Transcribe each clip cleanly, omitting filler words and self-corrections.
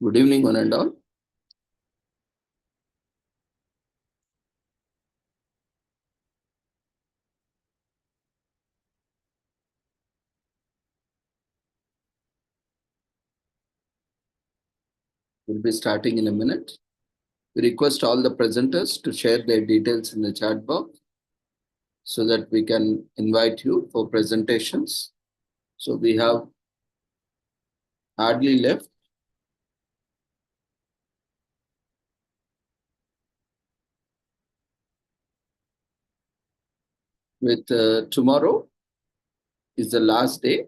Good evening, one and all. We'll be starting in a minute. We request all the presenters to share their details in the chat box so that we can invite you for presentations. So we have hardly left. With tomorrow is the last day,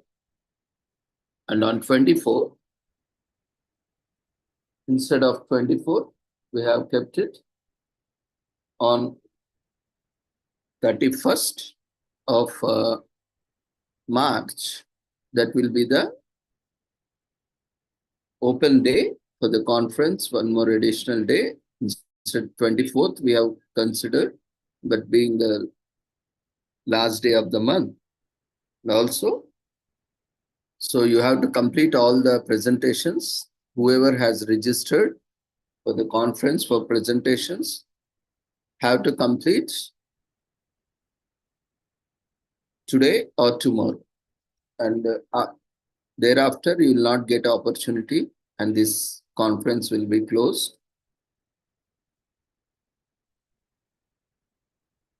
and on 24, instead of 24, we have kept it on 31st of March. That will be the open day for the conference, one more additional day. Instead 24th, we have considered, but being the last day of the month also. So you have to complete all the presentations. Whoever has registered for the conference for presentations have to complete today or tomorrow. And thereafter, you will not get opportunity and this conference will be closed.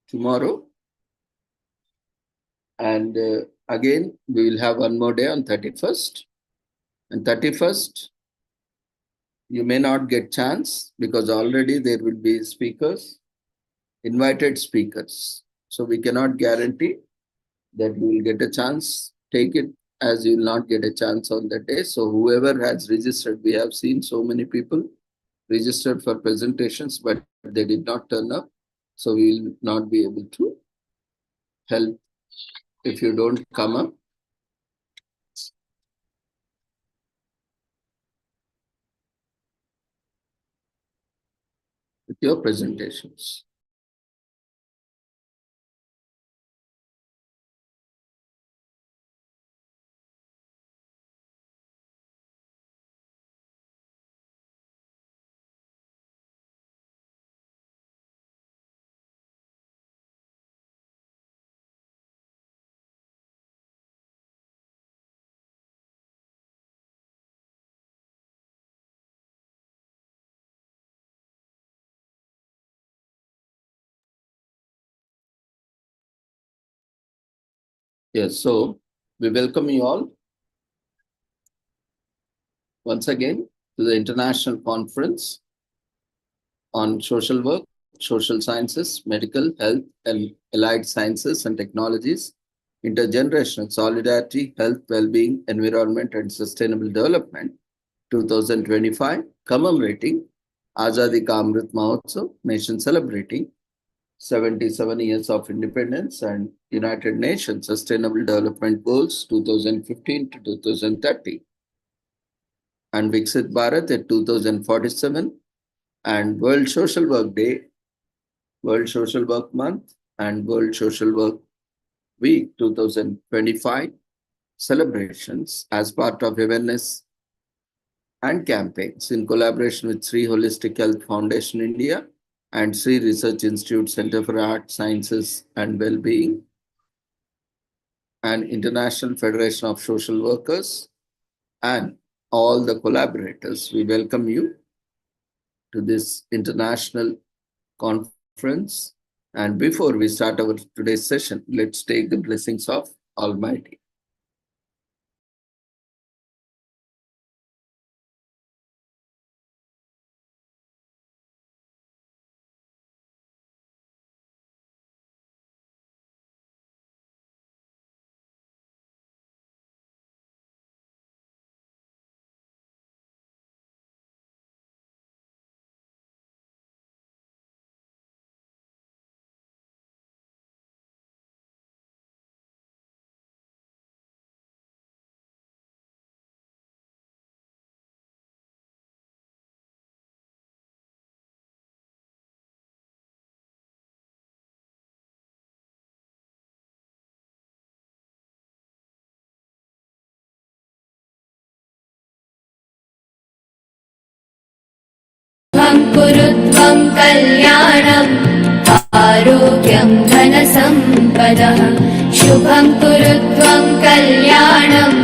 Tomorrow. And again, we will have one more day on 31st. And 31st, you may not get chance because already there will be speakers, invited speakers. So we cannot guarantee that you will get a chance. Take it as you will not get a chance on that day. So whoever has registered, we have seen so many people registered for presentations, but they did not turn up. So we will not be able to help if you don't come up. With your presentations. Yes, so we welcome you all once again to the International Conference on Social Work, Social Sciences, Medical, Health, and Allied Sciences and Technologies, Intergenerational Solidarity, Health, Well-being, Environment, and Sustainable Development 2025, commemorating Azadi Ka Amrit Mahotsav, nation celebrating 77 years of independence and United Nations Sustainable Development Goals 2015 to 2030 and Viksit Bharat at 2047 and World Social Work Day, World Social Work Month and World Social Work Week 2025 celebrations as part of awareness and campaigns in collaboration with Sri Holistic Health Foundation India and Sri Research Institute Center for Art, Sciences and Well-being and International Federation of Social Workers and all the collaborators. We welcome you to this international conference. And before we start our today's session, let's take the blessings of Almighty. कुरु त्वं कल्याणम् आरोग्यं धनसम्पदः शुभं कुरु त्वं कल्याणम्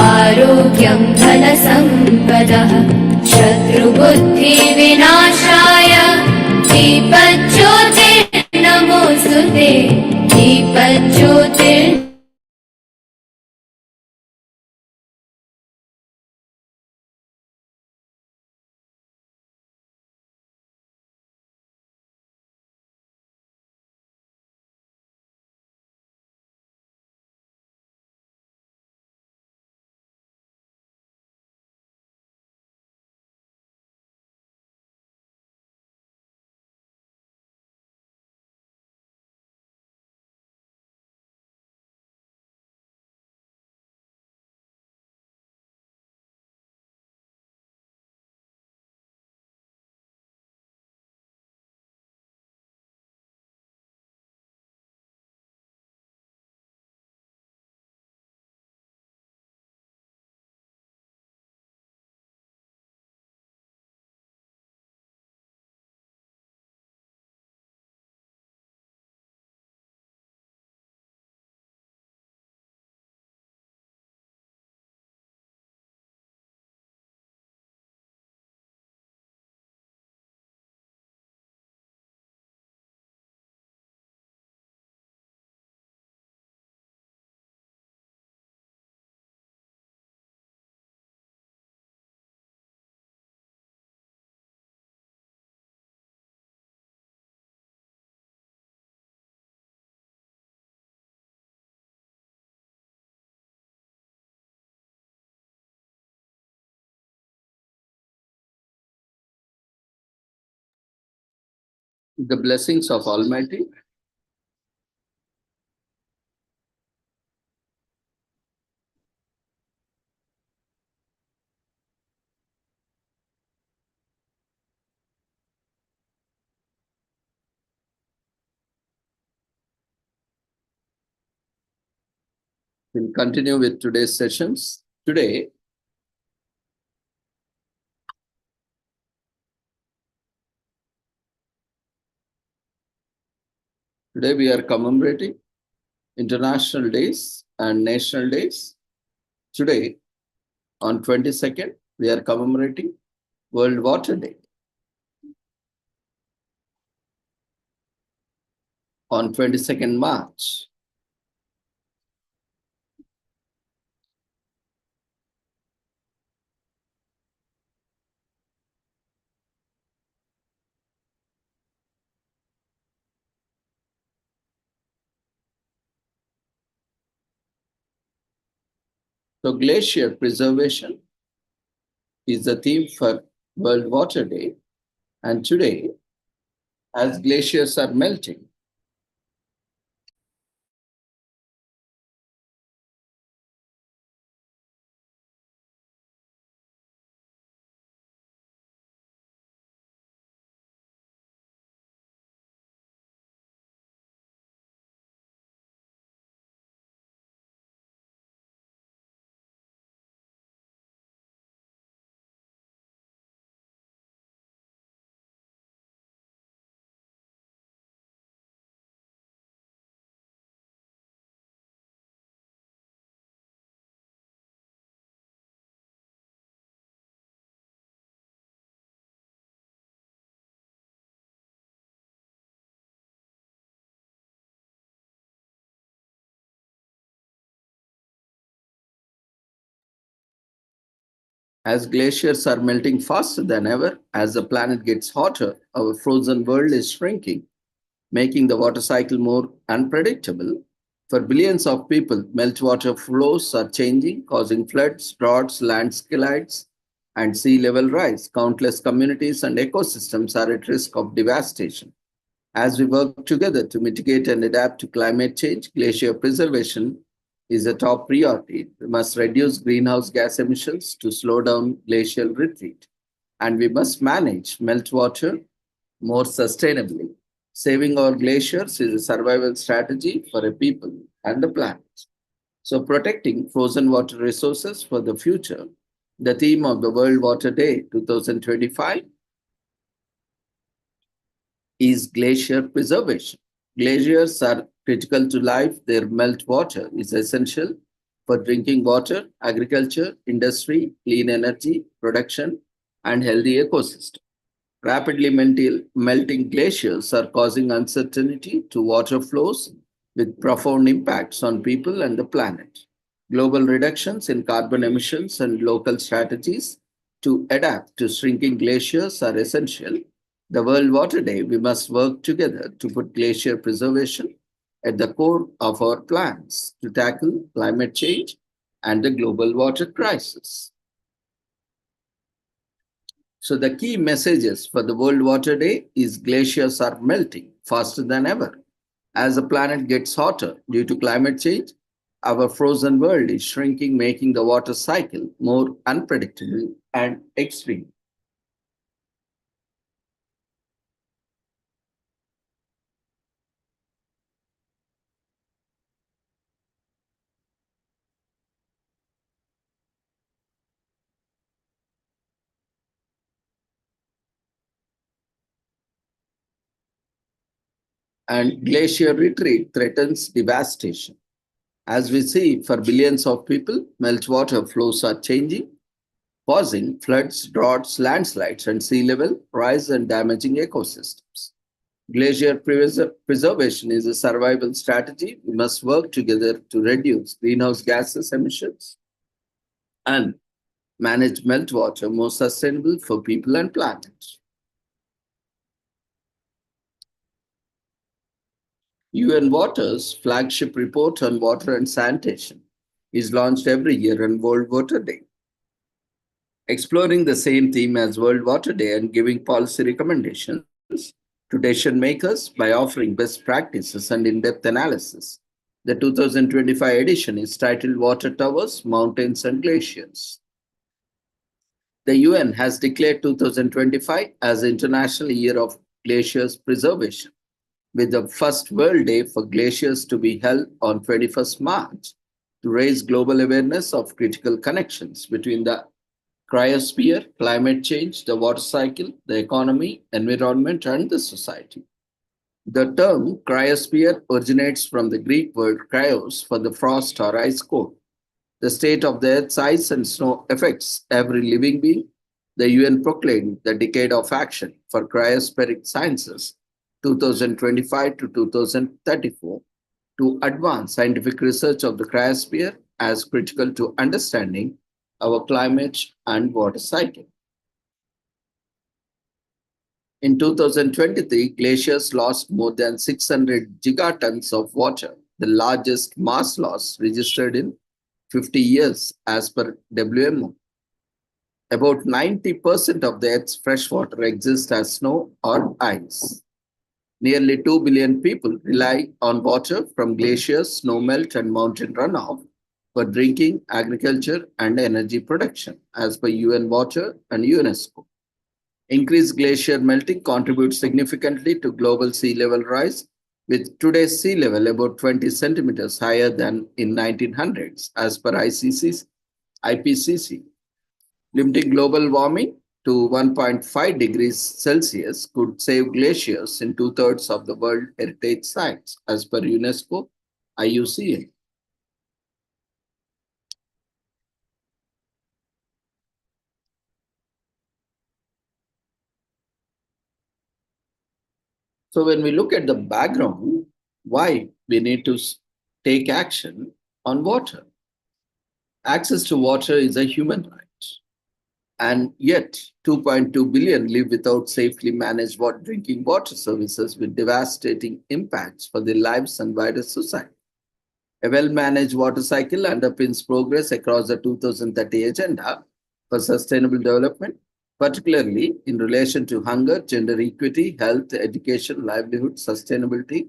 आरोग्यं धनसम्पदः शत्रुबुद्धिविनाशाय दीपज्योतिर्नमोऽस्तुते दीपज्योतिर् The blessings of Almighty. We'll continue with today's sessions. Today, we are commemorating international days and national days. Today, on 22nd, we are commemorating World Water Day. On 22nd March, so glacier preservation is the theme for World Water Day. And today, as glaciers are melting, as glaciers are melting faster than ever, as the planet gets hotter, our frozen world is shrinking, making the water cycle more unpredictable. For billions of people, meltwater flows are changing, causing floods, droughts, landslides, and sea level rise. Countless communities and ecosystems are at risk of devastation. As we work together to mitigate and adapt to climate change, glacier preservation is a top priority. We must reduce greenhouse gas emissions to slow down glacial retreat, and we must manage meltwater more sustainably. Saving our glaciers is a survival strategy for a people and the planet. So, protecting frozen water resources for the future, the theme of the World Water Day 2025. is glacier preservation. Glaciers are critical to life. Their meltwater is essential for drinking water, agriculture, industry, clean energy production, and healthy ecosystem. Rapidly melting glaciers are causing uncertainty to water flows with profound impacts on people and the planet. Global reductions in carbon emissions and local strategies to adapt to shrinking glaciers are essential. The World Water Day, we must work together to put glacier preservation at the core of our plans to tackle climate change and the global water crisis. So the key messages for the World Water Day is glaciers are melting faster than ever. As the planet gets hotter due to climate change, our frozen world is shrinking, making the water cycle more unpredictable and extreme. And glacier retreat threatens devastation. As we see, for billions of people, meltwater flows are changing, causing floods, droughts, landslides, and sea level rise and damaging ecosystems. Glacier preservation is a survival strategy. We must work together to reduce greenhouse gases emissions and manage meltwater more sustainable for people and planet. UN Water's flagship report on water and sanitation is launched every year on World Water Day. Exploring the same theme as World Water Day and giving policy recommendations to decision makers by offering best practices and in depth analysis. The 2025 edition is titled Water Towers, Mountains, and Glaciers. The UN has declared 2025 as the International Year of Glaciers Preservation, with the first World Day for glaciers to be held on 21st March to raise global awareness of critical connections between the cryosphere, climate change, the water cycle, the economy, environment, and the society. The term cryosphere originates from the Greek word cryos for the frost or ice core. The state of the Earth's ice and snow affects every living being. The UN proclaimed the Decade of Action for Cryospheric Sciences 2025 to 2034 to advance scientific research of the cryosphere as critical to understanding our climate and water cycle. In 2023, glaciers lost more than 600 gigatons of water, the largest mass loss registered in 50 years as per WMO. About 90% of the Earth's freshwater exists as snow or ice. Nearly 2 billion people rely on water from glaciers, snowmelt, and mountain runoff for drinking, agriculture, and energy production, as per UN Water and UNESCO. Increased glacier melting contributes significantly to global sea level rise, with today's sea level about 20 centimeters higher than in 1900s, as per IPCC. Limiting global warming to 1.5 degrees Celsius could save glaciers in two-thirds of the World Heritage Sites, as per UNESCO IUCN. So when we look at the background, why we need to take action on water. Access to water is a human right. And yet, 2.2 billion live without safely managed drinking water services with devastating impacts for their lives and wider society. A well-managed water cycle underpins progress across the 2030 Agenda for Sustainable Development, particularly in relation to hunger, gender equity, health, education, livelihood, sustainability,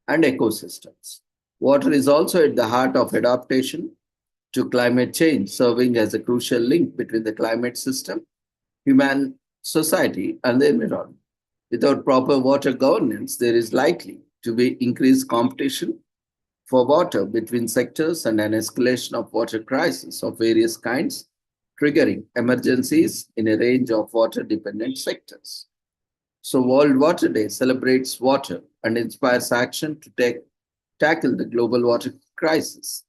and ecosystems. Water is also at the heart of adaptation to climate change, serving as a crucial link between the climate system, human society, and the environment. Without proper water governance, there is likely to be increased competition for water between sectors and an escalation of water crises of various kinds, triggering emergencies in a range of water-dependent sectors. So, World Water Day celebrates water and inspires action to tackle the global water crisis.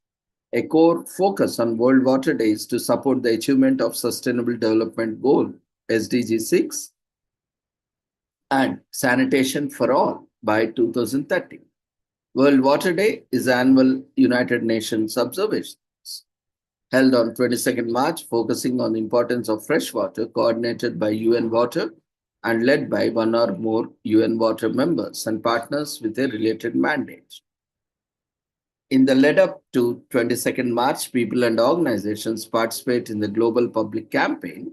A core focus on World Water Day is to support the achievement of Sustainable Development Goal SDG 6 and sanitation for all by 2030. World Water Day is annual United Nations observation held on 22nd March, focusing on the importance of fresh water, coordinated by UN Water and led by one or more UN Water members and partners with a related mandate. In the lead up to 22nd March, people and organizations participate in the global public campaign,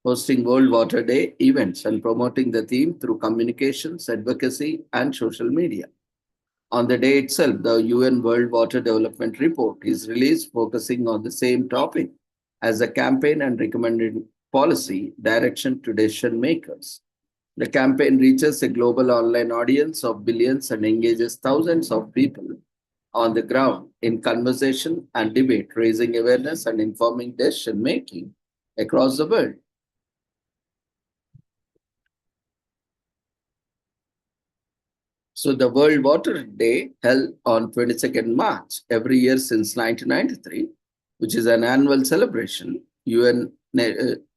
hosting World Water Day events and promoting the theme through communications, advocacy, and social media. On the day itself, the UN World Water Development Report is released, focusing on the same topic as a campaign and recommended policy direction to decision makers. The campaign reaches a global online audience of billions and engages thousands of people on the ground in conversation and debate, raising awareness and informing decision making across the world. So the World Water Day held on 22nd March every year since 1993, which is an annual celebration, UN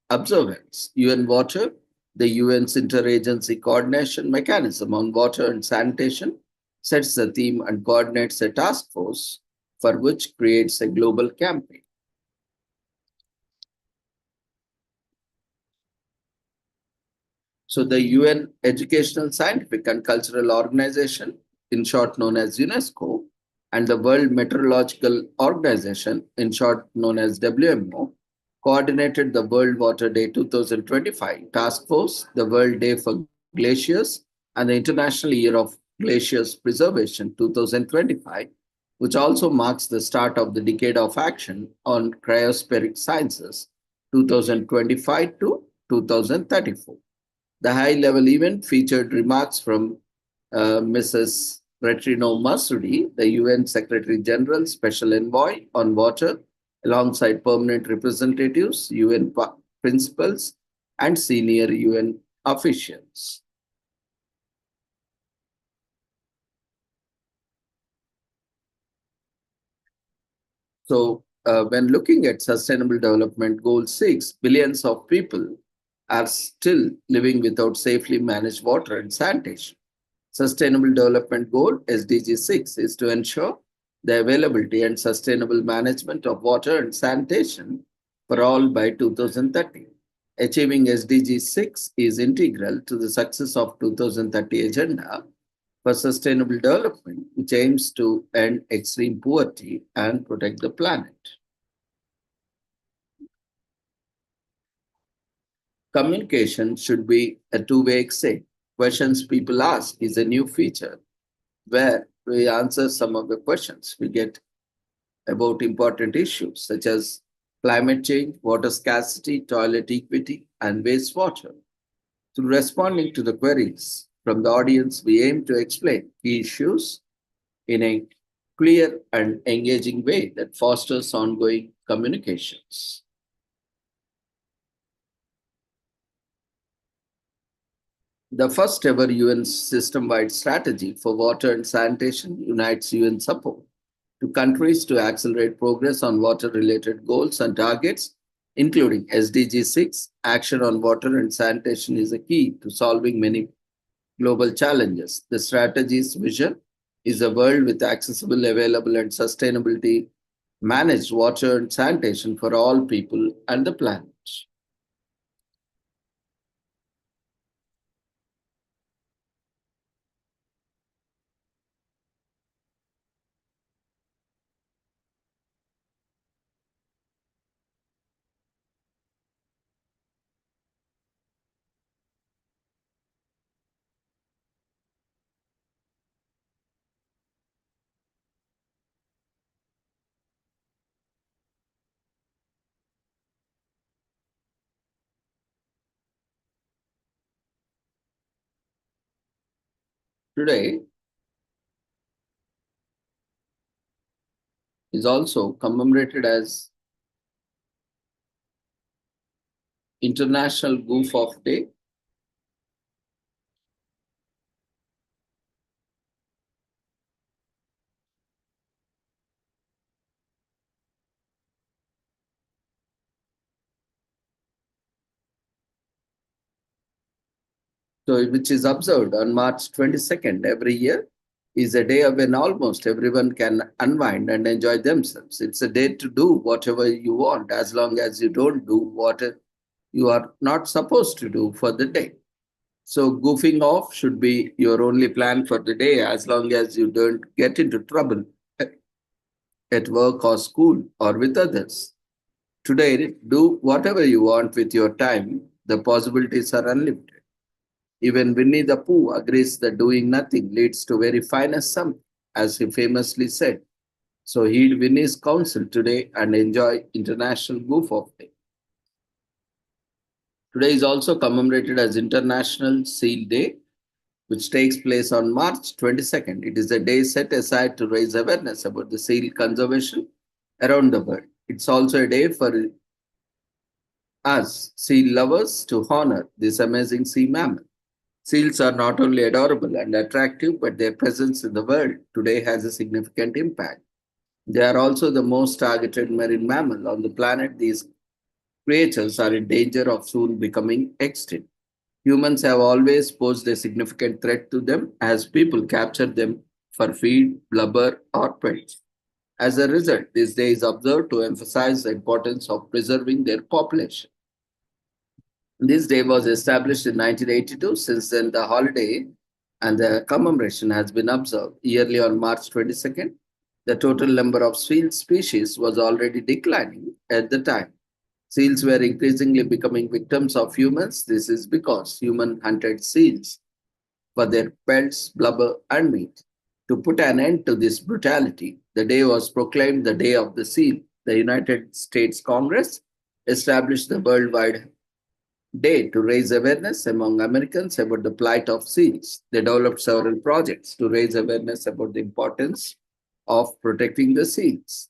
observance. UN Water, the UN's interagency coordination mechanism on water and sanitation, sets the theme and coordinates a task force for which creates a global campaign. So the UN Educational, Scientific and Cultural Organization, in short known as UNESCO, and the World Meteorological Organization, in short known as WMO, coordinated the World Water Day 2025 Task Force, the World Day for Glaciers, and the International Year of Glaciers Preservation 2025, which also marks the start of the Decade of Action on Cryospheric Sciences 2025 to 2034. The high level event featured remarks from Mrs. Retrino Masudi, the UN Secretary General Special Envoy on Water, alongside permanent representatives, UN principals, and senior UN officials. So, when looking at Sustainable Development Goal 6, billions of people are still living without safely managed water and sanitation. Sustainable Development Goal SDG 6 is to ensure the availability and sustainable management of water and sanitation for all by 2030. Achieving SDG 6 is integral to the success of 2030 Agenda for Sustainable Development, which aims to end extreme poverty and protect the planet. Communication should be a two-way exchange. Questions people ask is a new feature where we answer some of the questions we get about important issues such as climate change, water scarcity, toilet equity, and wastewater. Through responding to the queries from the audience, we aim to explain key issues in a clear and engaging way that fosters ongoing communications. The first ever UN system wide strategy for water and sanitation unites UN support to countries to accelerate progress on water related goals and targets, including SDG 6. Action on water and sanitation is a key to solving many global challenges. The strategy's vision is a world with accessible, available, and sustainability managed water and sanitation for all people and the planet. Today is also commemorated as International Goof Off Day, So, which is observed on March 22nd every year, is a day when almost everyone can unwind and enjoy themselves. It's a day to do whatever you want as long as you don't do what you are not supposed to do for the day. So, goofing off should be your only plan for the day as long as you don't get into trouble at work or school or with others. Today, do whatever you want with your time. The possibilities are unlimited. Even Winnie the Pooh agrees that doing nothing leads to very finest something, as he famously said. So heed Winnie's counsel today and enjoy International Goof Off Day. Today is also commemorated as International Seal Day, which takes place on March 22nd. It is a day set aside to raise awareness about the seal conservation around the world. It's also a day for us, seal lovers, to honor this amazing sea mammal. Seals are not only adorable and attractive, but their presence in the world today has a significant impact. They are also the most targeted marine mammal on the planet. These creatures are in danger of soon becoming extinct. Humans have always posed a significant threat to them as people capture them for feed, blubber, or pets. As a result, this day is observed to emphasize the importance of preserving their population. This day was established in 1982. Since then, the holiday and the commemoration has been observed yearly on March 22nd. The total number of seal species was already declining at the time. Seals were increasingly becoming victims of humans. This is because human hunted seals for their pelts, blubber, and meat. To put an end to this brutality, the day was proclaimed the Day of the Seal. The United States Congress established the worldwide day to raise awareness among Americans about the plight of seals. They developed several projects to raise awareness about the importance of protecting the seals.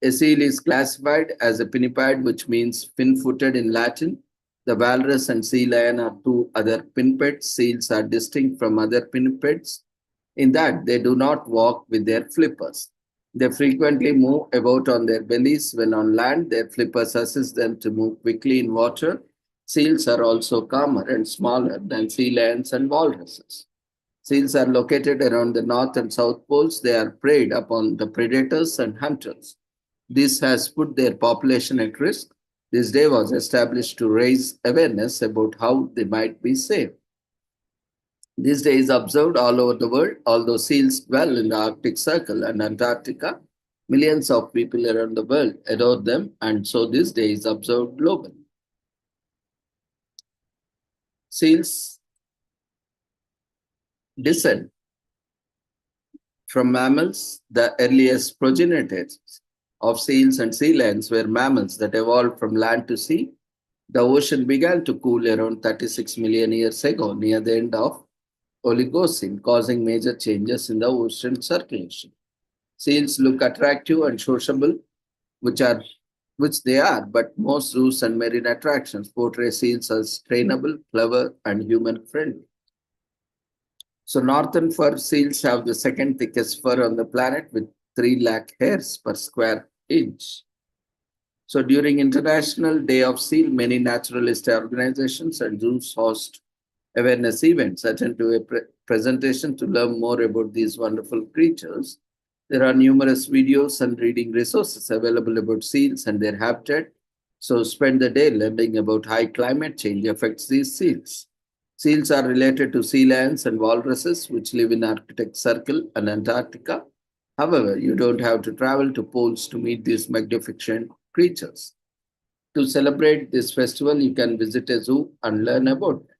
A seal is classified as a pinniped, which means fin-footed in Latin. The walrus and sea lion are two other pinnipeds. Seals are distinct from other pinnipeds in that they do not walk with their flippers. They frequently move about on their bellies when on land. Their flippers assist them to move quickly in water. Seals are also calmer and smaller than sea lions and walruses. Seals are located around the north and south poles. They are preyed upon the predators and hunters. This has put their population at risk. This day was established to raise awareness about how they might be saved. This day is observed all over the world. Although seals dwell in the Arctic Circle and Antarctica, millions of people around the world adore them, and so this day is observed globally. Seals descend from mammals. The earliest progenitors of seals and sea lions were mammals that evolved from land to sea. The ocean began to cool around 36 million years ago near the end of Oligocene, causing major changes in the ocean circulation. Seals look attractive and sociable, which they are, but most zoos and marine attractions portray seals as trainable, clever, and human friendly. So northern fur seals have the second thickest fur on the planet with 3 lakh hairs per square inch. So during International Day of Seal, many naturalist organizations and zoos host awareness events, attend to a presentation to learn more about these wonderful creatures. There are numerous videos and reading resources available about seals and their habitat. So spend the day learning about how climate change affects these seals. Seals are related to sea lions and walruses, which live in Arctic Circle and Antarctica. However, you don't have to travel to poles to meet these magnificent creatures. To celebrate this festival, you can visit a zoo and learn about them.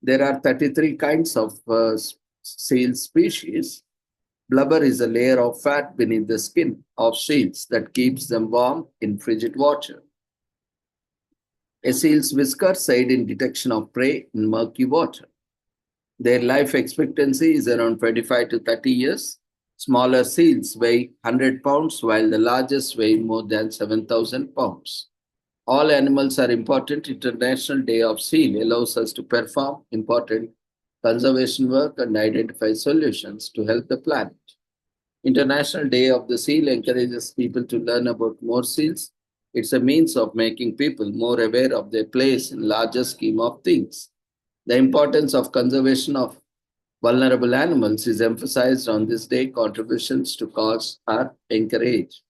There are 33 kinds of seal species. Blubber is a layer of fat beneath the skin of seals that keeps them warm in frigid water. A seal's whiskers aid in detection of prey in murky water. Their life expectancy is around 25 to 30 years. Smaller seals weigh 100 pounds, while the largest weigh more than 7,000 pounds. All animals are important. International Day of Seal allows us to perform important conservation work and identify solutions to help the planet. International Day of the Seal encourages people to learn about more seals. It's a means of making people more aware of their place in larger scheme of things. The importance of conservation of vulnerable animals is emphasized on this day. Contributions to cause are encouraged.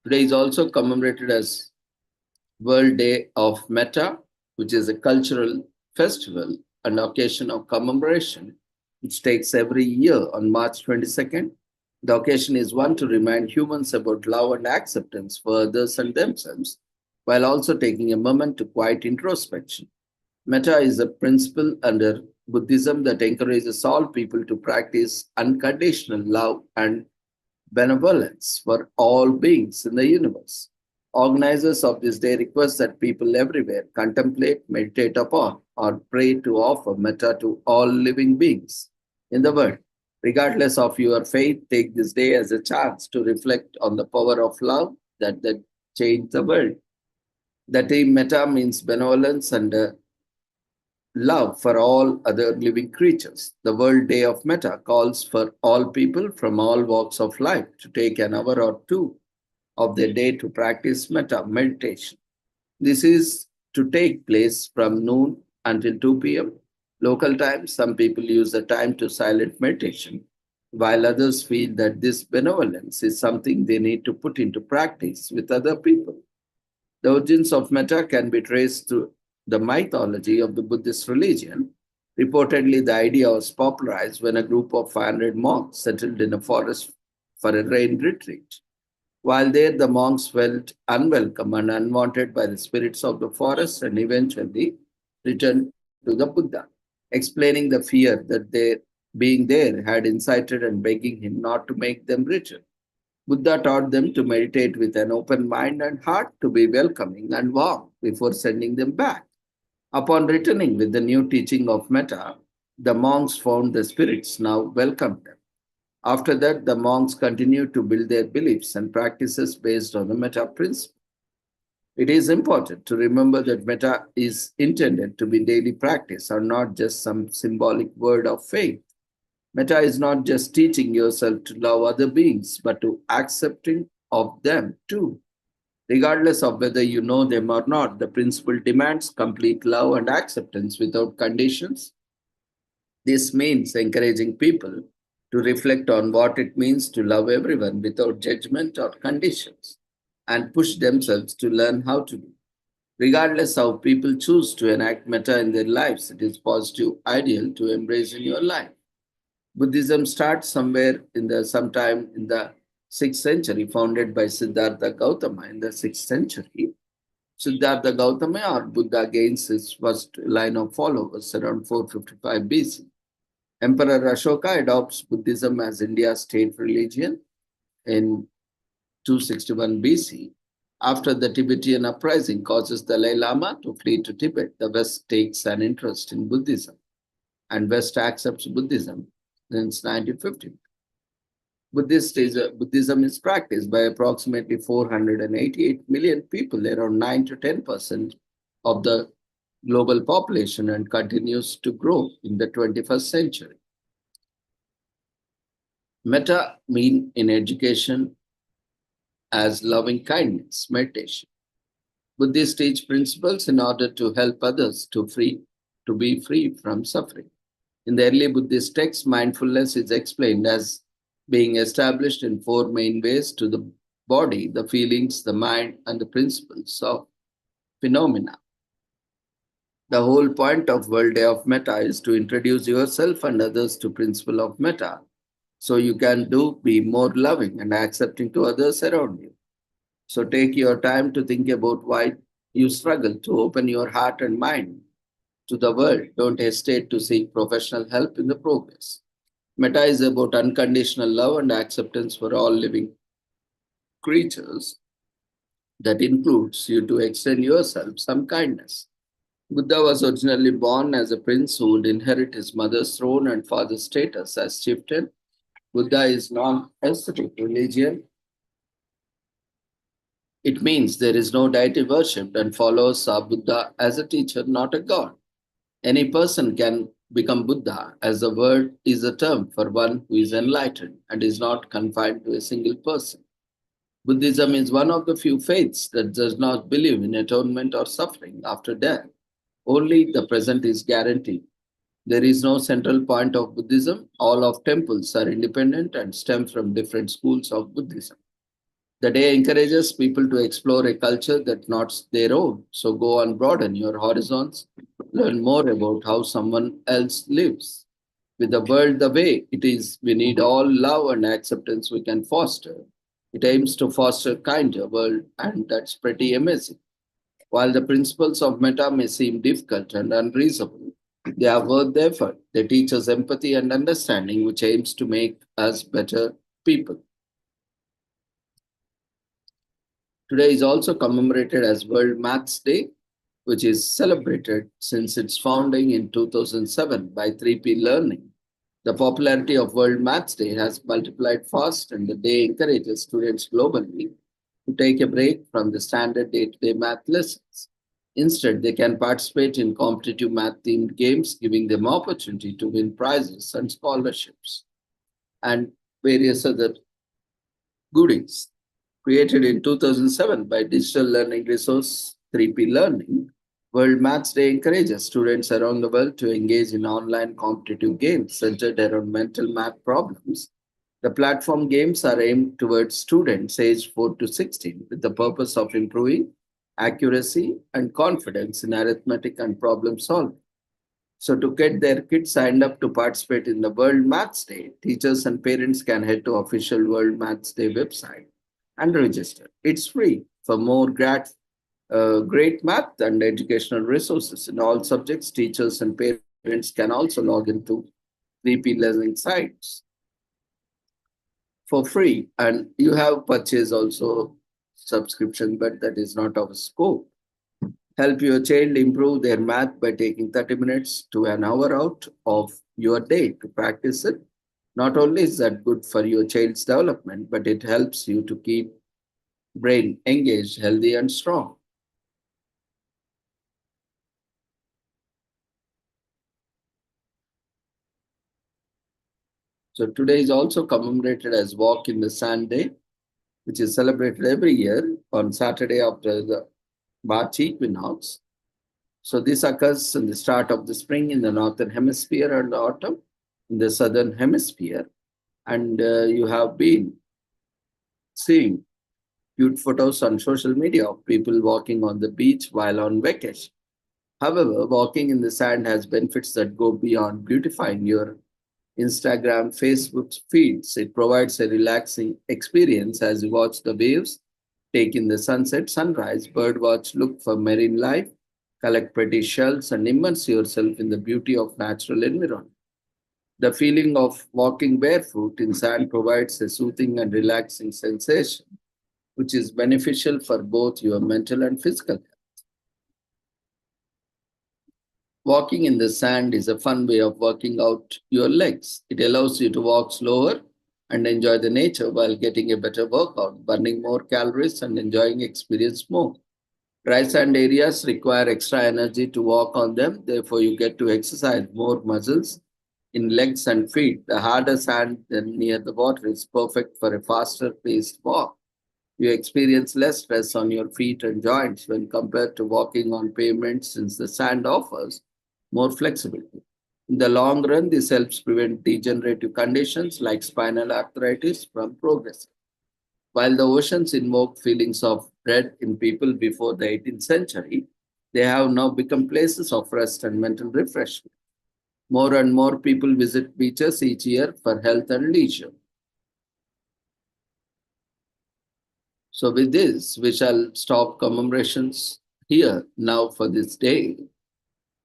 Today is also commemorated as World Day of Metta, which is a cultural festival and occasion of commemoration, which takes every year on March 22nd. The occasion is one to remind humans about love and acceptance for others and themselves, while also taking a moment to quiet introspection. Metta is a principle under Buddhism that encourages all people to practice unconditional love and benevolence for all beings in the universe. Organizers of this day request that people everywhere contemplate, meditate upon, or pray to offer metta to all living beings in the world. Regardless of your faith, take this day as a chance to reflect on the power of love that changed the world. The term metta means benevolence and love for all other living creatures. The World Day of Metta calls for all people from all walks of life to take an hour or two of their day to practice metta meditation. This is to take place from noon until 2 p.m. local time. Some people use the time to silent meditation, while others feel that this benevolence is something they need to put into practice with other people. The origins of metta can be traced to the mythology of the Buddhist religion. Reportedly, the idea was popularized when a group of 500 monks settled in a forest for a rain retreat. While there, the monks felt unwelcome and unwanted by the spirits of the forest and eventually returned to the Buddha, explaining the fear that their being there had incited and begging him not to make them return. Buddha taught them to meditate with an open mind and heart, to be welcoming and warm before sending them back. Upon returning with the new teaching of metta, the monks found the spirits now welcomed them. After that, the monks continued to build their beliefs and practices based on the metta principle. It is important to remember that metta is intended to be daily practice or not just some symbolic word of faith. Metta is not just teaching yourself to love other beings, but to accepting of them too. Regardless of whether you know them or not, the principle demands complete love and acceptance without conditions. This means encouraging people to reflect on what it means to love everyone without judgment or conditions and push themselves to learn how to do. Regardless how people choose to enact metta in their lives, it is positive ideal to embrace in your life. Buddhism starts sometime in the 6th century, founded by Siddhartha Gautama in the 6th century. Siddhartha Gautama or Buddha gains his first line of followers around 455 BC. Emperor Ashoka adopts Buddhism as India's state religion in 261 BC. After the Tibetan uprising causes Dalai Lama to flee to Tibet, the West takes an interest in Buddhism, and West accepts Buddhism since 1950. Buddhism is practiced by approximately 488 million people, around 9 to 10% of the global population, and continues to grow in the 21st century. Metta mean in education as loving kindness, meditation. Buddhists teach principles in order to help others to be free from suffering. In the early Buddhist texts, mindfulness is explained as being established in four main ways to the body, the feelings, the mind, and the principles of phenomena. The whole point of World Day of Metta is to introduce yourself and others to principle of metta, so you can be more loving and accepting to others around you. So take your time to think about why you struggle to open your heart and mind to the world. Don't hesitate to seek professional help in the progress. Metta is about unconditional love and acceptance for all living creatures. That includes you to extend yourself some kindness. Buddha was originally born as a prince who would inherit his mother's throne and father's status as chieftain. Buddha is non-aesthetic religion. It means there is no deity worshipped, and followers saw Buddha as a teacher, not a god. Any person can become Buddha, as the word is a term for one who is enlightened and is not confined to a single person. Buddhism is one of the few faiths that does not believe in atonement or suffering after death. Only the present is guaranteed. There is no central point of Buddhism. All of temples are independent and stem from different schools of Buddhism. The day encourages people to explore a culture that's not their own. So go and broaden your horizons, learn more about how someone else lives. With the world the way it is, we need all love and acceptance we can foster. It aims to foster a kinder world, and that's pretty amazing. While the principles of meta may seem difficult and unreasonable, they are worth the effort. They teach us empathy and understanding, which aims to make us better people. Today is also commemorated as World Maths Day, which is celebrated since its founding in 2007 by 3P Learning. The popularity of World Maths Day has multiplied fast, and the day encourages students globally to take a break from the standard day to day math lessons. Instead, they can participate in competitive math themed games, giving them opportunity to win prizes and scholarships and various other goodies. Created in 2007 by digital learning resource 3P Learning, World Maths Day encourages students around the world to engage in online competitive games centered around mental math problems. The platform games are aimed towards students aged 4 to 16 with the purpose of improving accuracy and confidence in arithmetic and problem solving. So, to get their kids signed up to participate in the World Maths Day, teachers and parents can head to official World Maths Day website and register. It's free. For more great math and educational resources in all subjects, teachers and parents can also log into 3P Learning sites for free. And you have purchased also subscription, but that is not our scope. Help your child improve their math by taking 30 minutes to an hour out of your day to practice it. Not only is that good for your child's development, but it helps you to keep brain engaged, healthy, and strong. So today is also commemorated as Walk in the Sand Day, which is celebrated every year on Saturday after the March equinox. So this occurs in the start of the spring in the northern hemisphere and autumn in the southern hemisphere. And you have been seeing cute photos on social media of people walking on the beach while on vacation. However, walking in the sand has benefits that go beyond beautifying your Instagram, Facebook feeds. It provides a relaxing experience as you watch the waves, take in the sunset, sunrise, birdwatch, look for marine life, collect pretty shells, and immerse yourself in the beauty of natural environment. The feeling of walking barefoot in sand provides a soothing and relaxing sensation, which is beneficial for both your mental and physical health. Walking in the sand is a fun way of working out your legs. It allows you to walk slower and enjoy the nature while getting a better workout, burning more calories and enjoying experience more. Dry sand areas require extra energy to walk on them, therefore, you get to exercise more muscles in legs and feet. The harder sand than near the water is perfect for a faster paced walk. You experience less stress on your feet and joints when compared to walking on pavement since the sand offers more flexibility. In the long run, this helps prevent degenerative conditions like spinal arthritis from progressing. While the oceans invoked feelings of dread in people before the 18th century, they have now become places of rest and mental refreshment. More and more people visit beaches each year for health and leisure. So, with this, we shall stop commemorations here now for this day.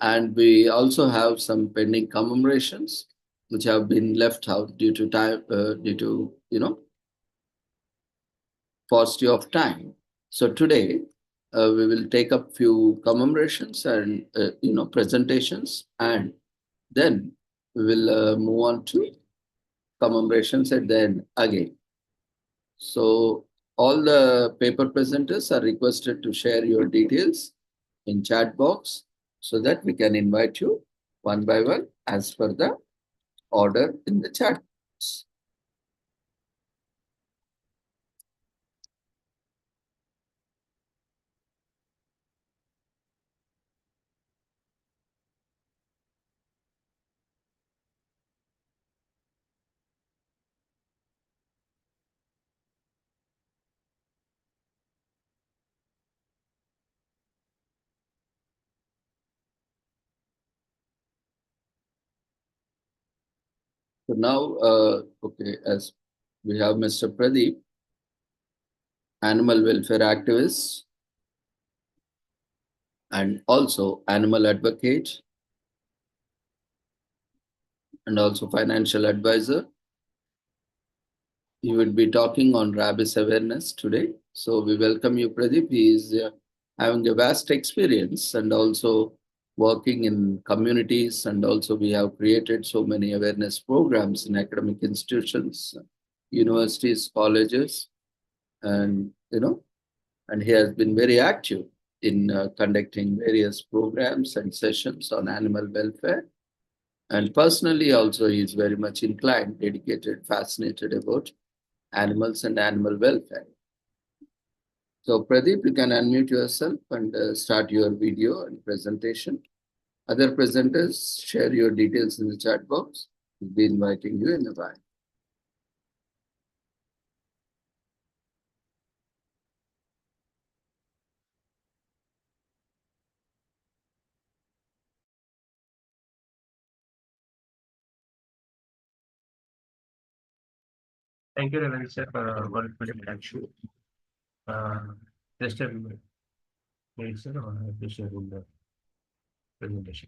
And we also have some pending commemorations which have been left out due to time, due to paucity of time. So today we will take up few commemorations and presentations, and then we will move on to commemorations at the end again. So all the paper presenters are requested to share your details in chat box so that we can invite you one by one as per the order in the chat box. So now, okay, as we have Mr. Pradeep, animal welfare activist and also animal advocate and also financial advisor. He would be talking on rabies awareness today. So we welcome you, Pradeep. He is having a vast experience and also working in communities, and also we have created so many awareness programs in academic institutions, universities, colleges, and and he has been very active in conducting various programs and sessions on animal welfare. And personally, also, he is very much inclined, dedicated, fascinated about animals and animal welfare. So, Pradeep, you can unmute yourself and start your video and presentation. Other presenters, share your details in the chat box. We'll be inviting you in a while. Thank you, Ravi sir, for a wonderful introduction. Just a minute, sir, or I have to share in the presentation.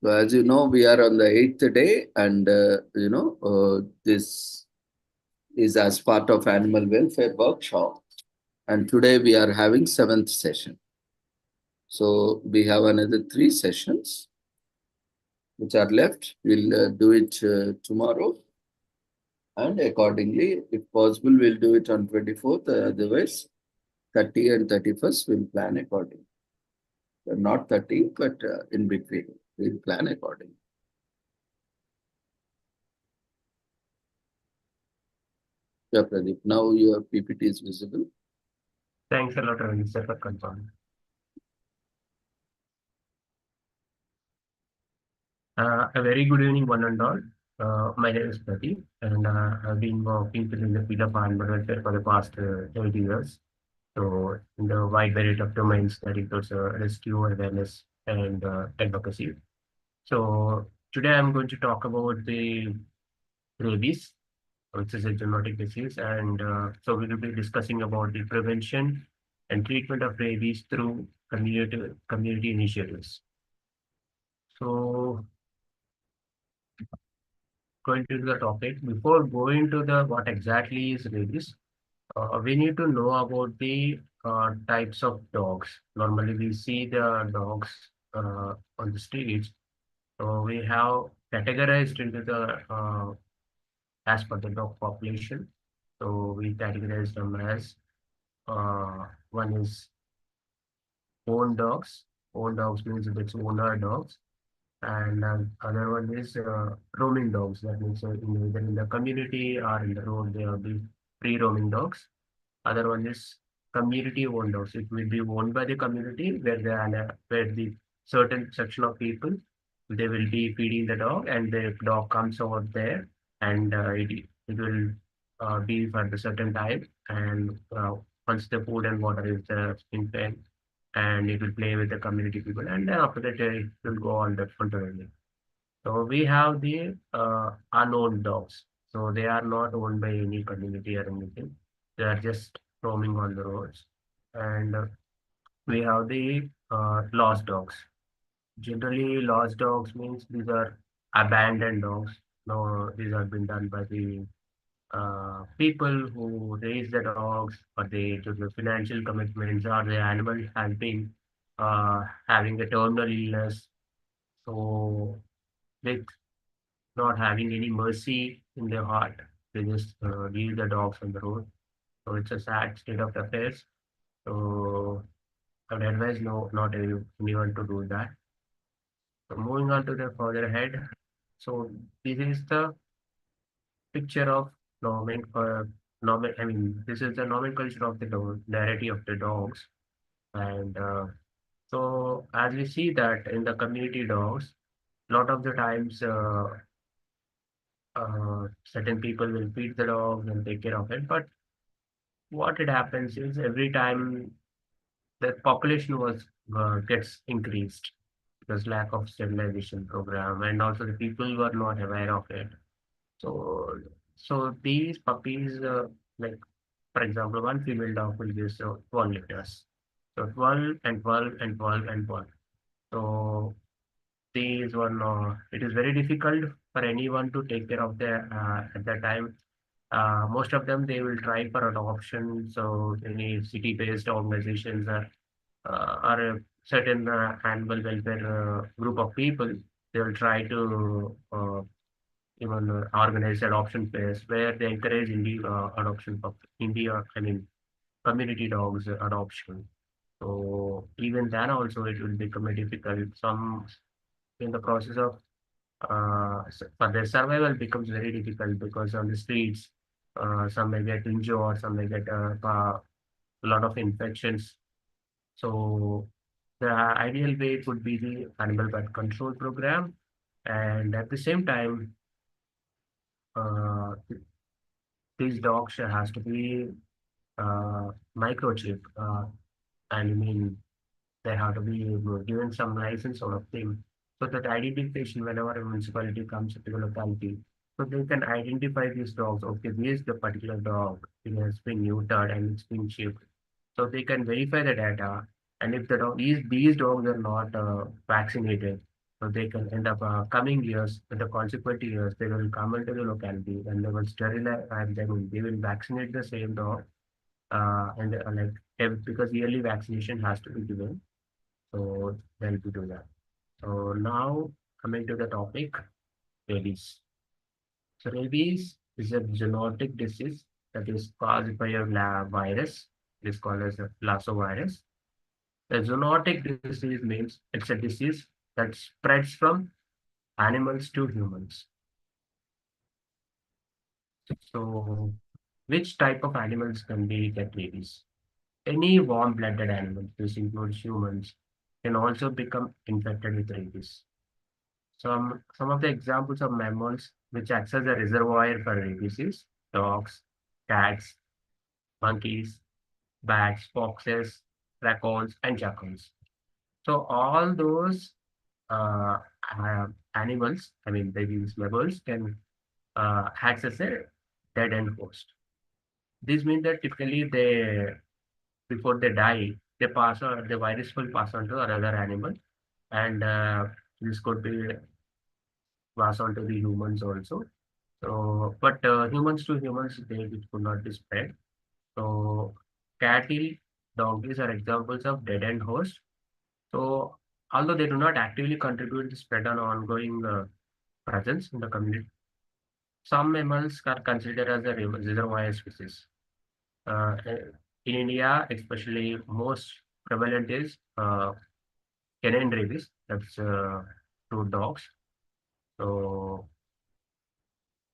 So, as you know, we are on the 8th day, and this is as part of animal welfare workshop. And today we are having 7th session. So we have another 3 sessions which are left. We'll do it tomorrow. And accordingly, if possible, we'll do it on 24th. Otherwise, 30 and 31st, we'll plan accordingly. Not 30, but in between, we'll plan accordingly. Yeah, Pradeep. Now your PPT is visible. Thanks a lot, Ravi sir, for confirming. A very good evening, one and all. My name is Pradeep, and I've been working within the field of animal welfare for the past 20 years. So, in the wide variety of domains that includes rescue, awareness, and advocacy. So, today I'm going to talk about the rabies, which is a zoonotic disease, and so we will be discussing about the prevention and treatment of rabies through community initiatives. So, going to the topic, before going to the what exactly is rabies, we need to know about the types of dogs. Normally, we see the dogs on the streets. So we have categorized into the as per the dog population. So we categorize them as one is own dogs. Own dogs means it's owner dogs, and other one is roaming dogs. That means either in the community or in the road they are the free roaming dogs. Other one is community owned dogs. It will be owned by the community where the certain section of people they will be feeding the dog, and the dog comes over there, and it will be for the certain time, and once the food and water is in fed, and it will play with the community people, and then after that it will go on the continually. So we have the unowned dogs. So they are not owned by any community or anything. They are just roaming on the roads. And we have the lost dogs. Generally, lost dogs means these are abandoned dogs. No, these have been done by the people who raise the dogs, or they to the financial commitments, or the animal has been having a terminal illness. So with not having any mercy in their heart, they just leave the dogs on the road. So it's a sad state of affairs. So I would advise not anyone to do that. So moving on to the further ahead. So this is the picture of I mean, this is the nomenclature of the dog, variety of the dogs. And so as we see that in the community dogs, lot of the times certain people will feed the dogs and take care of it. But what it happens is every time the population was gets increased, because lack of sterilization program, and also the people were not aware of it. So, so these puppies, like for example, one female dog will give 12 liters. So 12 and 12 and 12 and 12. So these one, it is very difficult for anyone to take care of their at that time. Most of them they will try for adoption. So any city-based organizations or a certain animal welfare group of people, they will try to even organize adoption fairs where they encourage adoption of India, I mean community dogs adoption. So even then also it will become a difficult. Some in the process of for their survival becomes very difficult because on the streets, some may get injured or some may get a lot of infections. So the ideal way would be the animal birth control program, and at the same time, uh, these dogs has to be microchip. I mean, they have to be given some license sort of thing, so that identification whenever a municipality comes to the locality, so they can identify these dogs. Okay, this is the particular dog. It has been neutered and it's been chipped. So they can verify the data. And if the dog these dogs are not vaccinated, so they can end up coming years, in the consequent years, they will come into the locality and they will sterilize and then they will vaccinate the same dog. And like because yearly vaccination has to be given, so they'll be doing that. So now coming to the topic, rabies. So rabies is a zoonotic disease that is caused by a virus. It is called as a Lassa virus. The zoonotic disease means it's a disease that spreads from animals to humans. So which type of animals can be get rabies? Any warm-blooded animal, this includes humans, can also become infected with rabies. Some of the examples of mammals which acts as a reservoir for rabies is dogs, cats, monkeys, bats, foxes, raccoons, and jackals. So all those uh, animals, I mean these mammals, can access a dead end host. This means that typically they before they die, they pass on the virus will pass on to another animal, and this could be passed on to the humans also. So, but humans to humans, they it could not be spread. So, cattle, donkeys are examples of dead end hosts. So, although they do not actively contribute to spread an ongoing presence in the community, some mammals are considered as a reservoir species. In India, especially most prevalent is canine rabies. That's through dogs. So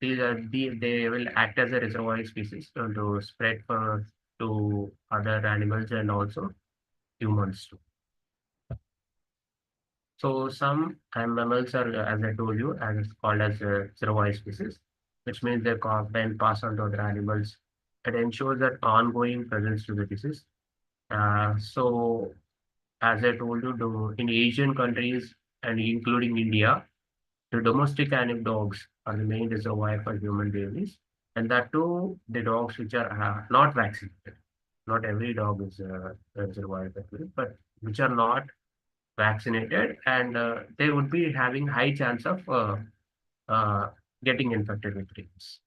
they will act as a reservoir species to spread to other animals and also humans too. So some mammals are, as I told you, as it's called as reservoir species, which means they can pass on to other animals. It ensures that ongoing presence to the disease. So as I told you, in Asian countries and including India, the domestic animal dogs are the main reservoir for human babies, and that too, the dogs which are not vaccinated. Not every dog is a reservoir, but which are not vaccinated, and they would be having high chance of uh, getting infected with rabies.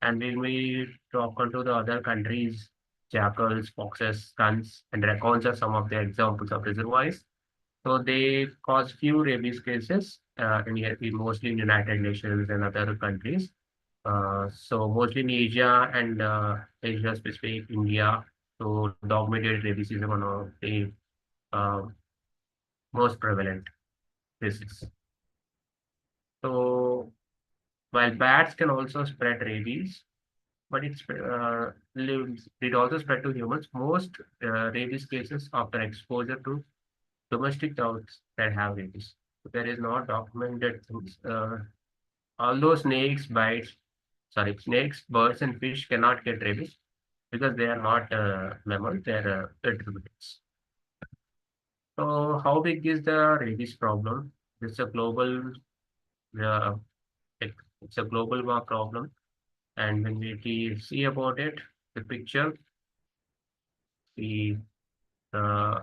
And when we talk onto the other countries, jackals, foxes, skunks, and raccoons are some of the examples of reservoirs. So they cause few rabies cases mostly in United Nations and other countries. So mostly in Asia and Asia specific India. So dog-mediated rabies is one of the uh, most prevalent cases. So while bats can also spread rabies, but it also spread to humans. Most rabies cases after exposure to domestic dogs that have rabies. There is no documented things. Although snakes, birds, and fish cannot get rabies because they are not mammals, they are vertebrates. So how big is the rabies problem? It's a global, uh, it, it's a global problem. And when we see about it, the picture, the, uh,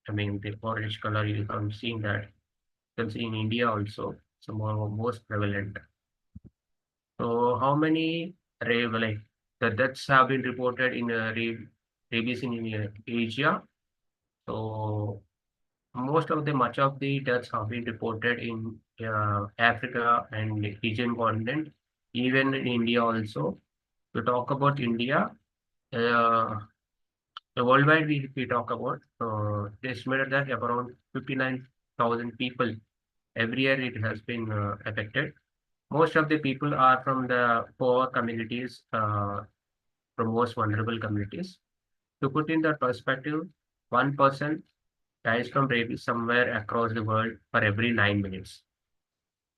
the orange color, you can see that. You can see in India also, it's more most prevalent. So how many like the deaths have been reported in rabies in Asia? So much of the deaths have been reported in Africa and Asian continent, even in India also. To talk about India, uh, the worldwide we talk about, they estimated that around 59,000 people every year it has been affected. Most of the people are from the poor communities, from most vulnerable communities. To put in that perspective, one person dies from rabies somewhere across the world for every 9 minutes.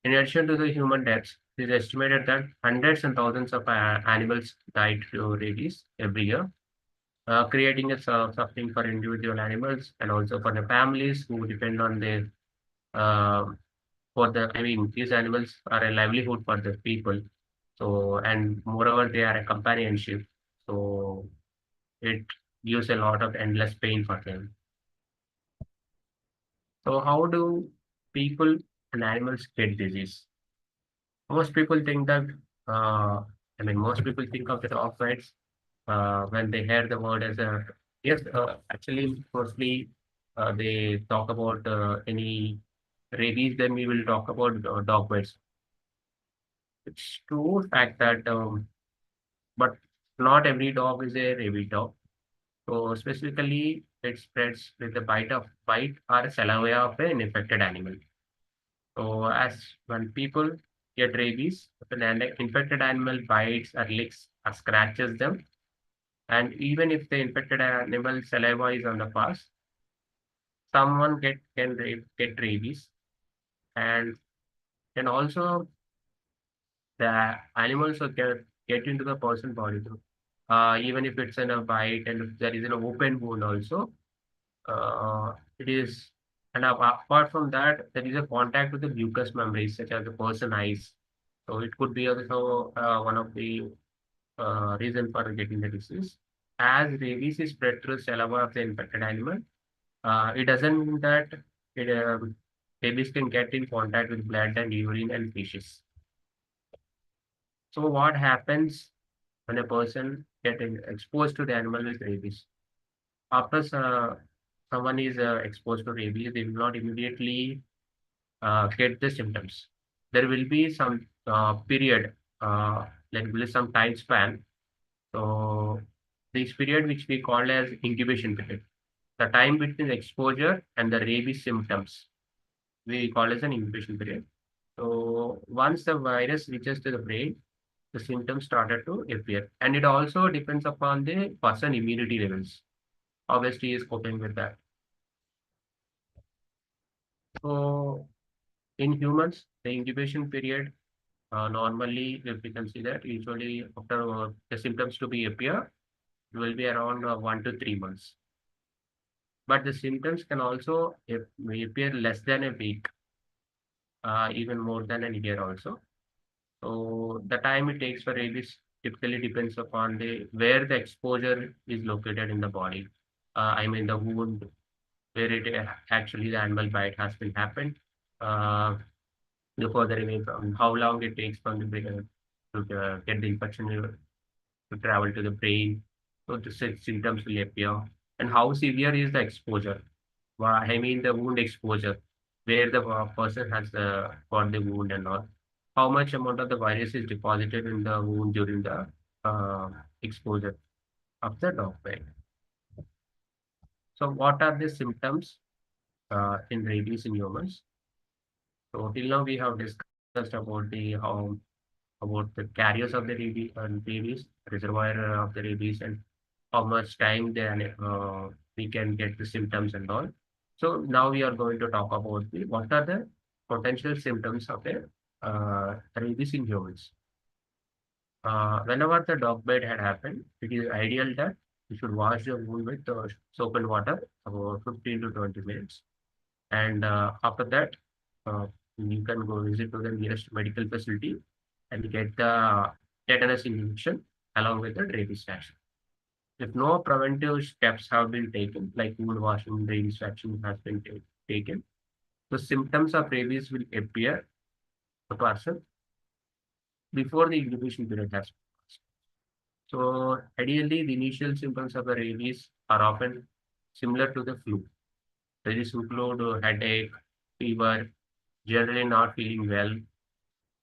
In addition to the human deaths, it is estimated that hundreds and thousands of animals died to rabies every year, creating a suffering for individual animals and also for the families who depend on the uh, these animals are a livelihood for the people. So, and moreover, they are a companionship. So, it gives a lot of endless pain for them. So, how do people and animals get disease? Most people think that, uh, most people think of the dog bites when they hear the word as a, yes, actually, mostly they talk about any rabies, then we will talk about dog bites. It's true fact that, but not every dog is a rabies dog. So specifically, it spreads with the bite or saliva of an infected animal. So as when people get rabies, if an infected animal bites or licks or scratches them, and even if the infected animal saliva is on the pass, someone get rabies, and also the animals will get into the person body too. Even if it's in a bite and if there is an open wound also, it is, and apart from that, there is a contact with the mucous membranes such as the person eyes. So it could be also one of the reason for getting the disease. As rabies is spread through saliva of the infected animal, it doesn't mean that it, rabies can get in contact with blood and urine and fishes. So what happens when a person exposed to the animal with rabies? After someone is exposed to rabies, they will not immediately get the symptoms. There will be some period, there will be some time span. So this period, which we call as incubation period, the time between exposure and the rabies symptoms, we call as an incubation period. So once the virus reaches to the brain, the symptoms started to appear, and it also depends upon the person immunity levels. Obviously, is coping with that. So in humans, the incubation period normally, if we can see that, usually after the symptoms to be appear, it will be around 1 to 3 months. But the symptoms can also may appear less than a week, even more than a year also. So the time it takes for rabies typically depends upon the where the exposure is located in the body. The wound where it actually the animal bite has been happened. Uh, the further away from how long it takes from the brain to get the infection to travel to the brain. So the symptoms will appear. And how severe is the exposure? The wound exposure, where the person has got the wound and all. How much amount of the virus is deposited in the wound during the exposure of the dog bite. So what are the symptoms in rabies in humans? So till now we have discussed about the how about the carriers of the rabies, reservoir of the rabies, and how much time then we can get the symptoms and all. So now we are going to talk about what are the potential symptoms of the rabies in humans. Whenever the dog bite had happened, it is ideal that You should wash your wound with soap and water about 15 to 20 minutes. And after that, uh, you can go visit to the nearest medical facility and get the tetanus injection along with the rabies vaccine. If no preventive steps have been taken, like wound washing, rabies vaccine has been taken, the symptoms of rabies will appear the person before the incubation period has passed. So ideally, the initial symptoms of the rabies are often similar to the flu. These include headache, fever, generally not feeling well,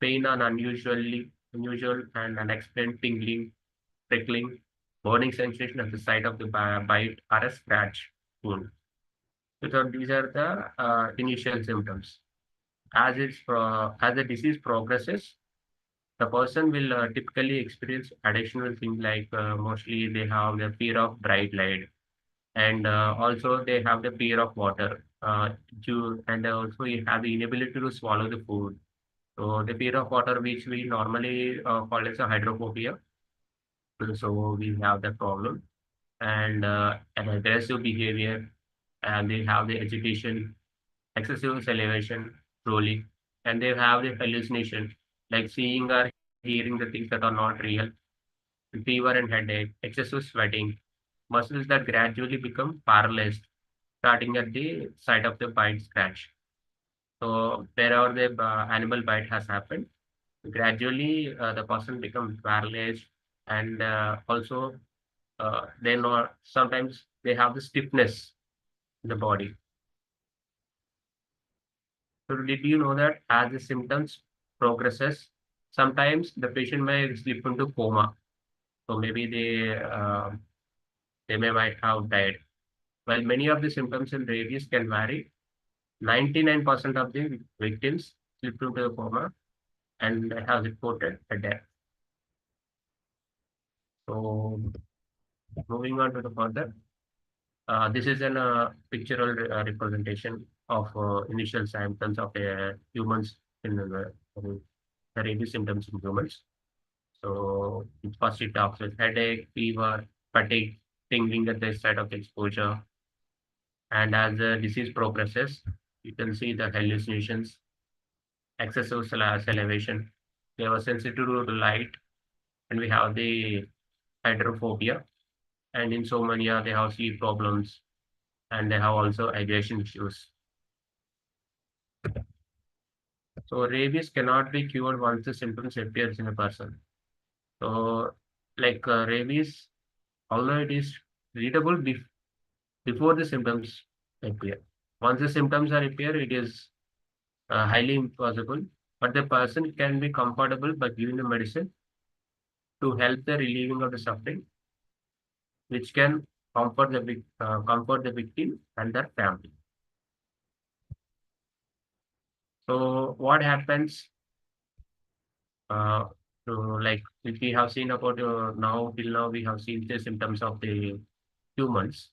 pain and unusual and unexplained tingling, prickling, burning sensation at the site of the bite or a scratch wound. So these are the initial symptoms. As the disease progresses, the person will typically experience additional things like mostly they have the fear of bright light, and also they have the fear of water. And also you have the inability to swallow the food. So the fear of water, which we normally call as a hydrophobia. So we have that problem, and an aggressive behavior, and they have the agitation, excessive salivation, drooling, and they have the hallucination, like seeing or hearing the things that are not real, fever and headache, excessive sweating, muscles that gradually become paralyzed, starting at the site of the bite scratch. So wherever the animal bite has happened, gradually the person becomes paralyzed, and also they know sometimes they have the stiffness in the body. So did you know that as the symptoms progresses, sometimes the patient may slip into coma. So maybe they may might have died. While many of the symptoms in rabies can vary, 99% of the victims slip into a coma and have reported a death. So moving on to the further, this is an pictorial representation of initial symptoms of humans in the rabies symptoms in humans. So first it talks with headache, fever, fatigue, tingling at the site of exposure. And as the disease progresses, you can see the hallucinations, excessive salivation. They were sensitive to the light, and we have the hydrophobia. And insomnia, they have sleep problems, and they have also aggression issues. So rabies cannot be cured once the symptoms appears in a person. So like rabies, although it is treatable before the symptoms appear. Once the symptoms are appear, it is highly impossible, but the person can be comfortable by giving the medicine to help the relieving of the suffering, which can comfort the victim and their family. So what happens? So like if we have seen about now till now we have seen the symptoms of the humans.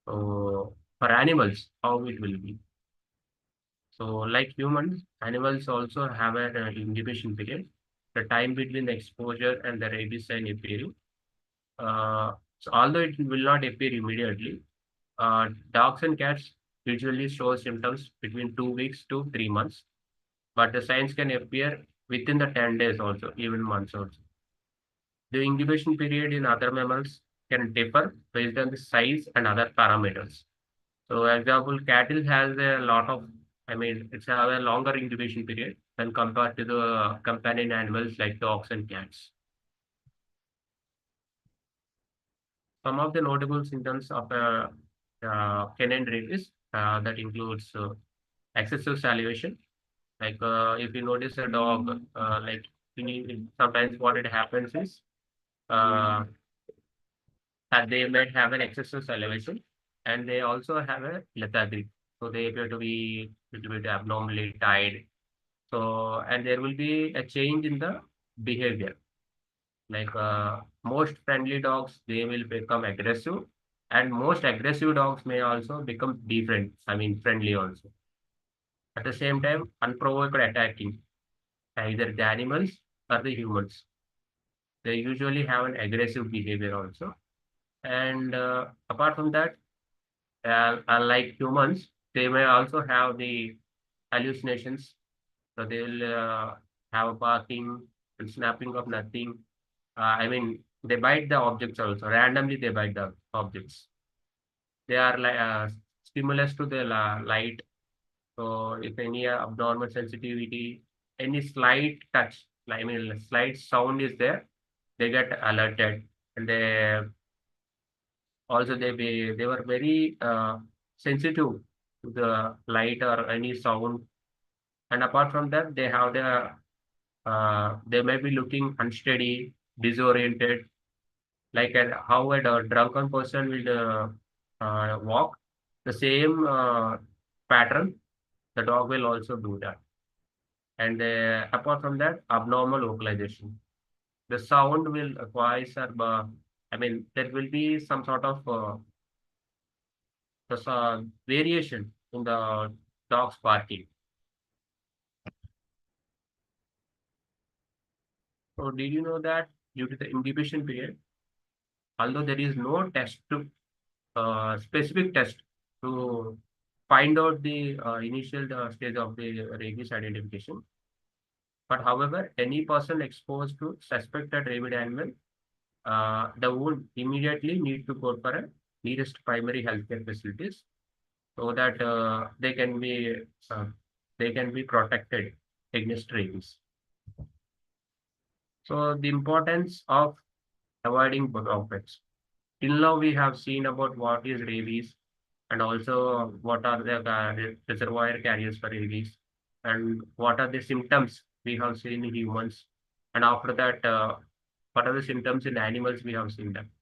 So for animals, how it will be. So like humans, animals also have an incubation period, the time between the exposure and the rabies sign appearing. So although it will not appear immediately, dogs and cats usually show symptoms between 2 weeks to 3 months, but the signs can appear within the 10 days also, even months also. The incubation period in other mammals can differ based on the size and other parameters. So, example, cattle has a lot of, it's have a longer incubation period when compared to the companion animals like dogs and cats. Some of the notable symptoms of canine rabies that includes excessive salivation. Like if you notice a dog, like sometimes what it happens is uh, that they might have an excessive salivation, and they also have a lethargy. So they appear to be a little bit abnormally tired. So and there will be a change in the behavior. Like most friendly dogs, they will become aggressive, and most aggressive dogs may also become different. Friendly also. At the same time, unprovoked attacking either the animals or the humans. They usually have an aggressive behavior also. And apart from that, unlike humans, they may also have the hallucinations. So they'll have barking and snapping of nothing. I mean, they bite the objects also. Randomly, they bite the objects. They are like stimulus to the light. So if any abnormal sensitivity, any slight touch, I mean, slight sound is there, they get alerted, and they were very sensitive to the light or any sound. And apart from that, they may be looking unsteady, disoriented, like how a drunken person will walk. The same pattern, the dog will also do that. And apart from that, abnormal vocalization. The sound will voice or I mean, there will be some sort of variation in the dog's barking. So did you know that due to the incubation period, although there is no test to specific test to find out the initial stage of the rabies identification, but however, any person exposed to suspected rabid animal, the would immediately need to go for a nearest primary healthcare facilities so that uh, they can be protected against rabies. So the importance of avoiding dog bites. Till now, we have seen about what is rabies and also what are the reservoir carriers for rabies and what are the symptoms we have seen in humans. And after that, what are the symptoms in animals we have seen them.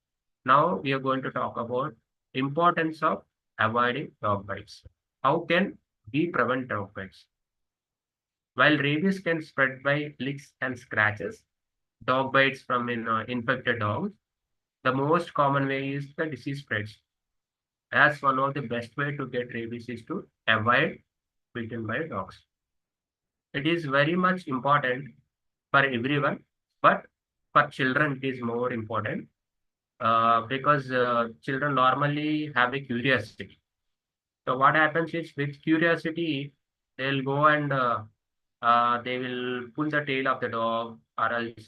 Now we are going to talk about importance of avoiding dog bites. How can we prevent dog bites? While rabies can spread by licks and scratches, dog bites from infected dogs, the most common way is the disease spreads. As one of the best way to get rabies is to avoid bitten by dogs. It is very much important for everyone, but for children it is more important because children normally have a curiosity. So what happens is with curiosity, they'll go and they will pull the tail of the dog or else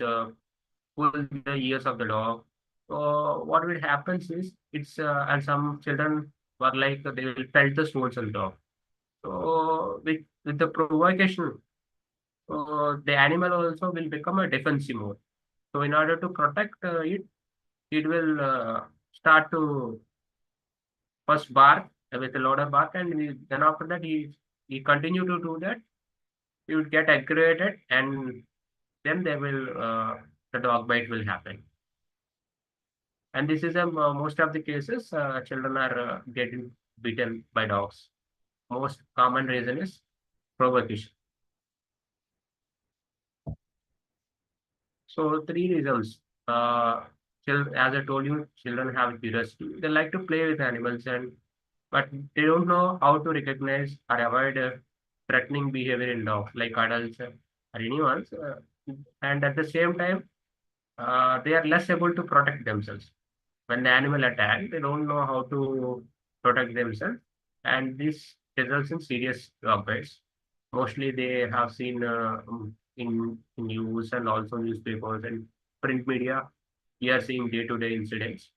pull the ears of the dog. So what will happens is and some children were like they will pelt the stones on the dog. So with the provocation, the animal also will become a defensive mode. So in order to protect it, it will start to first bark with a lot of bark, and then after that he continue to do that. He would get aggravated, and then the dog bite will happen. And this is most of the cases children are getting bitten by dogs. Most common reason is provocation. So three reasons. As I told you, children have curiosity. They like to play with animals, but they don't know how to recognize or avoid threatening behavior in dogs, like adults or anyone. And at the same time, they are less able to protect themselves. When the animal attack, they don't know how to protect themselves, and this results in serious dog bites. Mostly, they have seen in news and also newspapers and print media. We are seeing day-to-day incidents.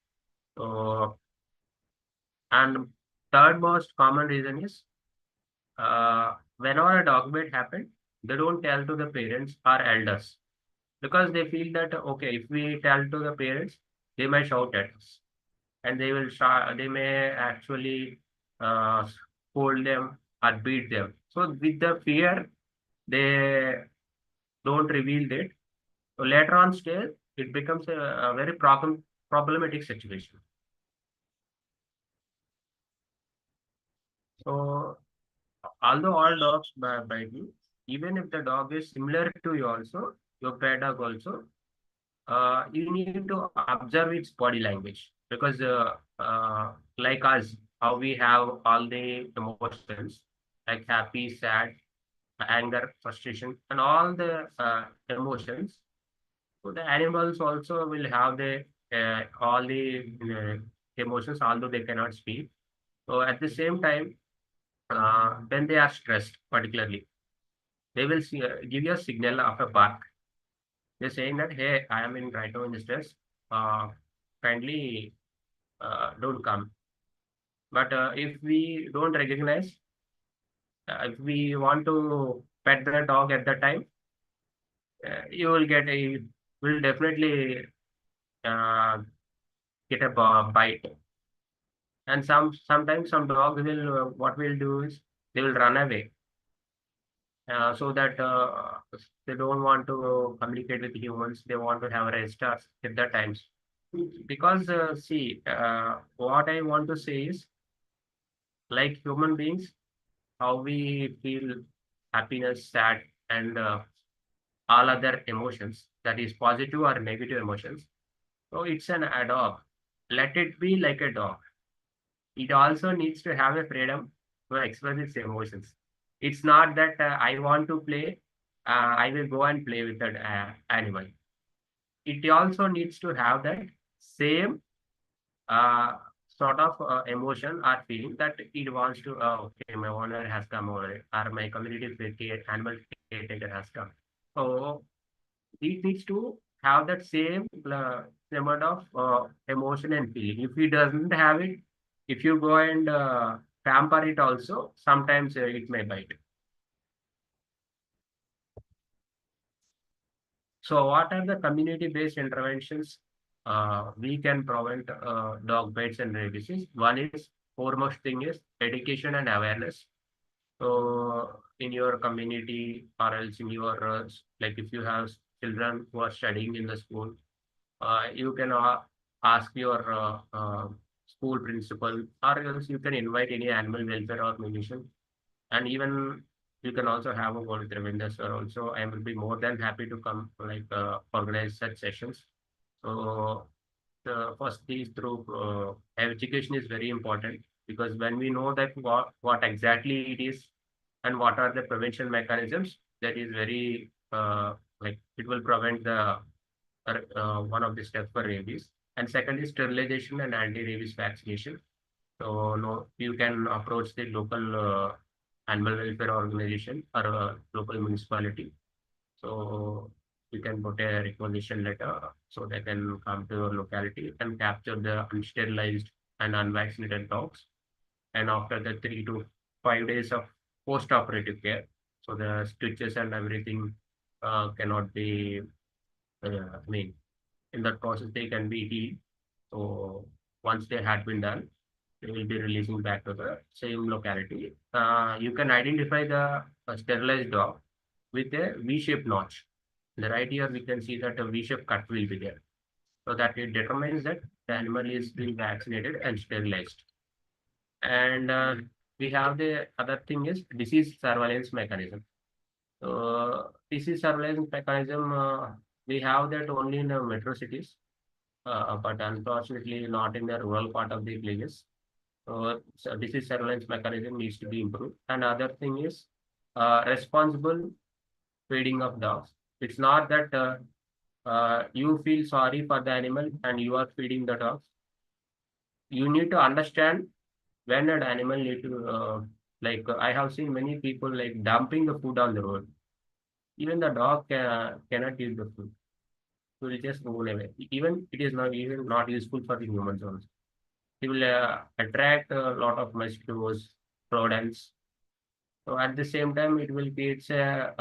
So, and third most common reason is whenever a dog bite happened, they don't tell to the parents or elders because they feel that okay, if we tell to the parents, they might shout at us and they may actually scold them or beat them. So with the fear, they don't reveal it. So later on stage, it becomes a very problematic situation. So although all dogs bite you, even if the dog is similar to you also, your pet dog also, you need to observe its body language because like us, how we have all the emotions like happy, sad, anger, frustration, and all the emotions. So the animals also will have the all the emotions, although they cannot speak. So at the same time, when they are stressed, particularly, they will give you a signal of a bark. They're saying that, hey, I am in right now in stress. Uh, Kindly don't come. But if we don't recognize, if we want to pet the dog at the time, you will get a will definitely uh, get a bite. And sometimes some dogs will what will do is they will run away, so that they don't want to communicate with humans. They want to have a rest at the times. Because see, what I want to say is, like human beings, how we feel happiness, sad, and all other emotions, that is positive or negative emotions. So it's a dog. Let it be like a dog. It also needs to have a freedom to express its emotions. It's not that I want to play, I will go and play with that animal. It also needs to have that same uh, sort of emotion or feeling that it wants to, okay, my owner has come over, or my community animal caretaker has come. So it needs to have that same amount of emotion and feeling. If he doesn't have it, if you go and pamper it also, sometimes it may bite. So what are the community-based interventions we can prevent dog bites and rabies? One is, foremost thing is education and awareness. So in your community, or else in your like if you have children who are studying in the school, you can ask your school principal, or else you can invite any animal welfare organization, and even you can also have a word with Ravinder sir also. I will be more than happy to come, like organize such sessions. So the first is through education is very important, because when we know that what exactly it is and what are the prevention mechanisms, that is very like it will prevent the one of the steps for rabies. And second is sterilization and anti-rabies vaccination. So no, you can approach the local animal welfare organization or local municipality. So you can put a requisition letter, so they can come to your locality and capture the unsterilized and unvaccinated dogs. And after the 3 to 5 days of post-operative care, so the stitches and everything cannot be, I mean, in that process they can be healed. So once they had been done, they will be releasing back to the same locality. You can identify the sterilized dog with a V-shaped notch. In the right here, we can see that a V-shaped cut will be there. So that it determines that the animal is being vaccinated and sterilized. And we have the other thing is disease surveillance mechanism. So disease surveillance mechanism, we have that only in the metro cities, but unfortunately not in the rural part of the villages. So disease surveillance mechanism needs to be improved. And other thing is responsible feeding of dogs. It's not that you feel sorry for the animal and you are feeding the dogs. You need to understand when an animal need to, I have seen many people like dumping the food on the road. Even the dog cannot eat the food. So it just go away. Even it is not even not useful for the humans also. It will attract a lot of mosquitoes, rodents. So at the same time, it will create a,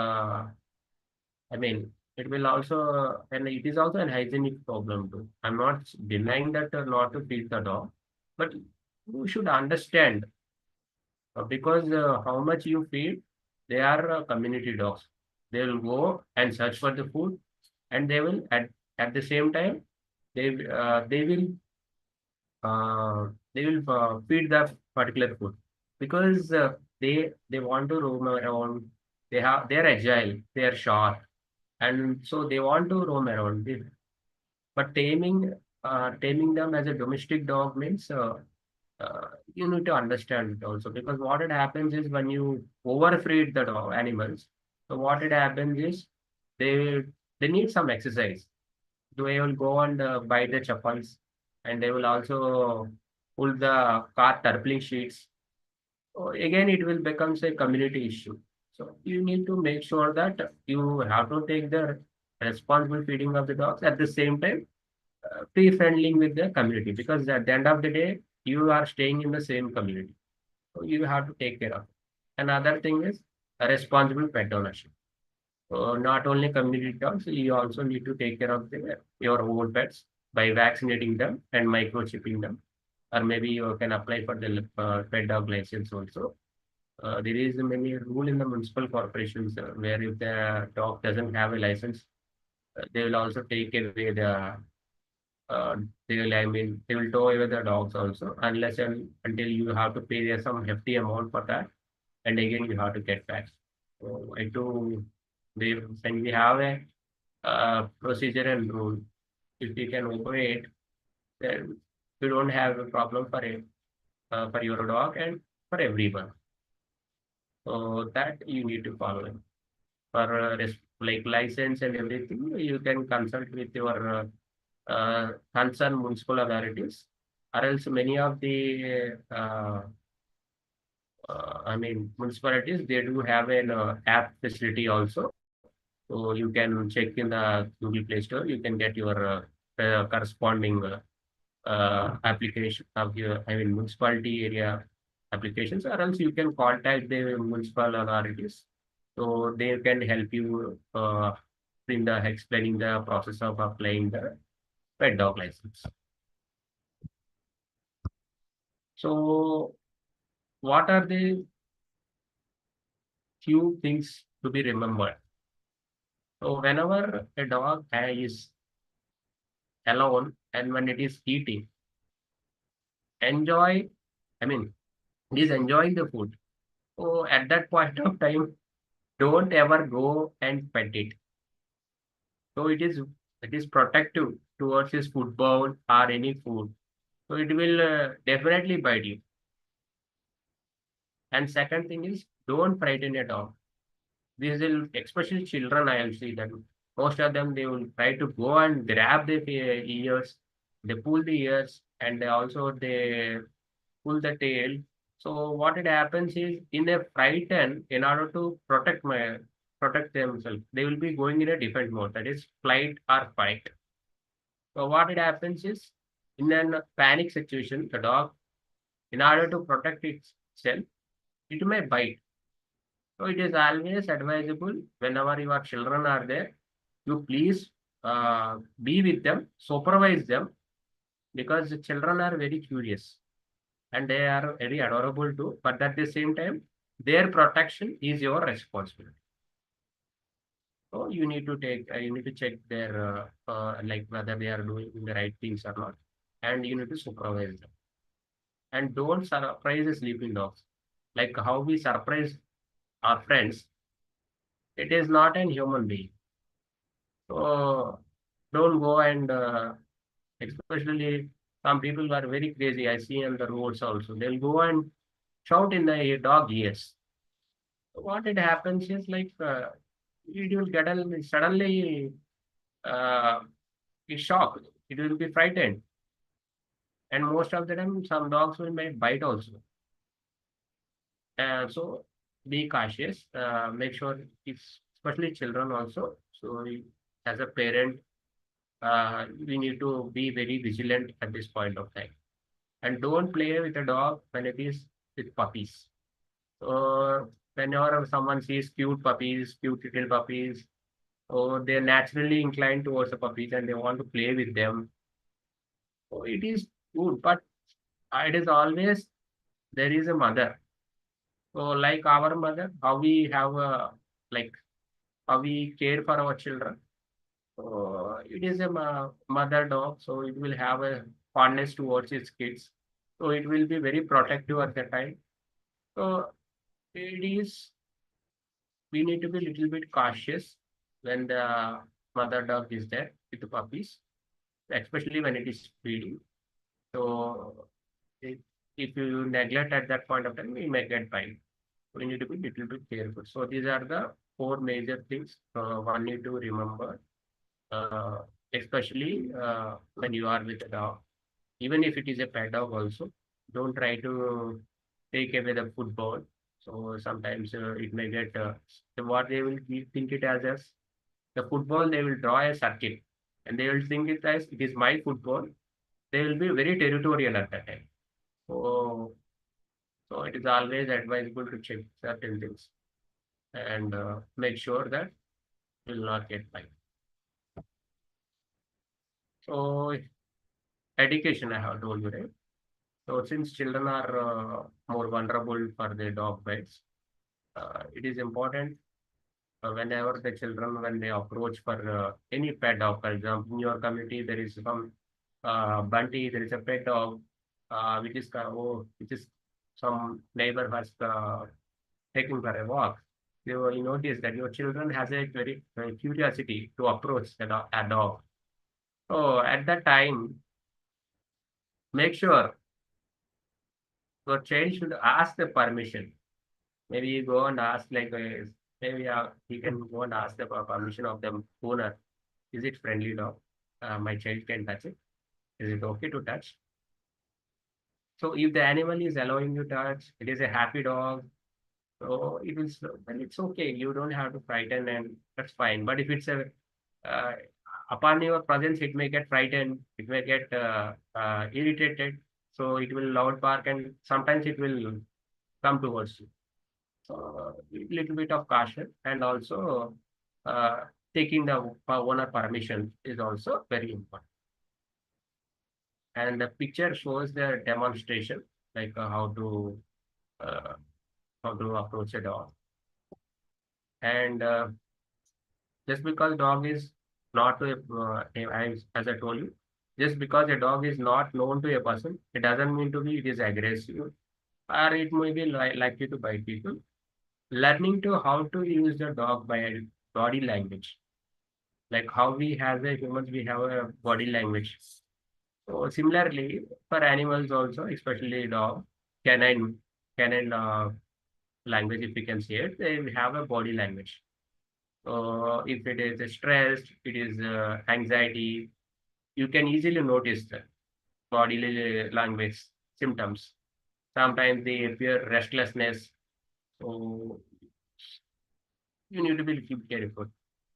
I mean, it will also, and it is also an hygienic problem too. I'm not denying that not to feed the dog, but you should understand, because how much you feed, they are community dogs. They will go and search for the food, and they will at the same time they will feed the particular food, because they want to roam around. They're agile, they're sharp, and so they want to roam around. But taming them as a domestic dog means you need to understand it also, because what it happens is when you overfeed the animals, so what it happens is they they need some exercise. they will go and buy the chappals, and they will also pull the car tarpaulin sheets. So again, it will becomes a community issue. So you need to make sure that you have to take the responsible feeding of the dogs at the same time, pre-friendling with the community, because at the end of the day, you are staying in the same community. So you have to take care of it. Another thing is a responsible pet ownership. So not only community dogs, you also need to take care of your own pets by vaccinating them and microchipping them. Or maybe you can apply for the pet dog license also. There is many rule in the municipal corporations where if the dog doesn't have a license, they will also take away uh, I mean, they will tow away the dogs also, unless and until you have to pay some hefty amount for that, and again you have to get back. So I do, when we have a procedure and rule, if we can obey it, then we don't have a problem for it, for your dog and for everyone. So that you need to follow it. For like license and everything, you can consult with your concerned municipal authorities, or else many of the I mean municipalities, they do have an app facility also. So you can check in the Google Play Store. You can get your corresponding application of your, I mean, municipality area applications, or else you can contact the municipal authorities. So they can help you in the explaining the process of applying the pet dog license. So what are the few things to be remembered? So whenever a dog is alone and when it is eating, enjoy, I mean, it is enjoying the food. So at that point of time, don't ever go and pet it. So it is protective towards his food bowl or any food. So it will definitely bite you. And second thing is, don't frighten a dog. This will, especially children, I will see that most of them, they will try to go and grab the ears, they pull the ears, and they pull the tail. So what it happens is, in a frighten, in order to protect themselves, they will be going in a different mode, that is flight or fight. So what it happens is, in a panic situation, the dog, in order to protect itself, it may bite. So it is always advisable, whenever your children are there, you please be with them, supervise them, because the children are very curious and they are very adorable too. But at the same time, their protection is your responsibility. So you need to check their like whether they are doing the right things or not, and you need to supervise them. And don't surprise the sleeping dogs, like how we surprise our friends. It is not a human being. So don't go and especially some people are very crazy. I see on the roads also. They'll go and shout in the dog ears. So what it happens is like it will get suddenly be shocked. It will be frightened. And most of the time, some dogs will may bite also. So be cautious. Make sure it's especially children also. So as a parent, we need to be very vigilant at this point of time. And don't play with a dog when it is with puppies. So whenever someone sees cute puppies, cute little puppies, so they're naturally inclined towards the puppies and they want to play with them. So it is good, but it is always there is a mother. So like our mother, how we have a, like how we care for our children. So it is a mother dog, so it will have a fondness towards its kids. So it will be very protective at the time. So it is, we need to be a little bit cautious when the mother dog is there with the puppies, especially when it is feeding. So if you neglect at that point of time, we may get bite. We need to be a little bit careful. So these are the four major things one need to remember especially when you are with a dog. Even if it is a pet dog also, don't try to take away the football. So sometimes it may get what they will think it as the football. They will draw a circle, and they will think it as it is my football. They will be very territorial at that time. So, so it is always advisable to check certain things and make sure that you will not get bite. So education, I have told you, right? So since children are more vulnerable for the dog bites, it is important whenever the children, when they approach for any pet dog, for example, in your community, there is some bunty, there is a pet dog, which is some neighbor has taken for a walk. You will notice that your children has a very curiosity to approach a dog. So at that time, make sure your child should ask the permission. Maybe you go and ask like maybe he can go and ask the permission of the owner. Is it friendly dog? My child can touch it. Is it okay to touch? So if the animal is allowing you touch, it is a happy dog. So it will, then it's okay. You don't have to frighten, and that's fine. But if it's a uh, upon your presence, it may get frightened. It may get irritated. So it will loud bark, and sometimes it will come towards you. So little bit of caution, and also uh, taking the owner permission is also very important. And the picture shows the demonstration, like uh, how to approach a dog. And just because dog is not to as I told you, just because a dog is not known to a person, it doesn't mean to be it is aggressive, or it may be likely to bite people. Learning to how to use the dog by body language, like how we as a humans we have a body language. So similarly for animals also, especially dog, canine canine language, if we can say it, they have a body language. So if it is stressed, it is anxiety, you can easily notice the body language symptoms. Sometimes they appear restlessness. So you need to be little careful.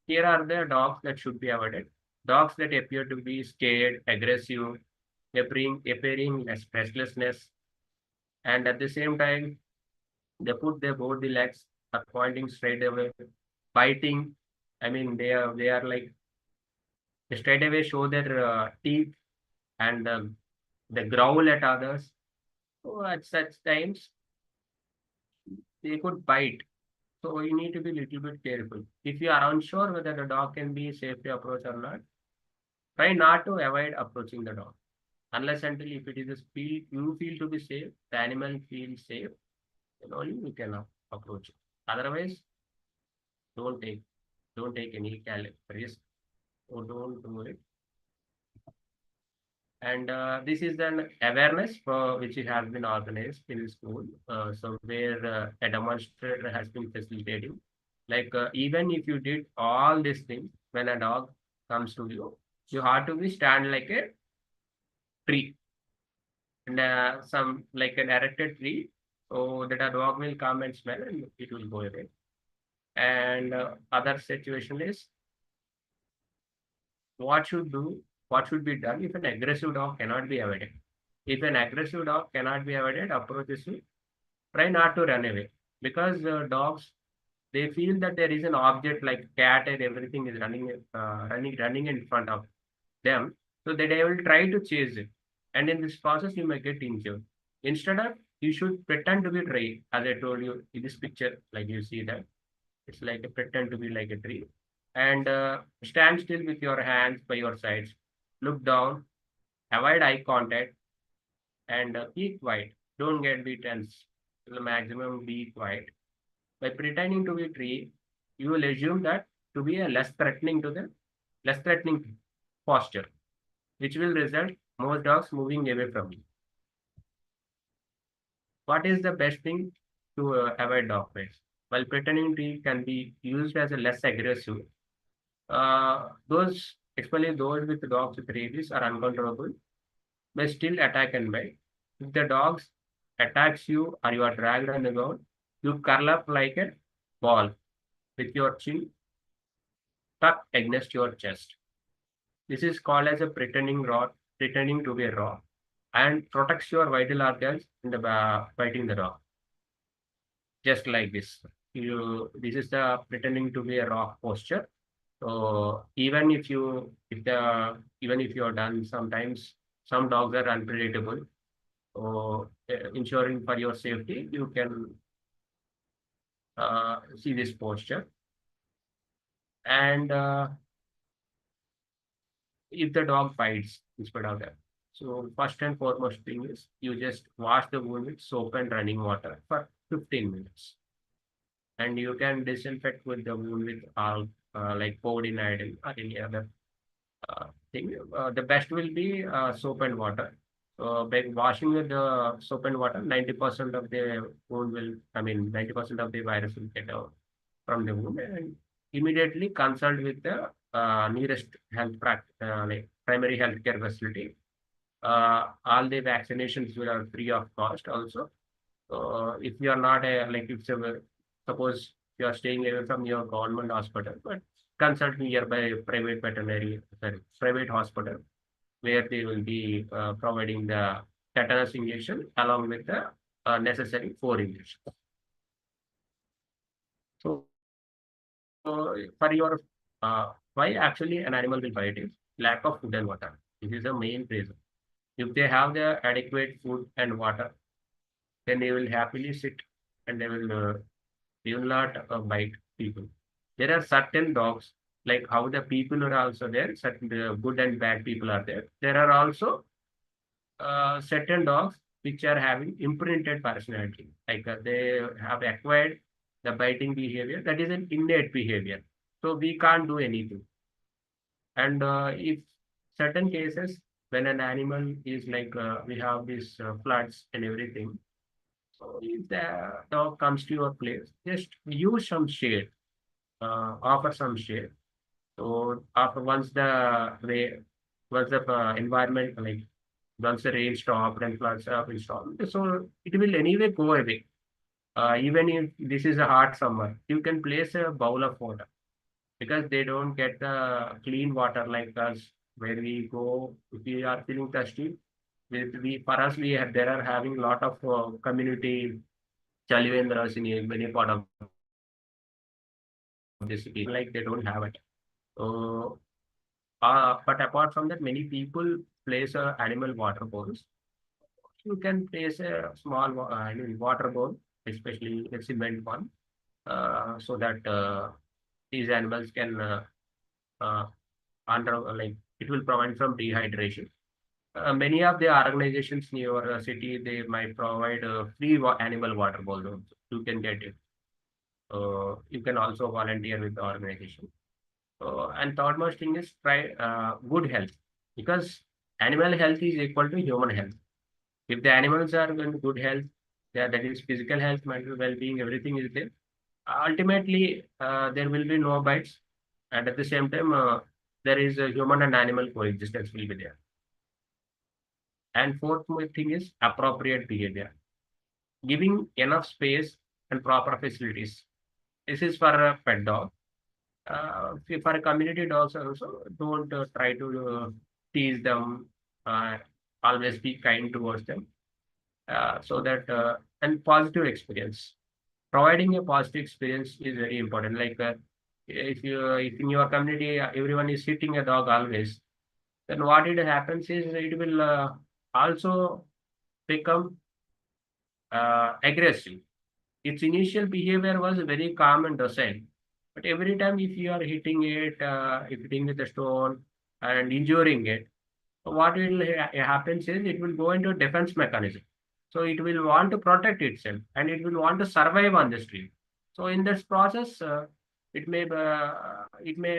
Here are the dogs that should be avoided. Dogs that appear to be scared, aggressive, appearing restlessness, and at the same time, they put their both the legs are pointing straight away, biting. I mean, they are like they straight away show their teeth, and they growl at others. So at such times, they could bite. So you need to be little bit careful. If you are unsure whether the dog can be safely approached or not, try not to avoid approaching the dog. Unless until if it is a you feel to be safe, the animal feels safe, then only you can approach it. Otherwise, don't take don't take any risk, or don't do it. And this is an awareness for which it has been organized in school. So where a demonstrator has been facilitating. Like even if you did all these things, when a dog comes to you, you have to be stand like a tree, and some like an erected tree, so that a dog will come and smell and it will go away. And other situation is what should do, what should be done if an aggressive dog cannot be avoided. If an aggressive dog cannot be avoided, approaches you, try not to run away, because dogs, they feel that there is an object like cat and everything is running in front of them, so that they will try to chase it, and in this process you may get injured. Instead of, you should pretend to be a tree, as I told you in this picture, like you see that it's like a pretend to be like a tree, and stand still with your hands by your sides, look down, avoid eye contact, and be quiet. Don't get be tense. To the maximum, be quiet. By pretending to be a tree, you will assume that to be a less threatening posture, which will result most dogs moving away from you. What is the best thing to avoid dog bites? While pretending to can be used as a less aggressive, those especially those with dogs with rabies are uncontrollable, may still attack and bite. If the dog attacks you or you are dragged on the ground, you curl up like a ball with your chin tucked against your chest. This is called as a pretending to be a raw, and protects your vital organs in the biting the dog. Just like this. This is the pretending to be a raw posture. So even if you are done, sometimes some dogs are unpredictable. So ensuring for your safety, you can see this posture. And if the dog bites instead of that. So first and foremost thing is you just wash the wound with soap and running water for 15 minutes. And you can disinfect with the wound with like povidone or any other thing. The best will be soap and water. So by washing with the soap and water, 90% of the wound will, 90% of the virus will get out from the wound, and immediately consult with the nearest like primary healthcare facility. All the vaccinations will are free of cost also. If you are not suppose you are staying away from your government hospital, but consult nearby private hospital, where they will be providing the tetanus injection along with the necessary 4 injections. So, for your why actually an animal will bite is lack of food and water. This is the main reason. If they have the adequate food and water, then they will happily sit and they will not bite people. There are certain dogs, like how the people are also there, certain good and bad people are there. There are also certain dogs which are having imprinted personality, like they have acquired the biting behavior. That is an innate behavior. So we can't do anything. And if certain cases when an animal is like we have these floods and everything, so if the dog comes to your place, just use some shade, offer some shade. So after once the environment, like once the rain stopped and floods have been stopped, so it will anyway go away. Even if this is a hot summer, you can place a bowl of water, because they don't get the clean water like us. Where we go, if we are feeling thirsty, there are having a lot of community Chalivendras in many part of the city, like they don't have it. So, but apart from that, many people place animal water bowls. You can place a small water bowl, especially a cement one, so that these animals can like it will prevent from dehydration. Many of the organizations in your city, they might provide free animal water bowls also. You can get it. You can also volunteer with the organization. And third most thing is try good health, because animal health is equal to human health. If the animals are in good health, that is physical health, mental well-being, everything is there. Ultimately, there will be no bites, and at the same time, there is a human and animal coexistence will be there. And fourth thing is appropriate behavior, giving enough space and proper facilities. This is for a pet dog. For community dogs also, don't try to tease them. Always be kind towards them. So that and positive experience. Providing a positive experience is very important. Like if in your community everyone is hitting a dog always, then what it happens is it will also become aggressive. Its initial behavior was very calm and docile, but every time if you are hitting it, if hitting with a stone and injuring it, what will happens is it will go into a defense mechanism. So it will want to protect itself and it will want to survive on the street. So in this process, it may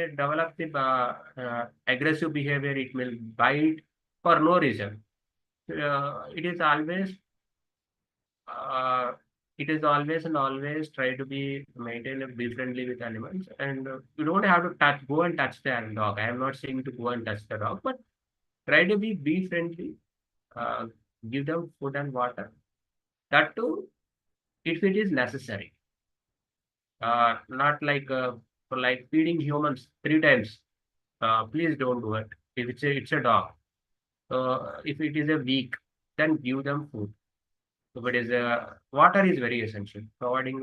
develop the aggressive behavior. It will bite for no reason. It is always it is always and always try to be maintain a be friendly with animals, and you don't have to go and touch the dog. I am not saying to go and touch the dog, but try to be friendly. Uh, Give them food and water. That too, if it is necessary. Not like for like feeding humans 3 times. Please don't do it. If it's a dog. If it is a week, then give them food. If it is water is very essential. Providing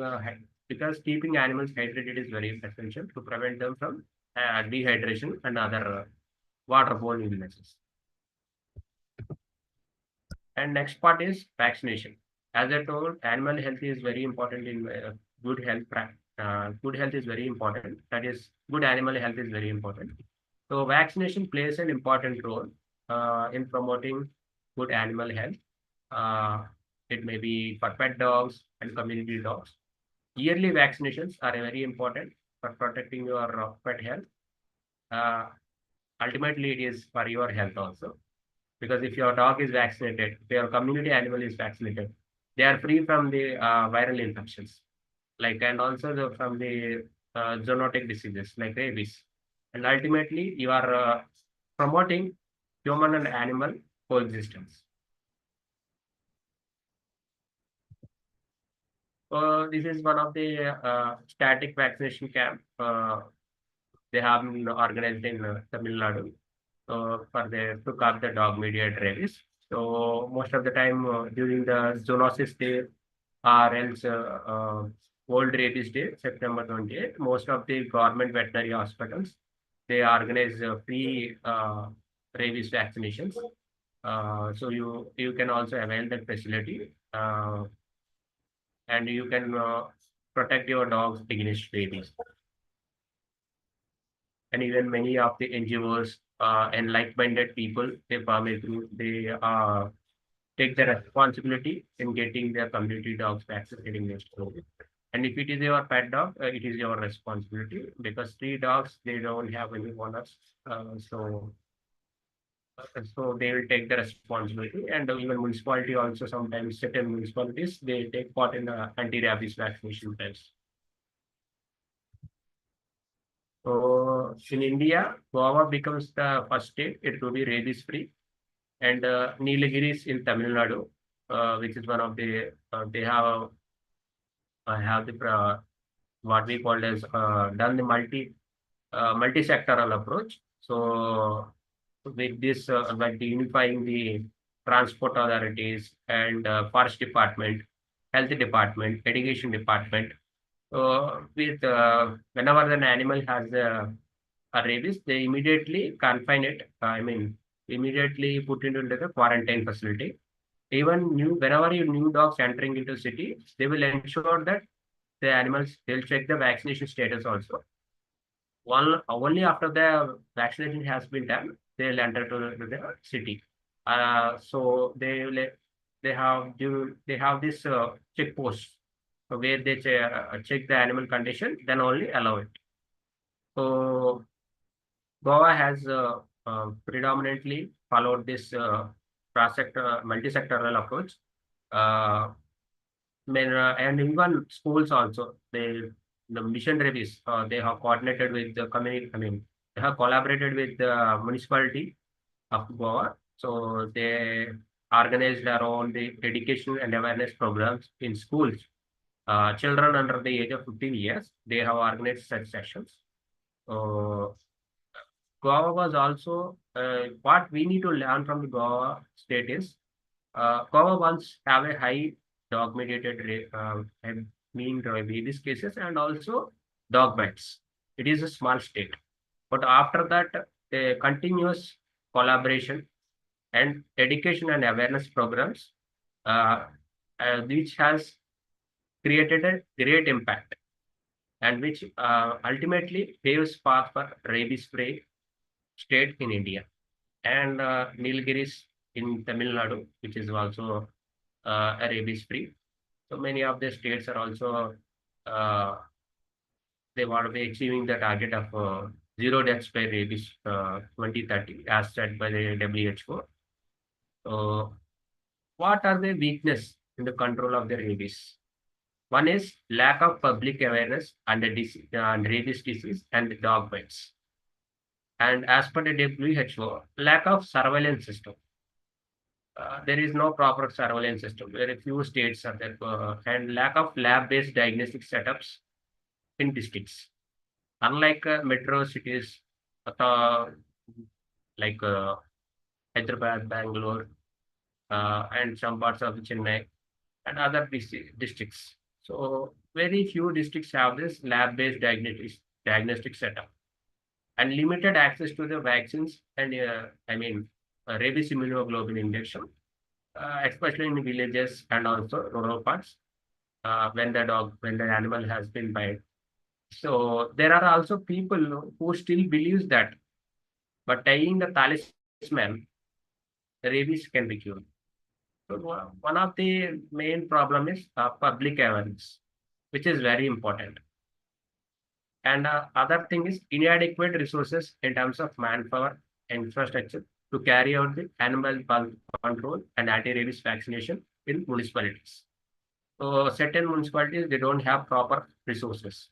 because keeping animals hydrated is very essential to prevent them from dehydration and other waterborne illnesses. And next part is vaccination. As I told, animal health is very important in good health. Good health is very important. That is, good animal health is very important. So vaccination plays an important role in promoting good animal health. Uh, it may be for pet dogs and community dogs. Yearly vaccinations are very important for protecting your pet health. Uh, Ultimately, it is for your health also. Because if your dog is vaccinated, if your community animal is vaccinated, they are free from the viral infections, like, and also from the zoonotic diseases like rabies. And ultimately, you are promoting human and animal coexistence. This is one of the static vaccination camp they have been organized in Tamil Nadu for to curb the dog mediated rabies. So most of the time during the zoonosis day or else World Rabies Day, September 28th, most of the government veterinary hospitals, they organize free rabies vaccinations. So you can also avail that facility and you can protect your dogs against rabies. And even many of the NGOs and like-minded people, they take the responsibility in getting their community dogs vaccinated against COVID. And if it is your pet dog, it is your responsibility because street dogs, they don't have any owners. So they will take the responsibility. And even municipality also, sometimes certain municipalities, they take part in the anti-rabies vaccination drives. So in India, Goa becomes the first state it will be rabies free, and Nilgiris in Tamil Nadu, which is one of the they have the what we call as done the multi-sectoral approach. So with this, like unifying the transport authorities and forest department, health department, education department, with whenever an animal has a rabies, they immediately confine it. Immediately put it into the quarantine facility. Even whenever you new dogs entering into city, they will ensure that the animals, they'll check the vaccination status also. Only after the vaccination has been done, they'll enter to the city. So they have this check post where they check the animal condition, then only allow it. So Goa has predominantly followed this multi-sectoral approach. And even schools also, the mission rabies, they have coordinated with the community. They have collaborated with the municipality of Goa. So they organized around the education and awareness programs in schools. Children under the age of 15 years, they have organized such sessions. Goa was also what we need to learn from the Goa state is Goa once have a high dog mediated rabies cases and also dog bites. It is a small state, but after that, a continuous collaboration and education and awareness programs, uh, which has created a great impact and which ultimately paves path for rabies-free state in India. And Nilgiris in Tamil Nadu, which is also rabies-free. So many of the states are also uh, they want to be achieving the target of zero deaths by rabies 2030, as said by the WHO. So, what are the weakness in the control of the rabies? One is lack of public awareness and and rabies disease and dog bites. And as per the WHO, lack of surveillance system. There is no proper surveillance system. Very few states are there, and lack of lab-based diagnostic setups in districts. Unlike metro cities, uh, like Hyderabad, Bangalore, and some parts of Chennai and other districts. So very few districts have this lab-based diagnostic setup and limited access to the vaccines and rabies immunoglobulin injection, especially in villages and also rural parts when the animal has been bitten. So there are also people who still believes that, but tying the talisman, rabies can be cured. So one of the main problem is public awareness, which is very important. And other thing is inadequate resources in terms of manpower, infrastructure to carry out the animal bulk control and anti-rabies vaccination in municipalities. So certain municipalities, they don't have proper resources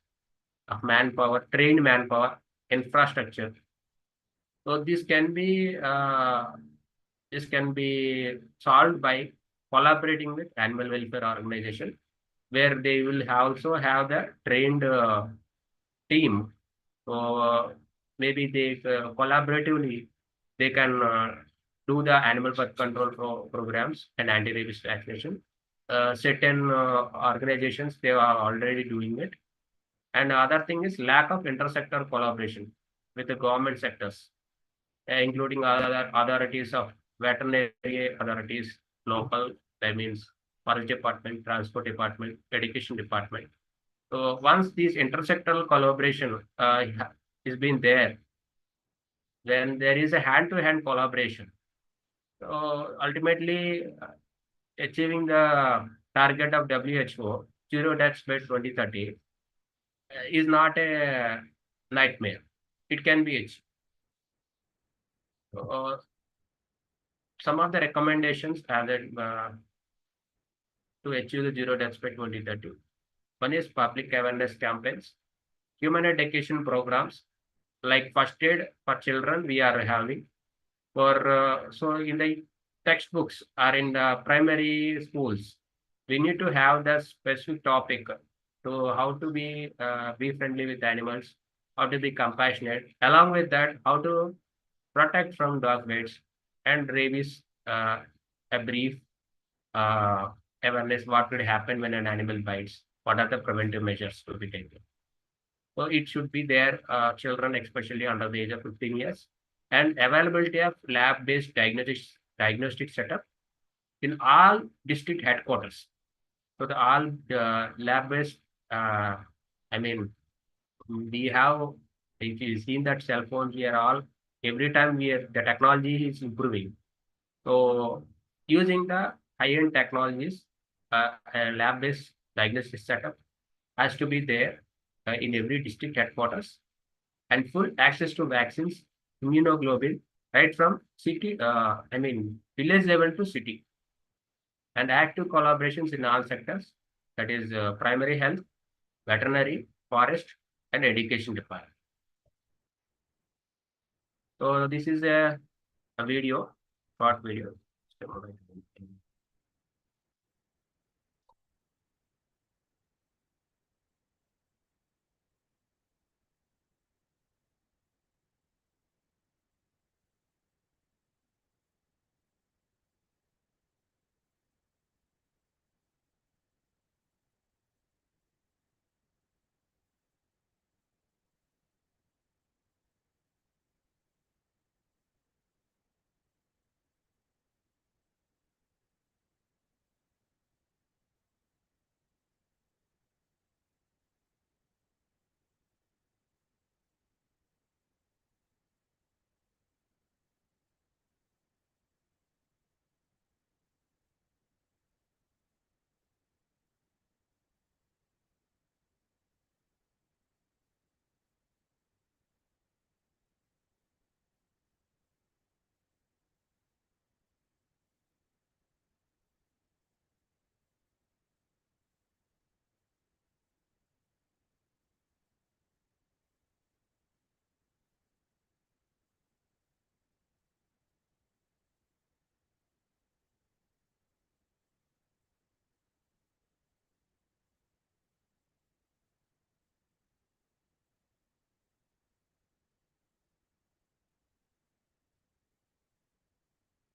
of manpower, trained manpower, infrastructure. So this can be solved by collaborating with animal welfare organization, where they will also have the trained team. So maybe they collaboratively they can do the animal birth control programs and anti-rabies vaccination. Certain organizations, they are already doing it. And other thing is lack of intersector collaboration with the government sectors, including other authorities of veterinary authorities, local, that means forest department, transport department, education department. So once this intersectoral collaboration is been there, then there is a hand-to-hand collaboration. So ultimately, achieving the target of WHO, zero deaths by 2030, is not a nightmare. It can be achieved. So, some of the recommendations are that to achieve the zero deaths by 2030. One is public awareness campaigns, human education programs like first aid for children we are having. So in the textbooks or in the primary schools, we need to have the specific topic to how to be friendly with animals, how to be compassionate. Along with that, how to protect from dog bites and rabies. A brief uh, awareness what will happen when an animal bites. What are the preventive measures to be taken? So it should be there, children, especially under the age of 15 years, and availability of lab-based diagnostic setup in all district headquarters. So the all lab-based, uh, I mean, we have, if you've seen that cell phones, we are all, every time the technology is improving. So using the high-end technologies, a lab-based diagnostic setup has to be there in every district headquarters, and full access to vaccines, immunoglobulin, right from city, village level to city, and active collaborations in all sectors, that is primary health, veterinary, forest, and education department. So this is a video, short video.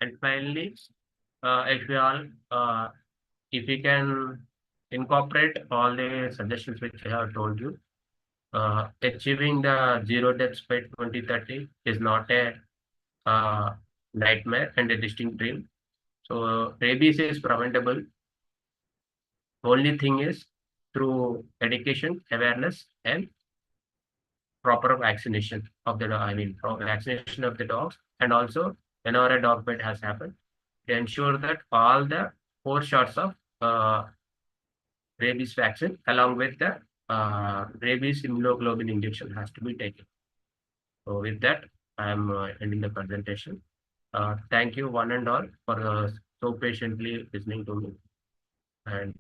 And finally, if we all, if we can incorporate all the suggestions which I have told you, achieving the zero deaths by 2030 is not a nightmare and a distinct dream. So rabies is preventable. Only thing is through education, awareness, and proper vaccination of the vaccination of the dogs, and also whenever a dog bite has happened, to ensure that all the 4 shots of rabies vaccine along with the rabies immunoglobulin injection has to be taken. So with that, I am ending the presentation. Thank you one and all for so patiently listening to me. And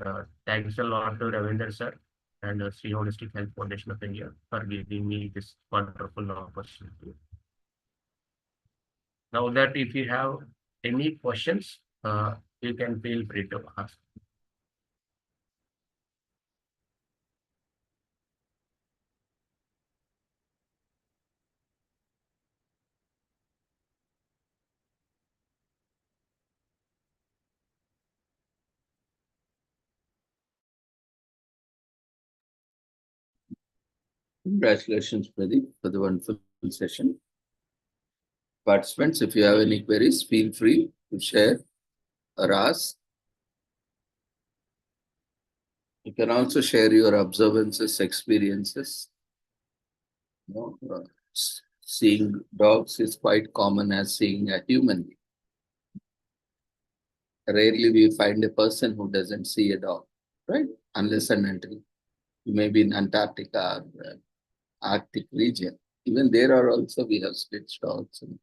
thanks a lot to Ravinder sir and Sri Holistic Health Foundation of India for giving me this wonderful opportunity. Now that if you have any questions, you can feel free to ask. Congratulations, Pradeep, for the wonderful session. Participants, if you have any queries, feel free to share or ask. You can also share your observances, experiences. Seeing dogs is quite common as seeing a human. Rarely we find a person who doesn't see a dog, right? Unless and until you may be in Antarctica or Arctic region. Even there are also, we have Spitz dogs and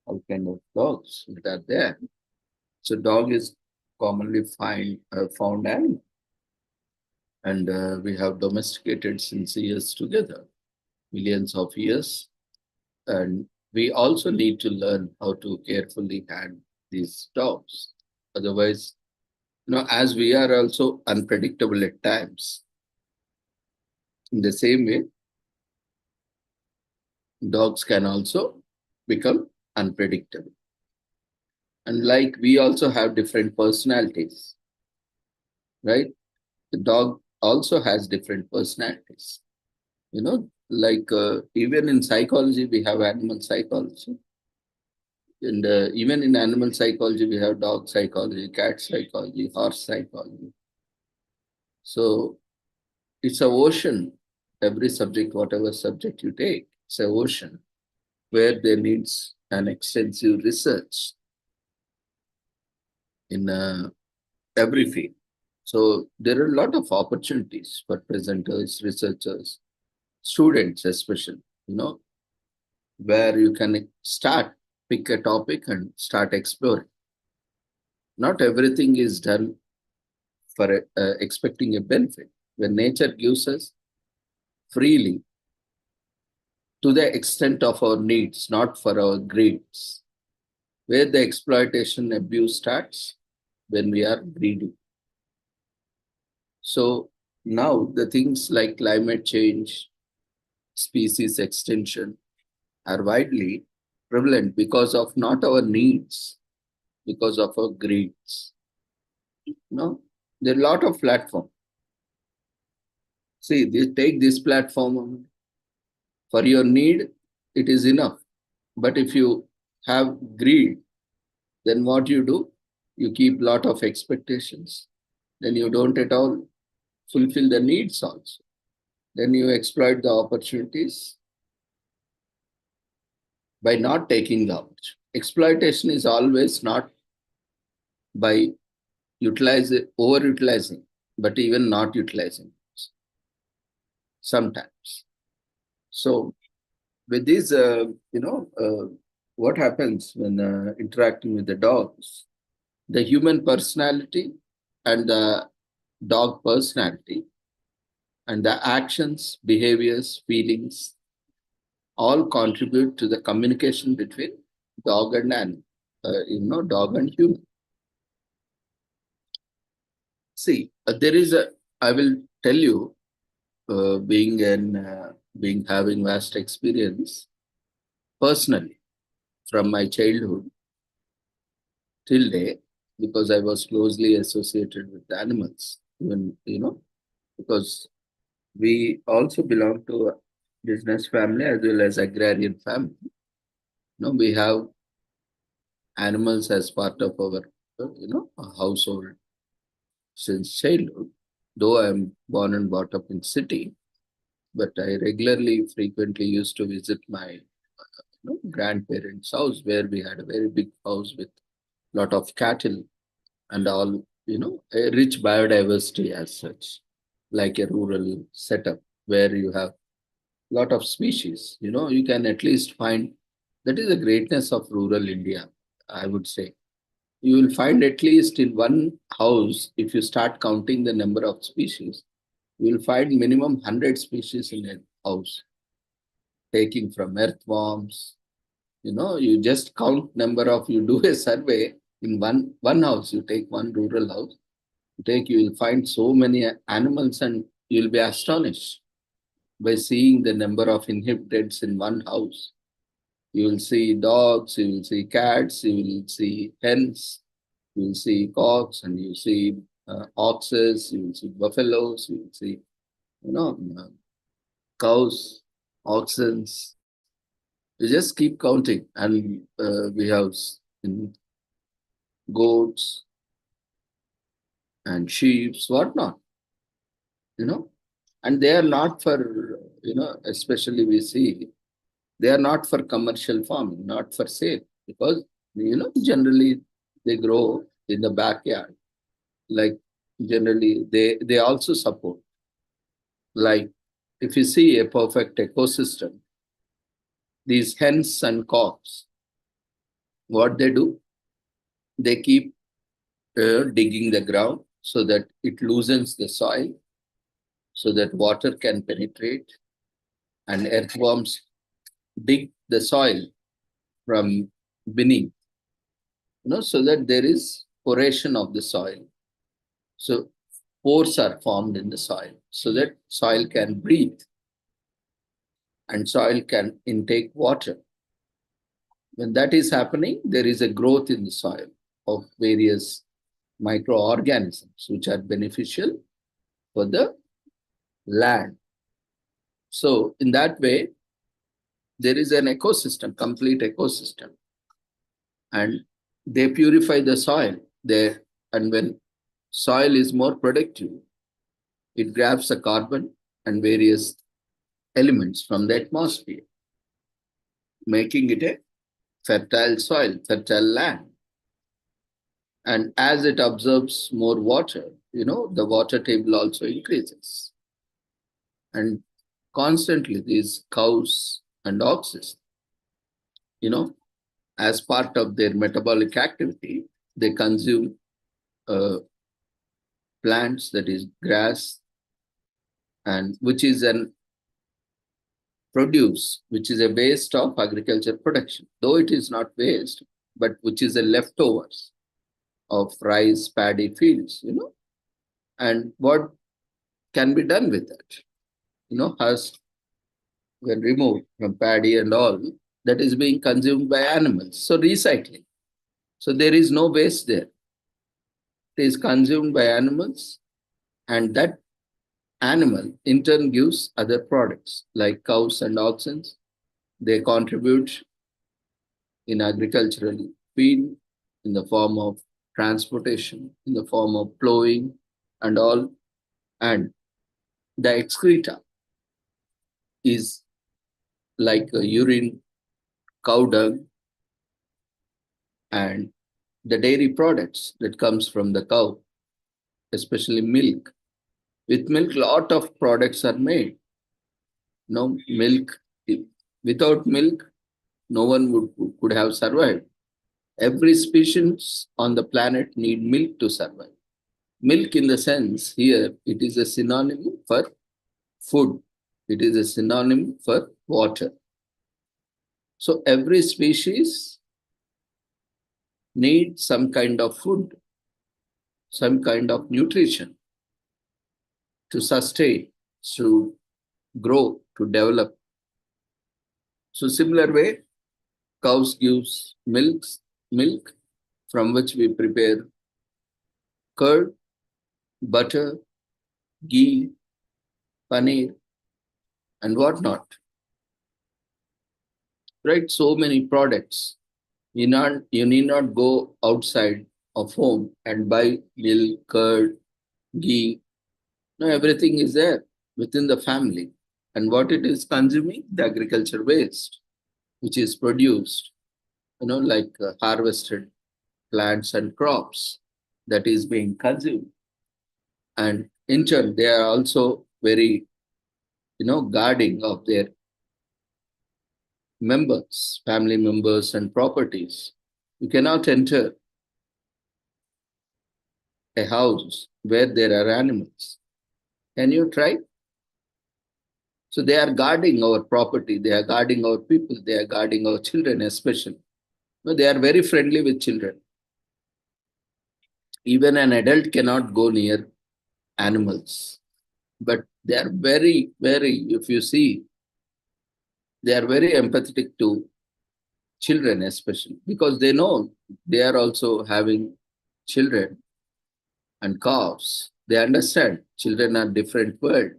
all kind of dogs that are there. So dog is commonly found animal. And we have domesticated since years together, millions of years. And we also need to learn how to carefully handle these dogs. Otherwise, as we are also unpredictable at times, in the same way, dogs can also become unpredictable. And like we also have different personalities, right? The dog also has different personalities. Like even in psychology, we have animal psychology. And even in animal psychology, we have dog psychology, cat psychology, horse psychology. So it's an ocean. Every subject, whatever subject you take, it's an ocean where there needs an extensive research in every field. So there are a lot of opportunities for presenters, researchers, students especially, where you can pick a topic and start exploring. Not everything is done for expecting a benefit. When nature gives us freely to the extent of our needs, not for our greeds. Where the exploitation abuse starts, when we are greedy. So now the things like climate change, species extinction are widely prevalent because of not our needs, because of our greeds. There are a lot of platforms. See, take this platform. For your need, it is enough. But if you have greed, then what you do? You keep a lot of expectations. Then you don't at all fulfill the needs also. Then you exploit the opportunities by not taking the opportunity. Exploitation is always not by overutilizing, but even not utilizing sometimes. So with this, what happens when interacting with the dogs? The human personality and the dog personality and the actions, behaviors, feelings all contribute to the communication between dog and animal, dog and human. See, I will tell you, having vast experience personally from my childhood, till day, because I was closely associated with animals, even, because we also belong to a business family as well as agrarian family. We have animals as part of our, household since childhood. Though I am born and brought up in city, but I regularly, frequently used to visit my grandparents' house, where we had a very big house with lot of cattle and all, a rich biodiversity as such, like a rural setup where you have lot of species. You can at least find, that is the greatness of rural India, I would say. You will find at least in one house, if you start counting the number of species, you will find minimum 100 species in a house, taking from earthworms. You just count number of, you do a survey in one house, you take one rural house, you will find so many animals, and you'll be astonished by seeing the number of inhabitants in one house. You will see dogs, you will see cats, you will see hens, you will see cocks, and you see oxes, you will see buffaloes, you will see, cows, oxen. You just keep counting, and we have goats and sheep, whatnot, you know, and they are not for, especially we see, they are not for commercial farming, not for sale, because, generally they grow in the backyard. Like, generally, they also support. Like, if you see a perfect ecosystem, these hens and cocks, what they do, they keep digging the ground so that it loosens the soil, so that water can penetrate, and earthworms dig the soil from beneath, so that there is poration of the soil. So pores are formed in the soil so that soil can breathe and soil can intake water. When that is happening, there is a growth in the soil of various microorganisms which are beneficial for the land. So in that way, there is an ecosystem, complete ecosystem, and they purify the soil. And when soil is more productive, it grabs the carbon and various elements from the atmosphere, making it a fertile soil, fertile land. And as it absorbs more water, the water table also increases. And constantly these cows and oxes, as part of their metabolic activity, they consume plants, that is grass, and which is an produce, which is a waste of agriculture production, though it is not waste, but which is a leftovers of rice, paddy fields, and what can be done with that, husk when removed from paddy and all, that is being consumed by animals. So recycling. So there is no waste there. It is consumed by animals, and that animal in turn gives other products like cows and oxen. They contribute in agricultural field in the form of transportation, in the form of plowing and all. And the excreta is like a urine, cow dung, and the dairy products that comes from the cow, especially milk. With milk, lot of products are made. No milk, without milk, no one could have survived. Every species on the planet need milk to survive. Milk, in the sense here, it is a synonym for food. It is a synonym for water. So every species needs some kind of food, some kind of nutrition to sustain, to grow, to develop. So similar way, cows gives milk, from which we prepare curd, butter, ghee, paneer, and whatnot. Right? So many products. You need not go outside of home and buy milk, curd, ghee. No, everything is there within the family. And what it is consuming? The agriculture waste, which is produced, like harvested plants and crops that is being consumed. And in turn, they are also very, guarding of their members, family members, and properties. You cannot enter a house where there are animals. Can you try? So they are guarding our property, they are guarding our people, they are guarding our children, especially. No, they are very friendly with children. Even an adult cannot go near animals, but they are very, very, if you see, they are very empathetic to children, especially because they know they are also having children and cows. They understand children are different world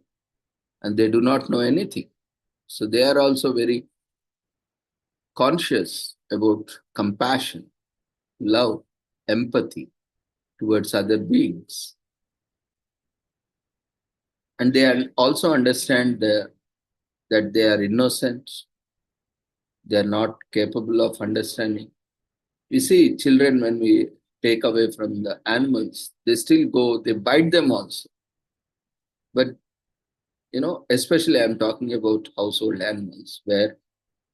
and they do not know anything. So they are also very conscious about compassion, love, empathy towards other beings. And they also understand that they are innocent, they are not capable of understanding. You see, children, when we take away from the animals, they still go, they bite them also. But, especially I'm talking about household animals where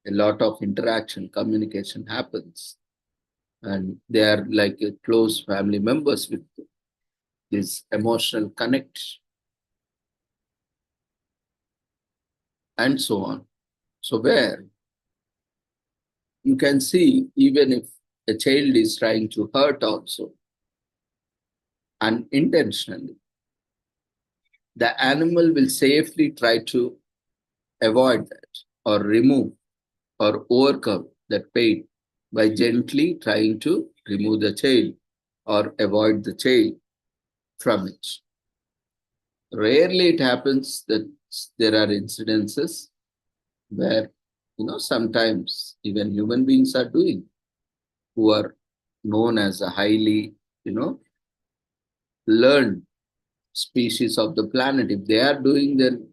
a lot of interaction, communication happens. And they are like a close family members with this emotional connect and so on. So where you can see, even if a child is trying to hurt also unintentionally, the animal will safely try to avoid that or remove or overcome that pain by gently trying to remove the child or avoid the child from it. Rarely it happens that there are incidences where, sometimes even human beings are doing, who are known as a highly, learned species of the planet. If they are doing, then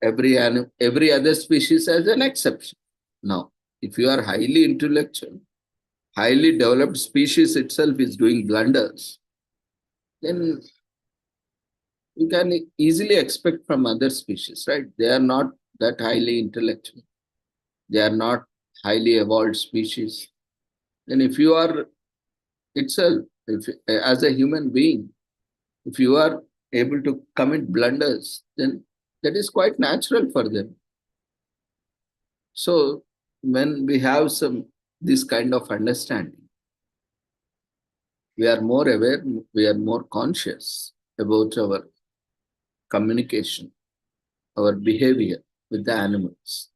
every other species has an exception. Now, if you are highly intellectual, highly developed species itself is doing blunders, then you can easily expect from other species, right? They are not that highly intellectual. They are not highly evolved species. Then if you are itself, if as a human being, if you are able to commit blunders, then that is quite natural for them. So when we have this kind of understanding, we are more aware, we are more conscious about our communication, our behavior with the animals.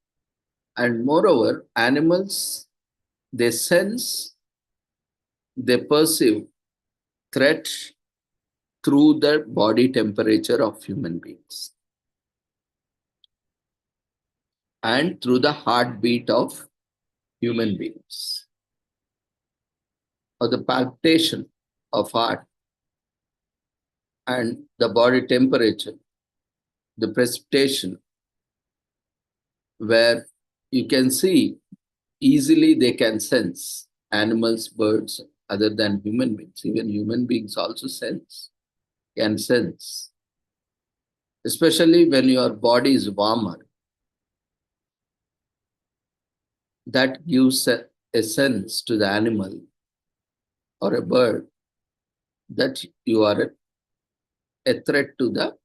And moreover, animals, they sense, they perceive threat through the body temperature of human beings and through the heartbeat of human beings or the palpitation of heart and the body temperature, the precipitation, where you can see easily they can sense animals, birds, other than human beings. Even human beings also can sense. Especially when your body is warmer, that gives a sense to the animal or a bird that you are a threat to the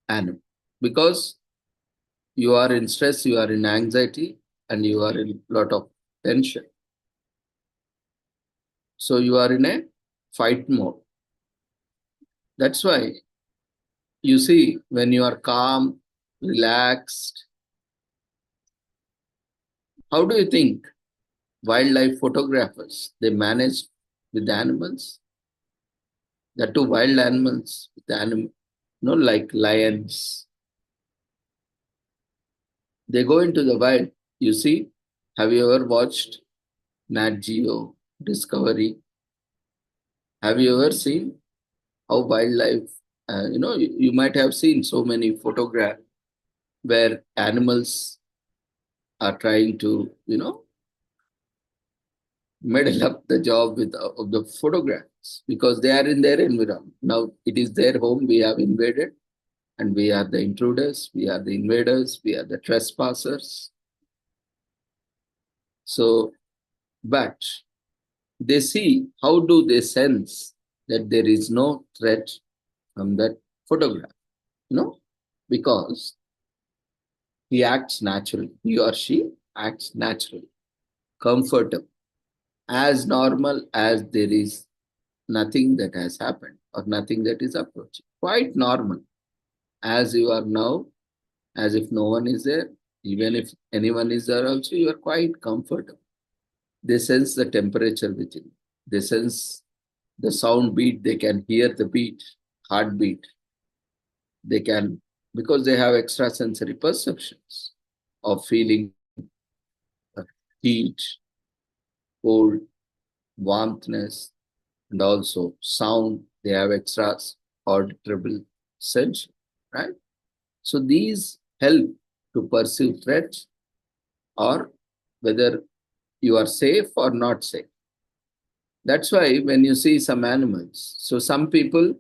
animal. Because you are in stress, you are in anxiety, and you are in a lot of tension. So you are in a fight mode. That's why you see, when you are calm, relaxed, how do you think wildlife photographers, they manage with animals. That too, wild animals with like lions. They go into the wild. You see, have you ever watched Nat Geo, Discovery? Have you ever seen how wildlife, you might have seen so many photographs where animals are trying to, muddle up the job with of the photographs because they are in their environment. Now it is their home we have invaded, and we are the intruders, we are the invaders, we are the trespassers. So, but they see, how do they sense that there is no threat from that photograph? Because he acts naturally, he or she acts naturally, comfortable, as normal as there is nothing that has happened or nothing that is approaching. Quite normal, as you are now, as if no one is there. Even if anyone is there, also you are quite comfortable. They sense the temperature within. They sense the sound beat. They can hear the beat, heartbeat. They can, because they have extrasensory perceptions of feeling heat, cold, warmthness, and also sound. They have extra auditable sense, right? So these help to perceive threats or whether you are safe or not safe. That's why when you see some animals, so some people,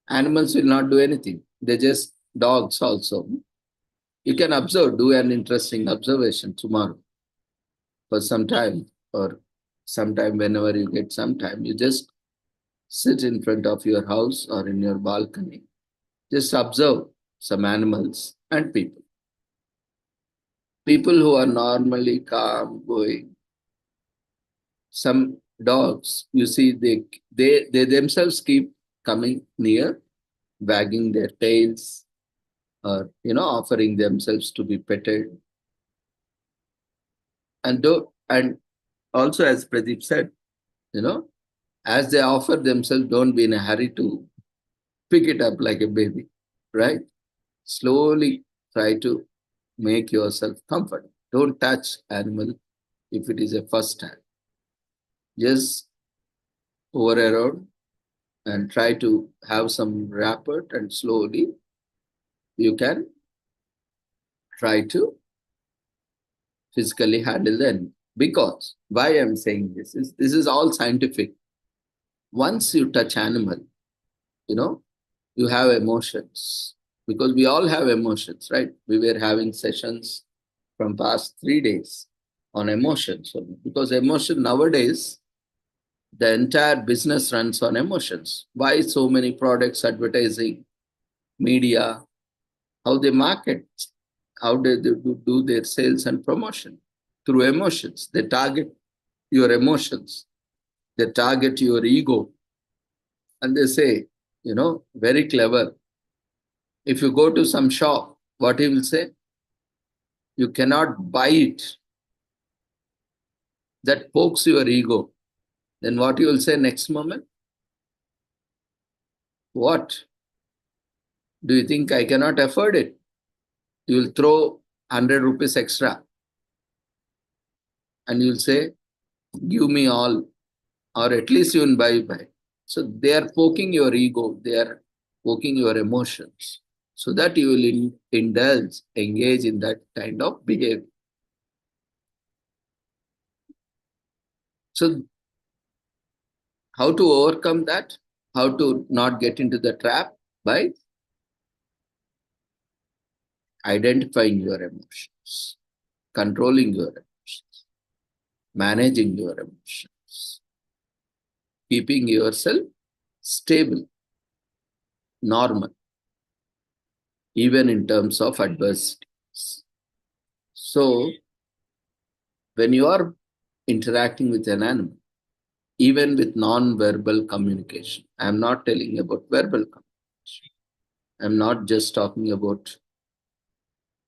animals will not do anything. They just, dogs also. You can observe, do an interesting observation tomorrow for some time, or sometime whenever you get some time, you just sit in front of your house or in your balcony. Just observe some animals and people. People who are normally calm, going. Some dogs, you see, they themselves keep coming near, wagging their tails, or offering themselves to be petted. And also, as Pradeep said, as they offer themselves, don't be in a hurry to pick it up like a baby, right? Slowly try to make yourself comfortable. Don't touch animal if it is a first time. Just hover around and try to have some rapport, and slowly you can try to physically handle them. Because why I'm saying this is all scientific. Once you touch animal, you have emotions, because we all have emotions, right? We were having sessions from past 3 days on emotions. Because emotion nowadays, the entire business runs on emotions. Why so many products, advertising, media, how they market, how they do their sales and promotion? Through emotions. They target your emotions. They target your ego. And they say, very clever. If you go to some shop, what he will say? You cannot buy it. That pokes your ego. Then what you will say next moment? What? Do you think I cannot afford it? You will throw 100 rupees extra. And you will say, give me all. Or at least you will buy. So they are poking your ego. They are poking your emotions. So that you will indulge, engage in that kind of behavior. So how to overcome that? How to not get into the trap? By identifying your emotions, controlling your emotions, managing your emotions, keeping yourself stable, normal, even in terms of adversities. So, when you are interacting with an animal, even with non-verbal communication, I'm not telling about verbal communication. I'm not just talking about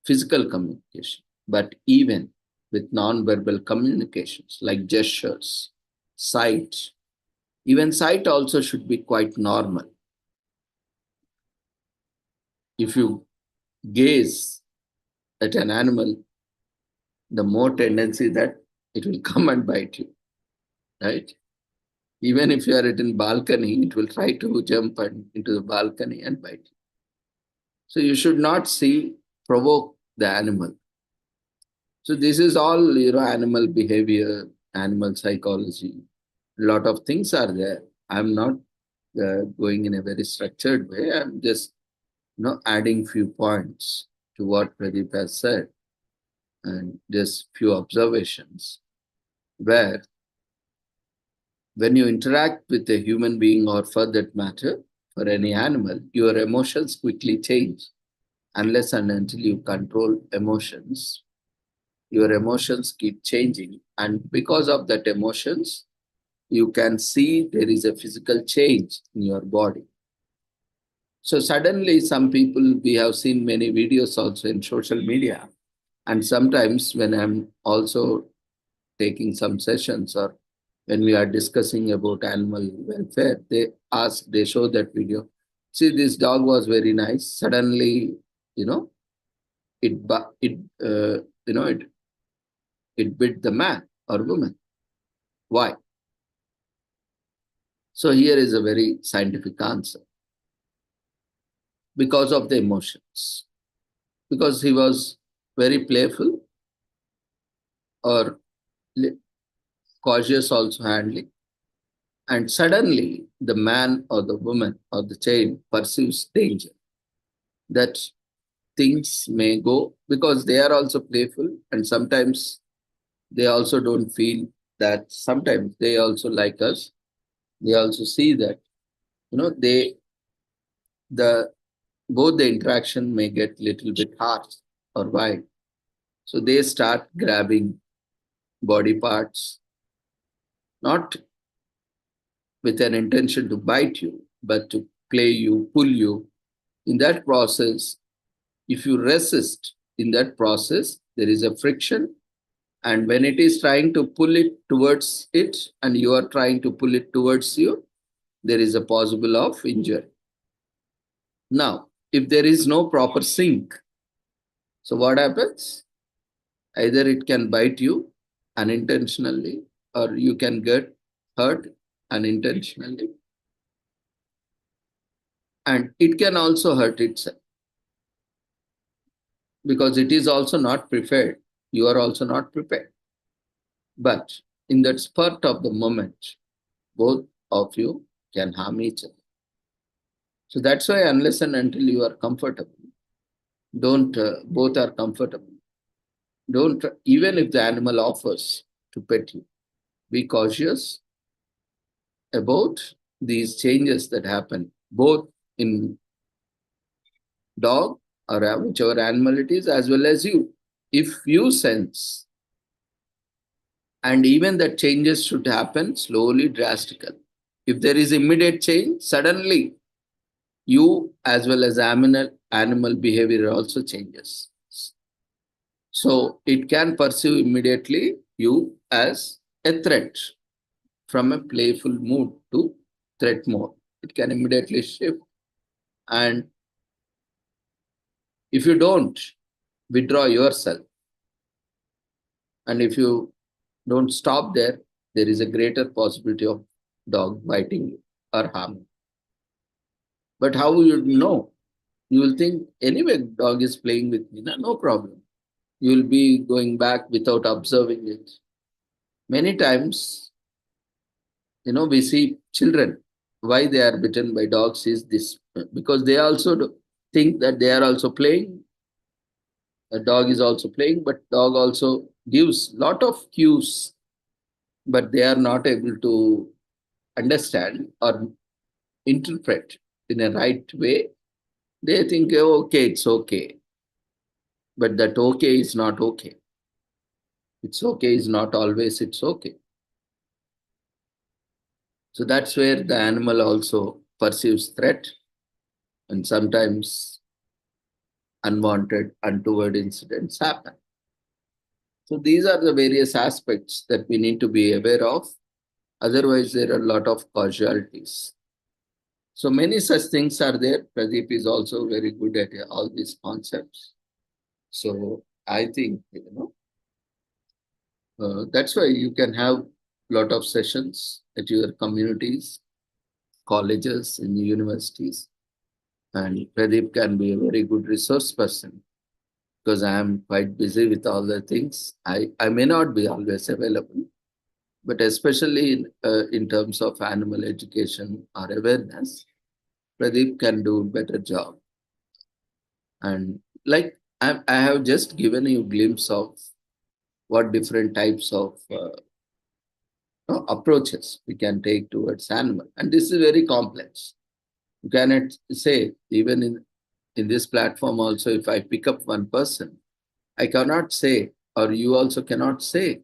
physical communication, but even with non-verbal communications like gestures, sight. Even sight also should be quite normal. If you gaze at an animal, the more tendency that it will come and bite you, right? Even if you are at a balcony, it will try to jump into the balcony and bite you. So you should not provoke the animal. So this is all, animal behavior, animal psychology. A lot of things are there. I'm not going in a very structured way. I'm just, adding few points to what Pradeep has said and just few observations where when you interact with a human being or for that matter, for any animal, your emotions quickly change unless and until you control emotions. Your emotions keep changing, and because of that emotions, you can see there is a physical change in your body. So suddenly some people, we have seen many videos also in social media, and sometimes when I'm also taking some sessions or when we are discussing about animal welfare, they show that video. See, this dog was very nice. Suddenly, you know, it bu- it you know it bit the man or woman. Why? So here is a very scientific answer. Because of the emotions. Because he was very playful or cautious also handling. And suddenly the man or the woman or the child perceives danger. That things may go because they are also playful, and sometimes they also don't feel that sometimes they also like us. They also see that, they the both the interaction may get little bit harsh or wild. So they start grabbing body parts, not with an intention to bite you, but to play you, pull you. In that process, if you resist in that process, there is a friction. And when it is trying to pull it towards it, and you are trying to pull it towards you, there is a possible of injury. Now, if there is no proper sync, so what happens? Either it can bite you unintentionally, or you can get hurt unintentionally, and it can also hurt itself because it is also not prepared. You are also not prepared. But in that spurt of the moment, both of you can harm each other. So that's why, unless and until you are comfortable, don't both are comfortable. Don't, even if the animal offers to pet you, be cautious about these changes that happen, both in dog or whichever animal it is, as well as you. If you sense, and even that changes should happen slowly, drastical. If there is immediate change, suddenly you as well as animal behavior also changes. So it can perceive immediately you as a threat from a playful mood to threat mode. It can immediately shift. And if you don't withdraw yourself, and if you don't stop there, there is a greater possibility of dog biting you or harming. But how you know? You will think, anyway, dog is playing with me, no problem. You will be going back without observing it. Many times, we see children, why they are bitten by dogs is this, because they also think that they are also playing. A dog is also playing, but dog also gives lot of cues, but they are not able to understand or interpret in a right way. They think, "Oh, okay, it's okay." But that okay is not okay. It's okay is not always it's okay. So that's where the animal also perceives threat, and sometimes unwanted, untoward incidents happen. So these are the various aspects that we need to be aware of. Otherwise, there are a lot of casualties. So many such things are there. Pradeep is also very good at all these concepts. So I think, that's why you can have a lot of sessions at your communities, colleges, in universities. And Pradeep can be a very good resource person because I am quite busy with all the things. I may not be always available, but especially in terms of animal education or awareness, Pradeep can do a better job. And like I have just given you a glimpse of what different types of approaches we can take towards animal. And this is very complex. You cannot say, even in this platform also, if I pick up one person, I cannot say, or you also cannot say,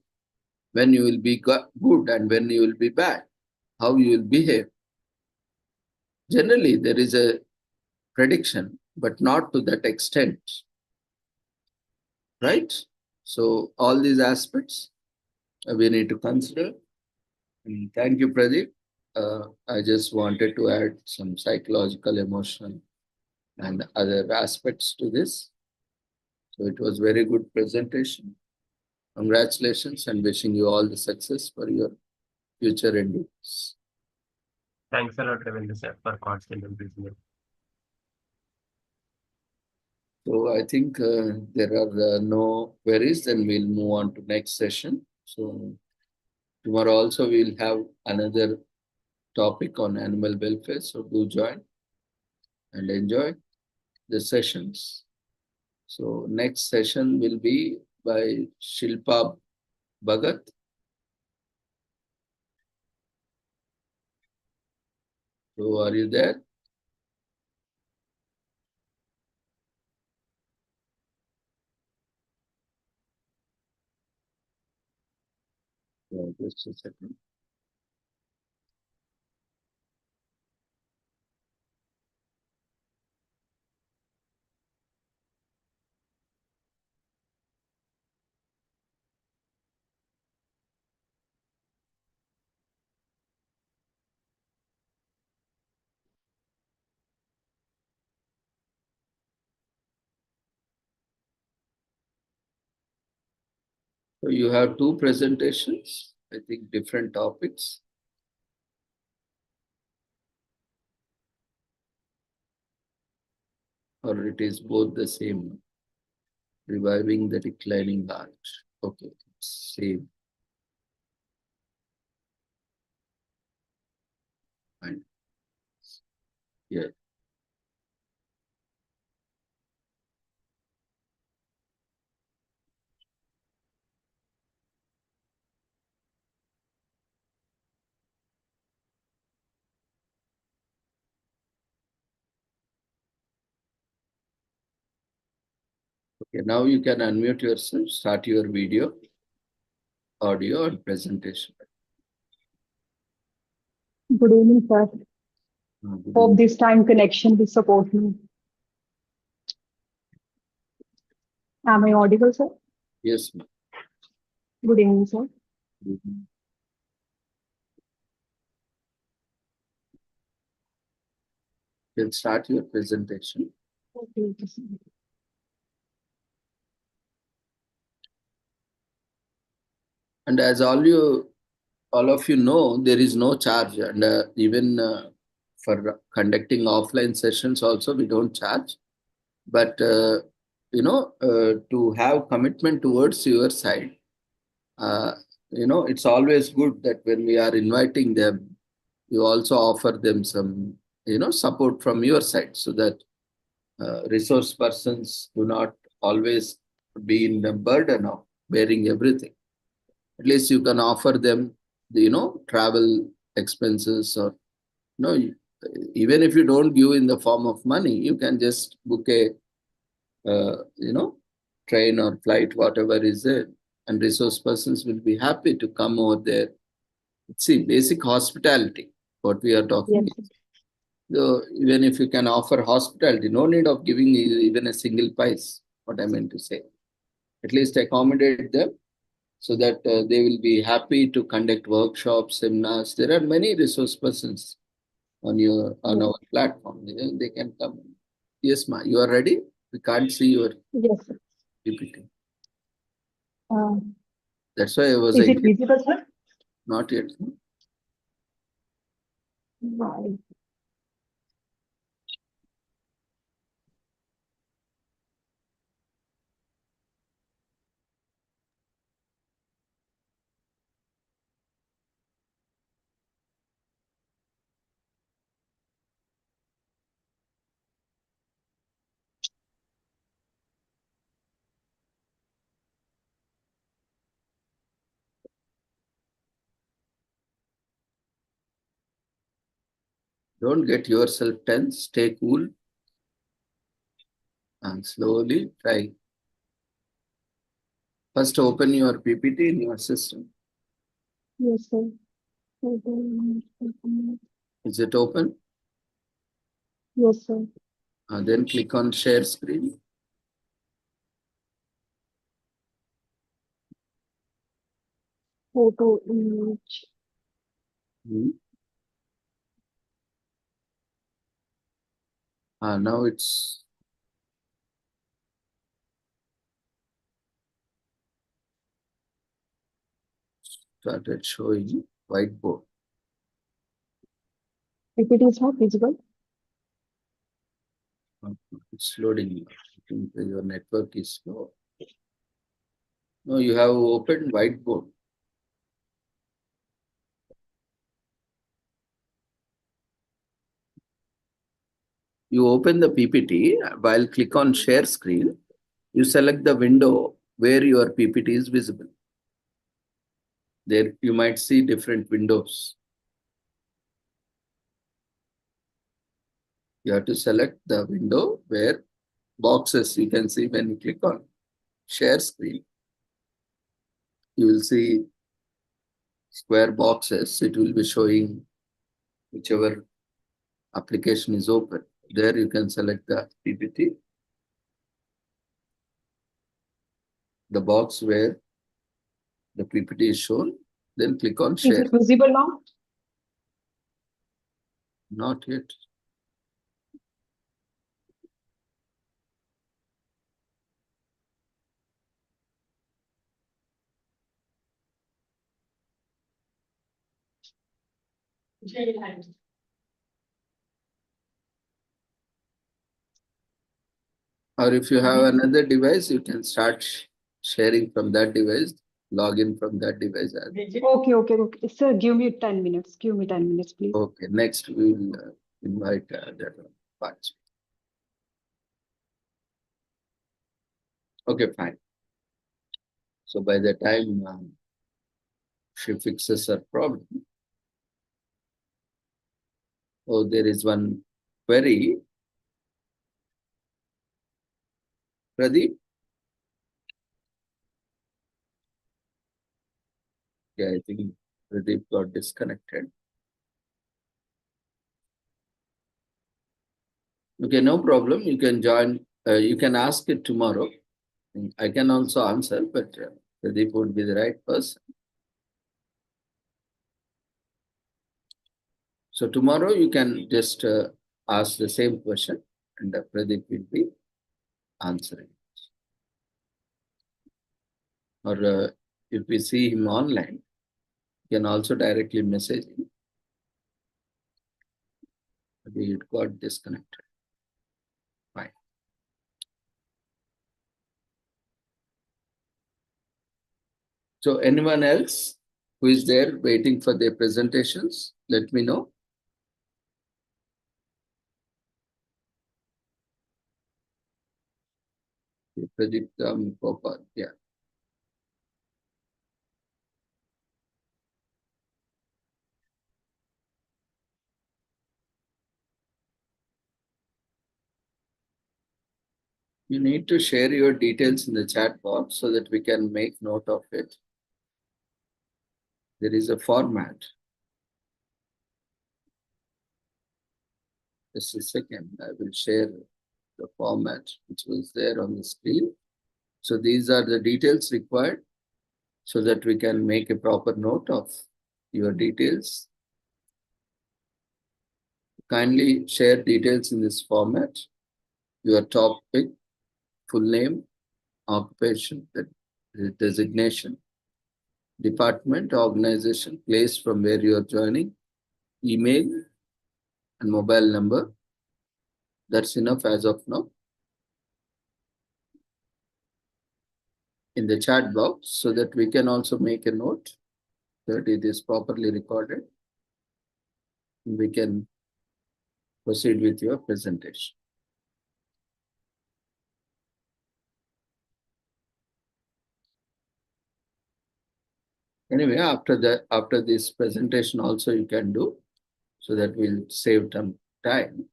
when you will be good and when you will be bad, how you will behave. Generally, there is a prediction, but not to that extent. Right? So, all these aspects we need to consider. And thank you, Pradeep. I just wanted to add some psychological, emotional, and other aspects to this. So it was very good presentation. Congratulations and wishing you all the success for your future endeavors. Thanks a lot, Ravindra sir, for constant improvement. So I think there are no queries, then we'll move on to next session. So tomorrow also we'll have another topic on animal welfare. So do join and enjoy the sessions. So next session will be by Shilpa Bhagat. So are you there? Yeah, just a second. So you have two presentations, I think different topics. Or it is both the same, reviving the declining heart. Okay, same. Fine. Yeah. Okay, now you can unmute yourself, start your video, audio, and presentation. Good evening, sir. Good Hope evening. this time connection will support me. Am I audible, sir? Yes, ma'am. Good evening, sir. Good evening. Then start your presentation. Okay, sir. And as all of you know, there is no charge, and even for conducting offline sessions also we don't charge. But to have commitment towards your side, it's always good that when we are inviting them, you also offer them some support from your side, so that resource persons do not always be in the burden of bearing everything. At least you can offer them the travel expenses, or even if you don't give in the form of money, you can just book a train or flight, whatever is there, and resource persons will be happy to come over there. See, basic hospitality, what we are talking. Yes, sir. So even if you can offer hospitality, no need of giving even a single pice, what I meant to say. At least accommodate them so that they will be happy to conduct workshops, seminars. There are many resource persons on our platform. They can come. Yes, ma, you are ready? We can't see your Yes, sir. PPT. Uh, That's why I was is like, it visible, sir? not yet. Right. Don't get yourself tense. Stay cool and slowly try. First, open your PPT in your system. Yes, sir. Is it open? Yes, sir. Then click on share screen. Photo image. Hmm. Now it's started showing whiteboard. If it is not visible, It's loading. I think your network is slow. No, you have opened whiteboard. You open the PPT, while click on share screen, you select the window where your PPT is visible. There you might see different windows. You have to select the window where boxes you can see when you click on share screen. You will see square boxes. It will be showing whichever application is open. There you can select the PPT, the box where the PPT is shown, then click on is share. it visible now? Not yet. Or if you have another device, you can start sharing from that device, log in from that device. Okay. Sir, give me 10 minutes. Give me 10 minutes, please. Okay, next we will invite that one. Parts. Okay, fine. So by the time she fixes her problem, oh, there is one query. Pradeep? Yeah, I think Pradeep got disconnected. Okay, no problem. You can join. You can ask it tomorrow. I can also answer, but Pradeep would be the right person. So tomorrow you can just ask the same question and Pradeep will be answering. Or if we see him online, you can also directly message him. Maybe it got disconnected. Fine. So anyone else who is there waiting for their presentations, let me know. Pradeep Gopal, yeah. You need to share your details in the chat box so that we can make note of it. There is a format. Just a second, I will share the format which was there on the screen. So these are the details required. so that we can make a proper note of your details. Kindly share details in this format: your topic, full name, occupation, the designation, department, organization, place from where you are joining, email, and mobile number. That's enough as of now. In the chat box, so that we can also make a note that it is properly recorded. We can proceed with your presentation. Anyway, after this presentation also you can do, so that we'll save some time.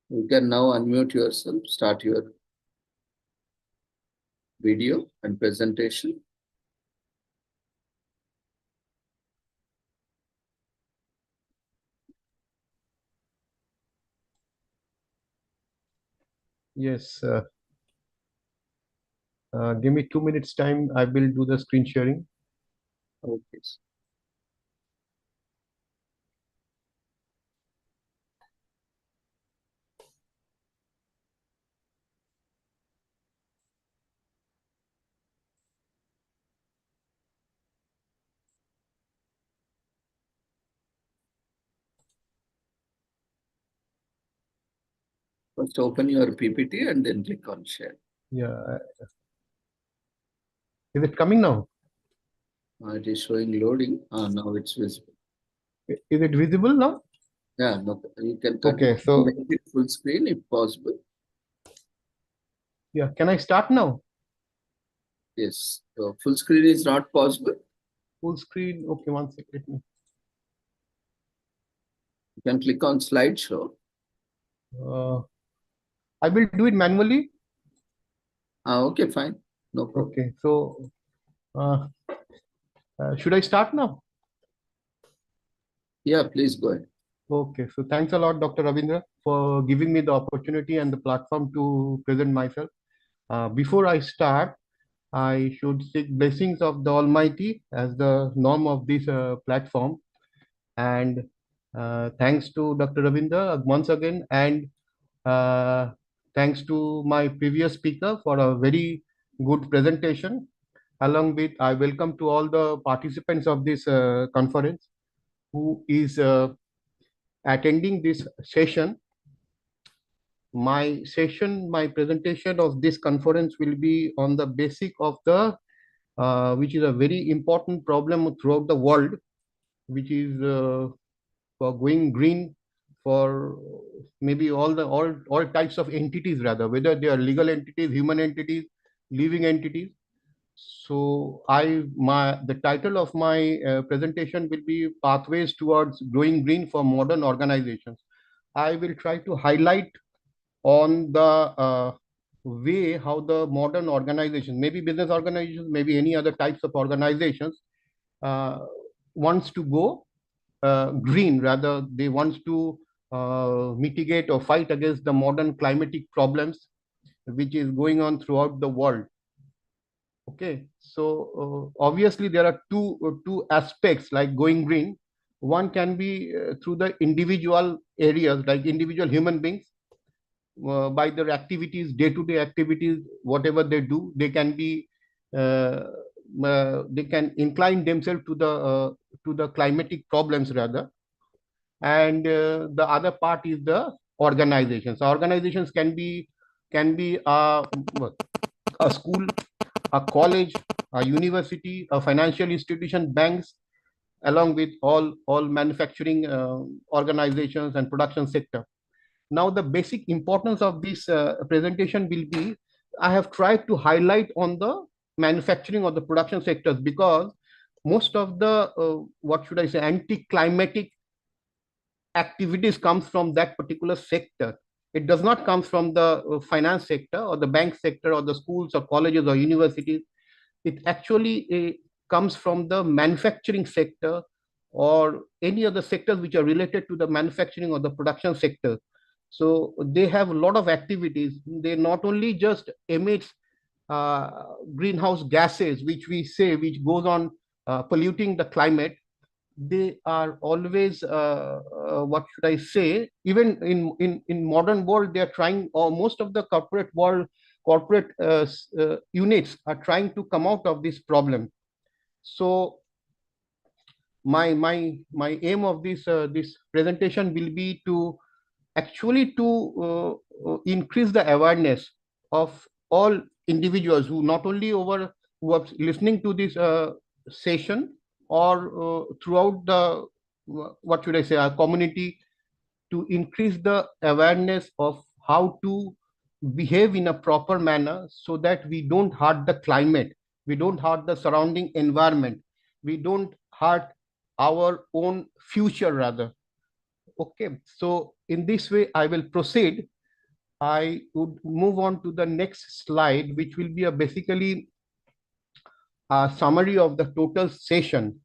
You can now unmute yourself, start your video and presentation. Yes. Give me 2 minutes time. I will do the screen sharing. Okay. First open your PPT and then click on share. Yeah. Is it coming now? It is showing loading. Now it's visible. Is it visible now? Yeah, no, you can Okay, so make it full screen if possible. yeah, can I start now? Yes, so full screen is not possible. Full screen. Okay, one second. You can click on slideshow. I will do it manually. Okay, fine. No problem. Okay, so should I start now? Yeah, please go ahead. Okay, so thanks a lot, Dr. Ravindra, for giving me the opportunity and the platform to present myself. Before I start, I should seek blessings of the Almighty as the norm of this platform. And thanks to Dr. Ravindra once again, and thanks to my previous speaker for a very good presentation. Along with, I welcome to all the participants of this conference who is attending this session. My presentation of this conference will be on the basic of the, which is a very important problem throughout the world, which is for going green for maybe all types of entities, rather, whether they are legal entities, human entities, living entities. So the title of my presentation will be Pathways Towards Growing Green for Modern Organizations. I will try to highlight on the way how the modern organizations, maybe business organizations, maybe any other types of organizations, wants to go green, rather they wants to mitigate or fight against the modern climatic problems which is going on throughout the world. Okay, so obviously there are two aspects like going green. One can be through the individual areas, like individual human beings, by their activities, day-to-day activities, whatever they do, they can be they can incline themselves to the climatic problems, rather. And the other part is the organizations. Organizations can be a school, a college, a university, a financial institution, banks, along with all manufacturing organizations and production sector. Now, the basic importance of this presentation will be, I have tried to highlight on the manufacturing or the production sectors, because most of the, what should I say, anti-climatic activities comes from that particular sector. It does not come from the finance sector or the bank sector or the schools or colleges or universities. It actually comes from the manufacturing sector or any other sectors which are related to the manufacturing or the production sector. So they have a lot of activities. They not only just emit greenhouse gases, which we say, which goes on polluting the climate. They are always, what should I say, even in modern world, they are trying, or most of the corporate world, corporate units are trying to come out of this problem. So my aim of this presentation will be to actually to increase the awareness of all individuals who not only over who are listening to this session, or throughout the what should I say, our community, to increase the awareness of how to behave in a proper manner, so that we don't hurt the climate, we don't hurt the surrounding environment, we don't hurt our own future rather. Okay, so in this way I will proceed. I would move on to the next slide, which will be a basically a summary of the total session.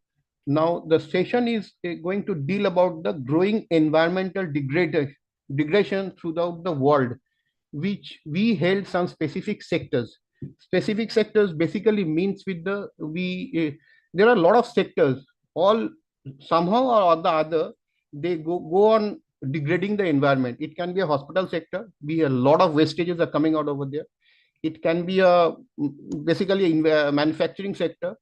Now, the session is going to deal about the growing environmental degradation throughout the world, which we held some specific sectors. Specific sectors basically means with the there are a lot of sectors, all somehow or the other, they go on degrading the environment. It can be a hospital sector, be a lot of wastages are coming out over there. It can be a basically a manufacturing sector.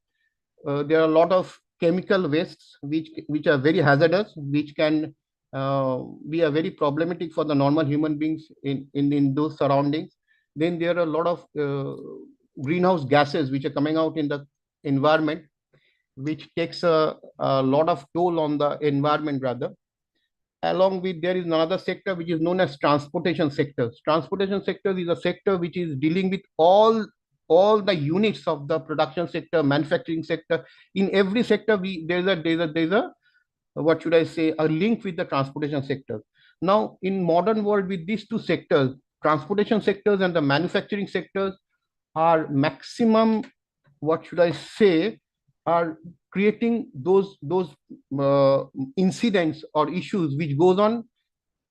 There are a lot of chemical wastes which are very hazardous, which can be a very problematic for the normal human beings in those surroundings. Then there are a lot of greenhouse gases which are coming out in the environment, which takes a lot of toll on the environment rather. Along with, there is another sector which is known as transportation sectors. Transportation sector is a sector which is dealing with all the units of the production sector, manufacturing sector. In every sector, there's a what should I say, a link with the transportation sector. Now, in modern world, with these two sectors, transportation sectors and the manufacturing sectors, are maximum, what should I say, are creating those incidents or issues which goes on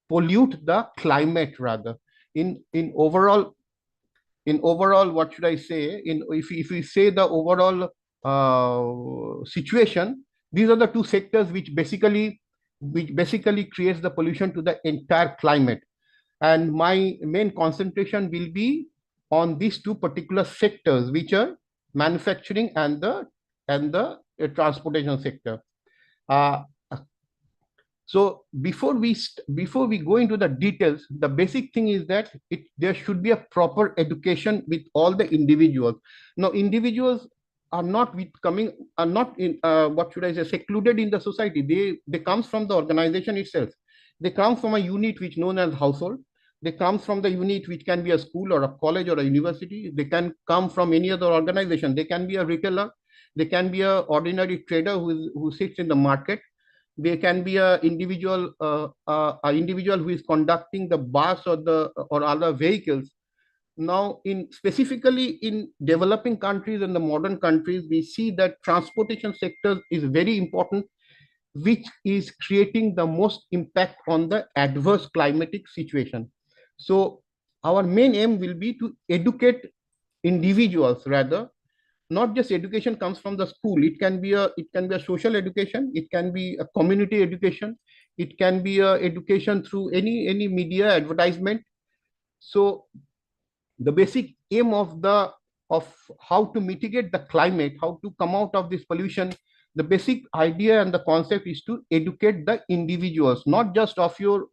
pollute the climate rather. In overall, what should I say, in if we say the overall situation, these are the two sectors which basically creates the pollution to the entire climate. And my main concentration will be on these two particular sectors, which are manufacturing and the transportation sector. So before we go into the details, the basic thing is that there should be a proper education with all the individuals. Now, individuals are not in what should I say, secluded in the society. They comes from the organization itself. They come from a unit which known as household. They come from the unit which can be a school or a college or a university. They can come from any other organization. They can be a retailer. They can be an ordinary trader who sits in the market. They can be an individual who is conducting the bus or other vehicles. Now, specifically in developing countries and the modern countries, we see that transportation sector is very important, which is creating the most impact on the adverse climatic situation. So our main aim will be to educate individuals rather. Not just education comes from the school. It can be a social education. It can be a community education. It can be a education through any media advertisement. So the basic aim of how to mitigate the climate, how to come out of this pollution, the basic idea and the concept is to educate the individuals, not just of your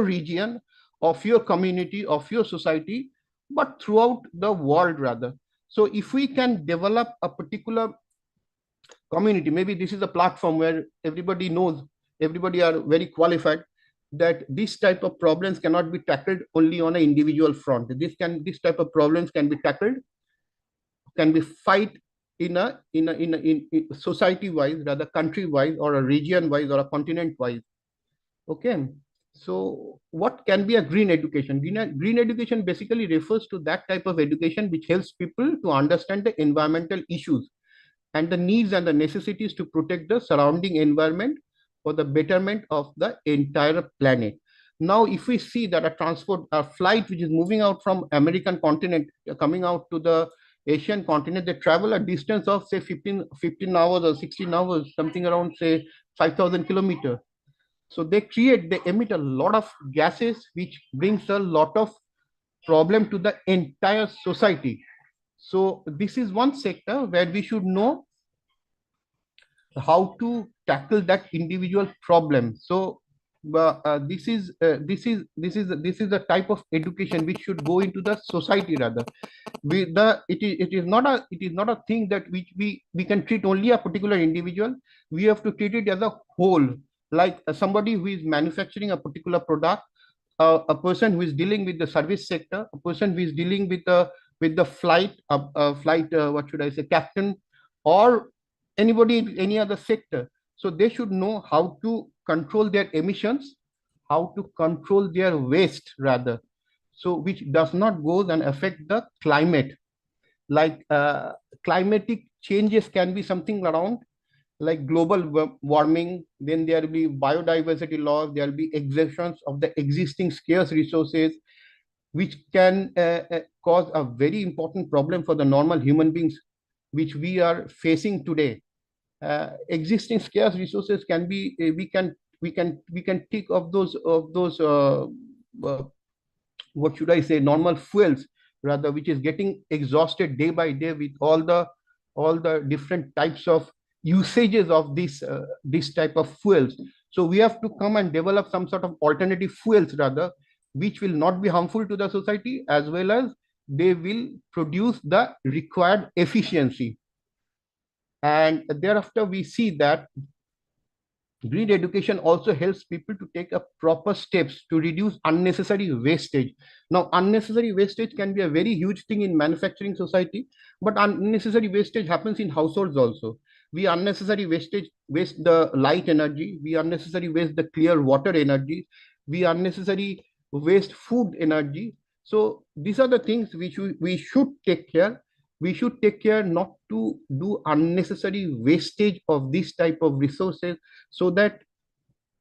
region, of your community, of your society, but throughout the world rather. So if we can develop a particular community, maybe this is a platform where everybody knows, everybody are very qualified, that this type of problems cannot be tackled only on an individual front. This type of problems can be tackled, can be fight in society wise, rather country wise, or a region wise, or a continent wise. Okay. So what can be a green education? Green education basically refers to that type of education which helps people to understand the environmental issues and the needs and the necessities to protect the surrounding environment for the betterment of the entire planet. Now, if we see that a flight which is moving out from American continent, coming out to the Asian continent, they travel a distance of say 15 hours or 16 hours, something around say 5,000 kilometers. So they emit a lot of gases, which brings a lot of problem to the entire society. So this is one sector where we should know how to tackle that individual problem. So this is the type of education which should go into the society rather. It is not a thing that which we can treat only a particular individual. We have to treat it as a whole, like somebody who is manufacturing a particular product, a person who is dealing with the service sector, a person who is dealing with the flight what should I say, captain, or anybody in any other sector. So they should know how to control their emissions, how to control their waste rather, so which does not go and affect the climate. Like climatic changes can be something around like global warming, then there will be biodiversity loss, there will be exhaustions of the existing scarce resources, which can cause a very important problem for the normal human beings, which we are facing today. Existing scarce resources can be we can think of those what should I say, normal fuels rather, which is getting exhausted day by day with all the different types of usages of this type of fuels. So we have to come and develop some sort of alternative fuels rather, which will not be harmful to the society, as well as they will produce the required efficiency. And thereafter we see that green education also helps people to take a proper steps to reduce unnecessary wastage. Now, unnecessary wastage can be a very huge thing in manufacturing society, but unnecessary wastage happens in households also. We unnecessary waste the light energy, we unnecessary waste the clear water energy, we unnecessary waste food energy. So these are the things which we should take care. We should take care not to do unnecessary wastage of this type of resources, so that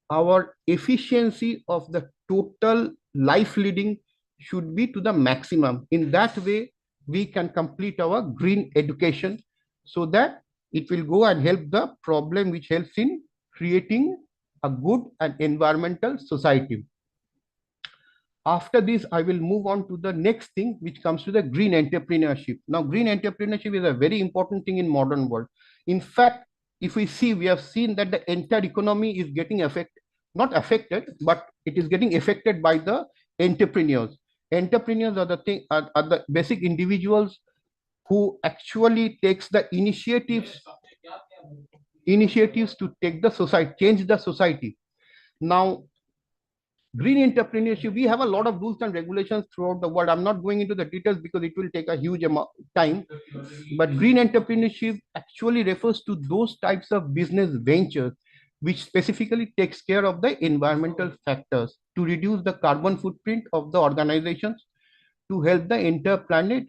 our efficiency of the total life leading should be to the maximum. In that way, we can complete our green education, so that it will go and help the problem, which helps in creating a good and environmental society. After this, I will move on to the next thing, which comes to the green entrepreneurship. Now, green entrepreneurship is a very important thing in modern world. In fact, if we see, we have seen that the entire economy is getting not affected, but it is getting affected by the entrepreneurs. Entrepreneurs are the basic individuals who actually takes the initiatives to take the society, change the society. Now, green entrepreneurship, we have a lot of rules and regulations throughout the world. I'm not going into the details because it will take a huge amount of time. But green entrepreneurship actually refers to those types of business ventures which specifically takes care of the environmental factors to reduce the carbon footprint of the organizations, to help the entire planet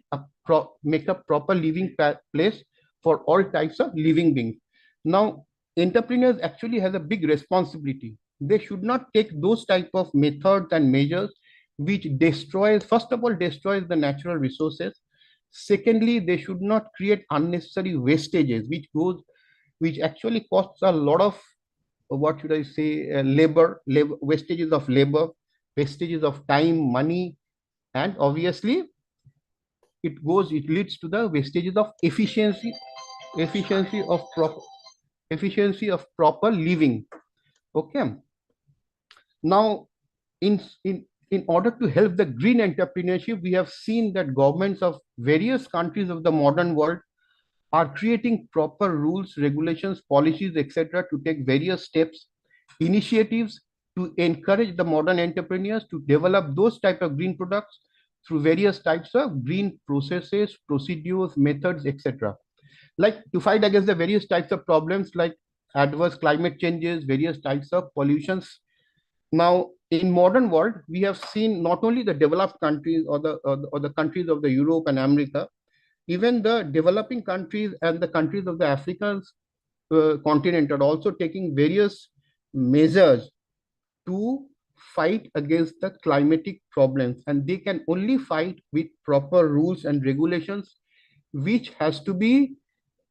make a proper living place for all types of living beings. Now, entrepreneurs actually has a big responsibility. They should not take those type of methods and measures which first of all, destroys the natural resources. Secondly, they should not create unnecessary wastages, which actually costs a lot of, what should I say, labor, wastages of labor, wastages of time, money, and obviously it leads to the wastages of efficiency of proper living. Okay. Now, in order to help the green entrepreneurship, we have seen that governments of various countries of the modern world are creating proper rules, regulations, policies, etc., to take various steps, initiatives to encourage the modern entrepreneurs to develop those type of green products through various types of green processes, procedures, methods, etc. Like to fight against the various types of problems like adverse climate changes, various types of pollutions. Now, in modern world, we have seen not only the developed countries or the countries of the Europe and America, even the developing countries and the countries of the African continent are also taking various measures to fight against the climatic problems, and they can only fight with proper rules and regulations, which has to be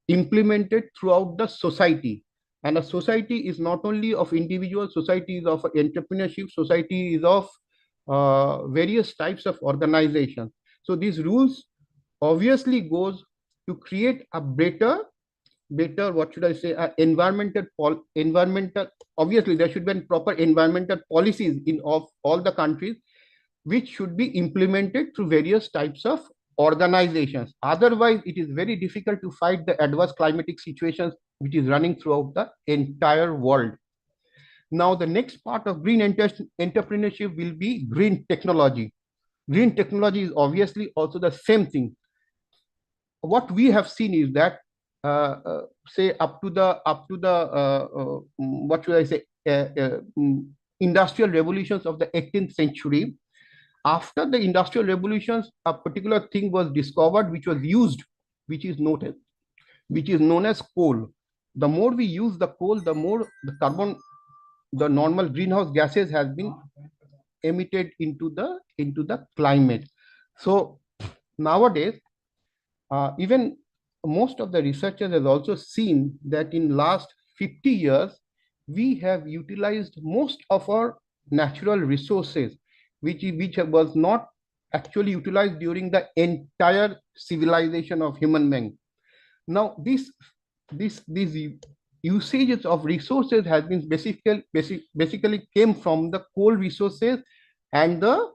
implemented throughout the society. And a society is not only of individuals, society is of entrepreneurship, society is of various types of organizations. So these rules obviously goes to create a better, what should I say, environmental, obviously there should be proper environmental policies in of all the countries, which should be implemented through various types of organizations. Otherwise, it is very difficult to fight the adverse climatic situations which is running throughout the entire world. Now, the next part of green entrepreneurship will be green technology. Green technology is obviously also the same thing. What we have seen is that, say up to the what should I say, industrial revolutions of the 18th century. After the industrial revolutions, a particular thing was discovered which was used, which is noted, which is known as coal. The more we use the coal, the more the carbon, the normal greenhouse gases has been emitted into the climate. So nowadays, even most of the researchers have also seen that in last 50 years, we have utilized most of our natural resources, which was not actually utilized during the entire civilization of human being. Now, these usages of resources has been basically came from the coal resources and the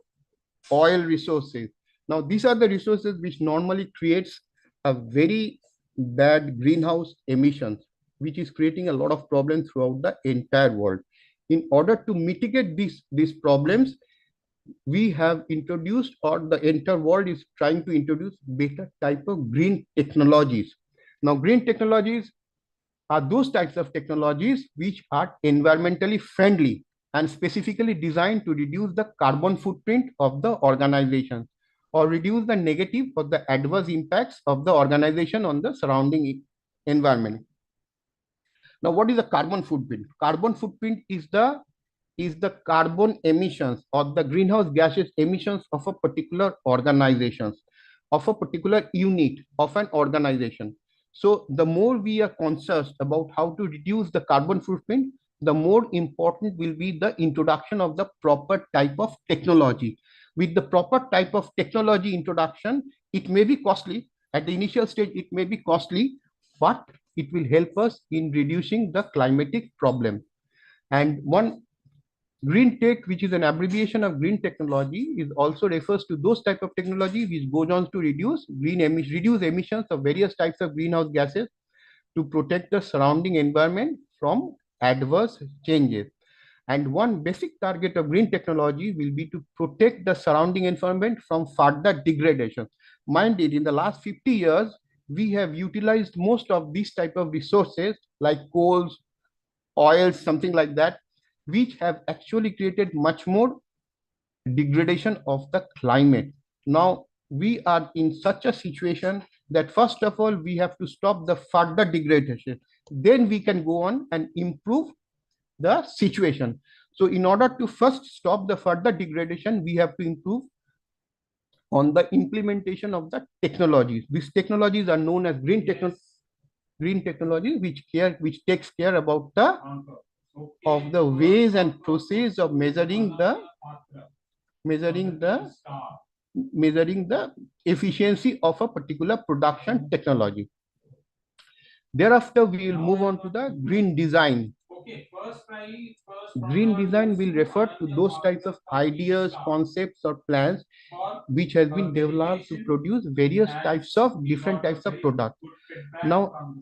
oil resources. Now, these are the resources which normally creates a very bad greenhouse emissions, which is creating a lot of problems throughout the entire world. In order to mitigate these problems, we have introduced, or the entire world is trying to introduce, better type of green technologies. Now, green technologies are those types of technologies which are environmentally friendly and specifically designed to reduce the carbon footprint of the organization, or reduce the negative or the adverse impacts of the organization on the surrounding environment. Now, what is the carbon footprint? Carbon footprint is the carbon emissions or the greenhouse gases emissions of a particular organizations, of a particular unit of an organization. So the more we are conscious about how to reduce the carbon footprint, the more important will be the introduction of the proper type of technology. With the proper type of technology introduction, it may be costly. At the initial stage, it may be costly, but it will help us in reducing the climatic problem. And one green tech, which is an abbreviation of green technology, is also refers to those type of technology which goes on to reduce emissions of various types of greenhouse gases to protect the surrounding environment from adverse changes. And one basic target of green technology will be to protect the surrounding environment from further degradation. Mind it, in the last 50 years, we have utilized most of these type of resources like coals, oils, something like that, which have actually created much more degradation of the climate. Now, we are in such a situation that first of all, we have to stop the further degradation. Then we can go on and improve the situation. So in order to first stop the further degradation, we have to improve on the implementation of the technologies. These technologies are known as green technology, which takes care about the ways and process of measuring the efficiency of a particular production technology. Thereafter, we will move on to the green design. Green design will refer to those types of ideas, concepts, or plans which has been developed to produce different types of products. Now,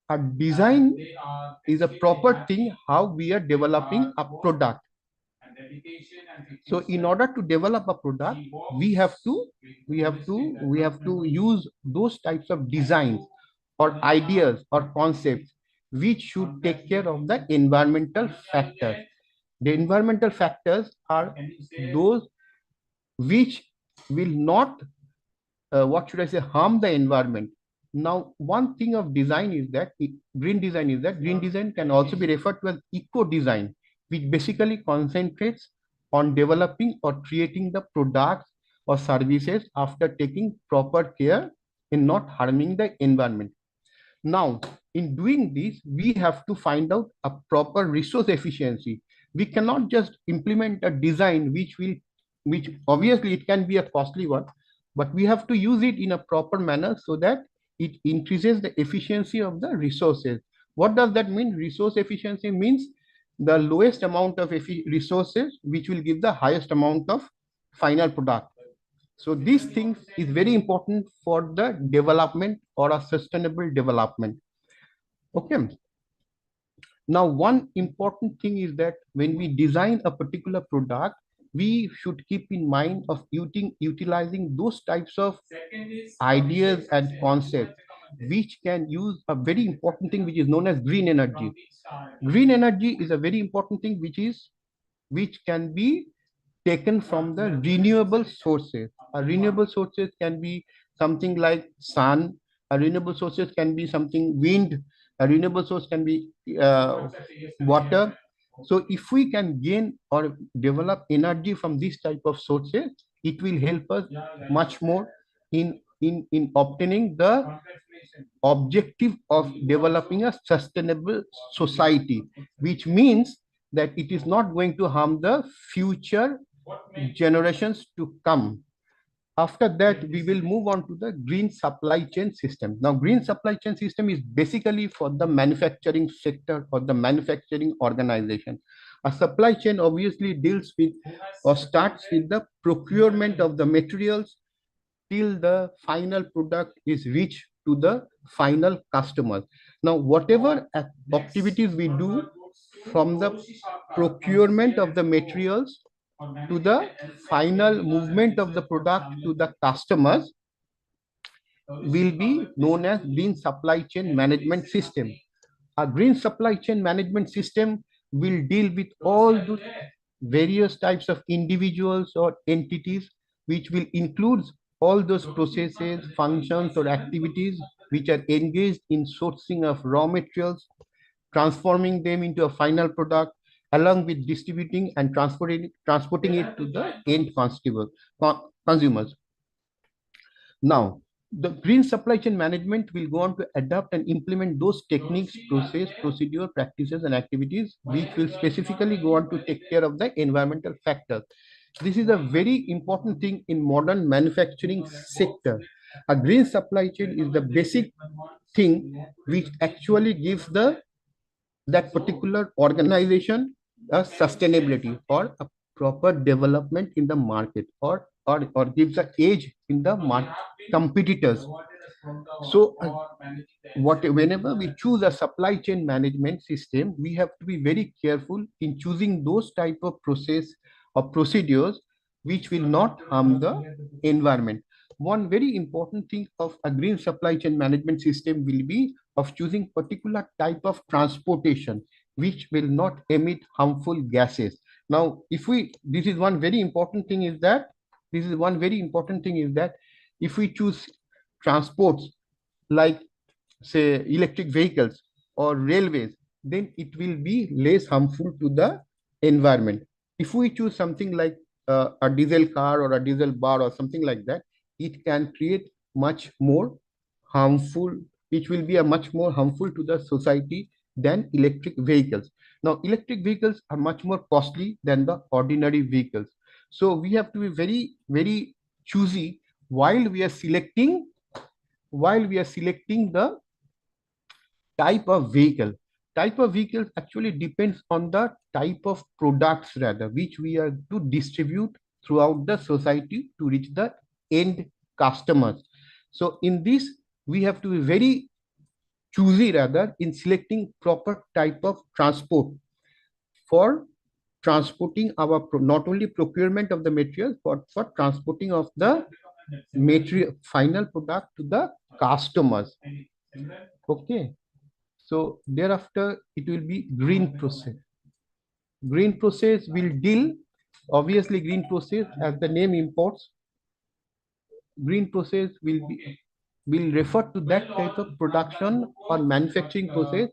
a design is a proper thing how we are developing a product. So in order to develop a product, we have to use those types of designs or ideas or concepts which should take care of the environmental factors. The environmental factors are those which will not, harm the environment. Now, one thing of design is that green design can also be referred to as eco design, which basically concentrates on developing or creating the products or services after taking proper care in not harming the environment. Now, in doing this, we have to find out a proper resource efficiency. We cannot just implement a design which obviously it can be a costly one, but we have to use it in a proper manner so that it increases the efficiency of the resources. What does that mean? Resource efficiency means the lowest amount of resources which will give the highest amount of final product. So these things is very important for the development or a sustainable development. Okay. Now, one important thing is that when we design a particular product, we should keep in mind of utilizing those types of ideas and concepts which can use a very important thing which is known as green energy. Green energy is a very important thing which can be taken from the renewable sources. Renewable sources can be something like sun, renewable sources can be something wind, a renewable source can be water. So if we can gain or develop energy from these type of sources, it will help us much more in obtaining the objective of developing a sustainable society, which means that it is not going to harm the future generations to come. After that, we will move on to the green supply chain system. Now, green supply chain system is basically for the manufacturing sector or the manufacturing organization. A supply chain obviously deals with or starts with the procurement of the materials till the final product is reached to the final customers. Now, whatever activities we do from the procurement of the materials to the final movement of the product to the customers will be known as green supply chain management system. A green supply chain management system will deal with all the various types of individuals or entities, which will include all those processes, functions, or activities which are engaged in sourcing of raw materials, transforming them into a final product, along with distributing and transporting it to the end consumers. Now, the green supply chain management will go on to adapt and implement those techniques, process, procedure, practices, and activities which will specifically go on to take care of the environmental factors. This is a very important thing in modern manufacturing sector. A green supply chain is the basic thing which actually gives that particular organization a sustainability or a proper development in the market or gives an edge in the market competitors. So whenever we choose a supply chain management system, we have to be very careful in choosing those type of process or procedures which will not harm the environment. One very important thing of a green supply chain management system will be of choosing particular type of transportation which will not emit harmful gases. Now, this is one very important thing is that if we choose transports like say electric vehicles or railways, then it will be less harmful to the environment. If we choose something like a diesel car or a diesel bar or something like that, it can create much more harmful, which will be a much more harmful to the society than electric vehicles. Now, electric vehicles are much more costly than the ordinary vehicles. So we have to be very, very choosy while we are selecting the type of vehicle. Type of vehicles actually depends on the type of products rather, which we are to distribute throughout the society to reach the end customers. So in this, we have to be very choosy rather in selecting proper type of transport for transporting our not only procurement of the materials, but for transporting of the material final product to the customers. Okay. So thereafter, it will be green process. Green process will deal, obviously green process as the name imports, green process will will refer to that type of production or manufacturing process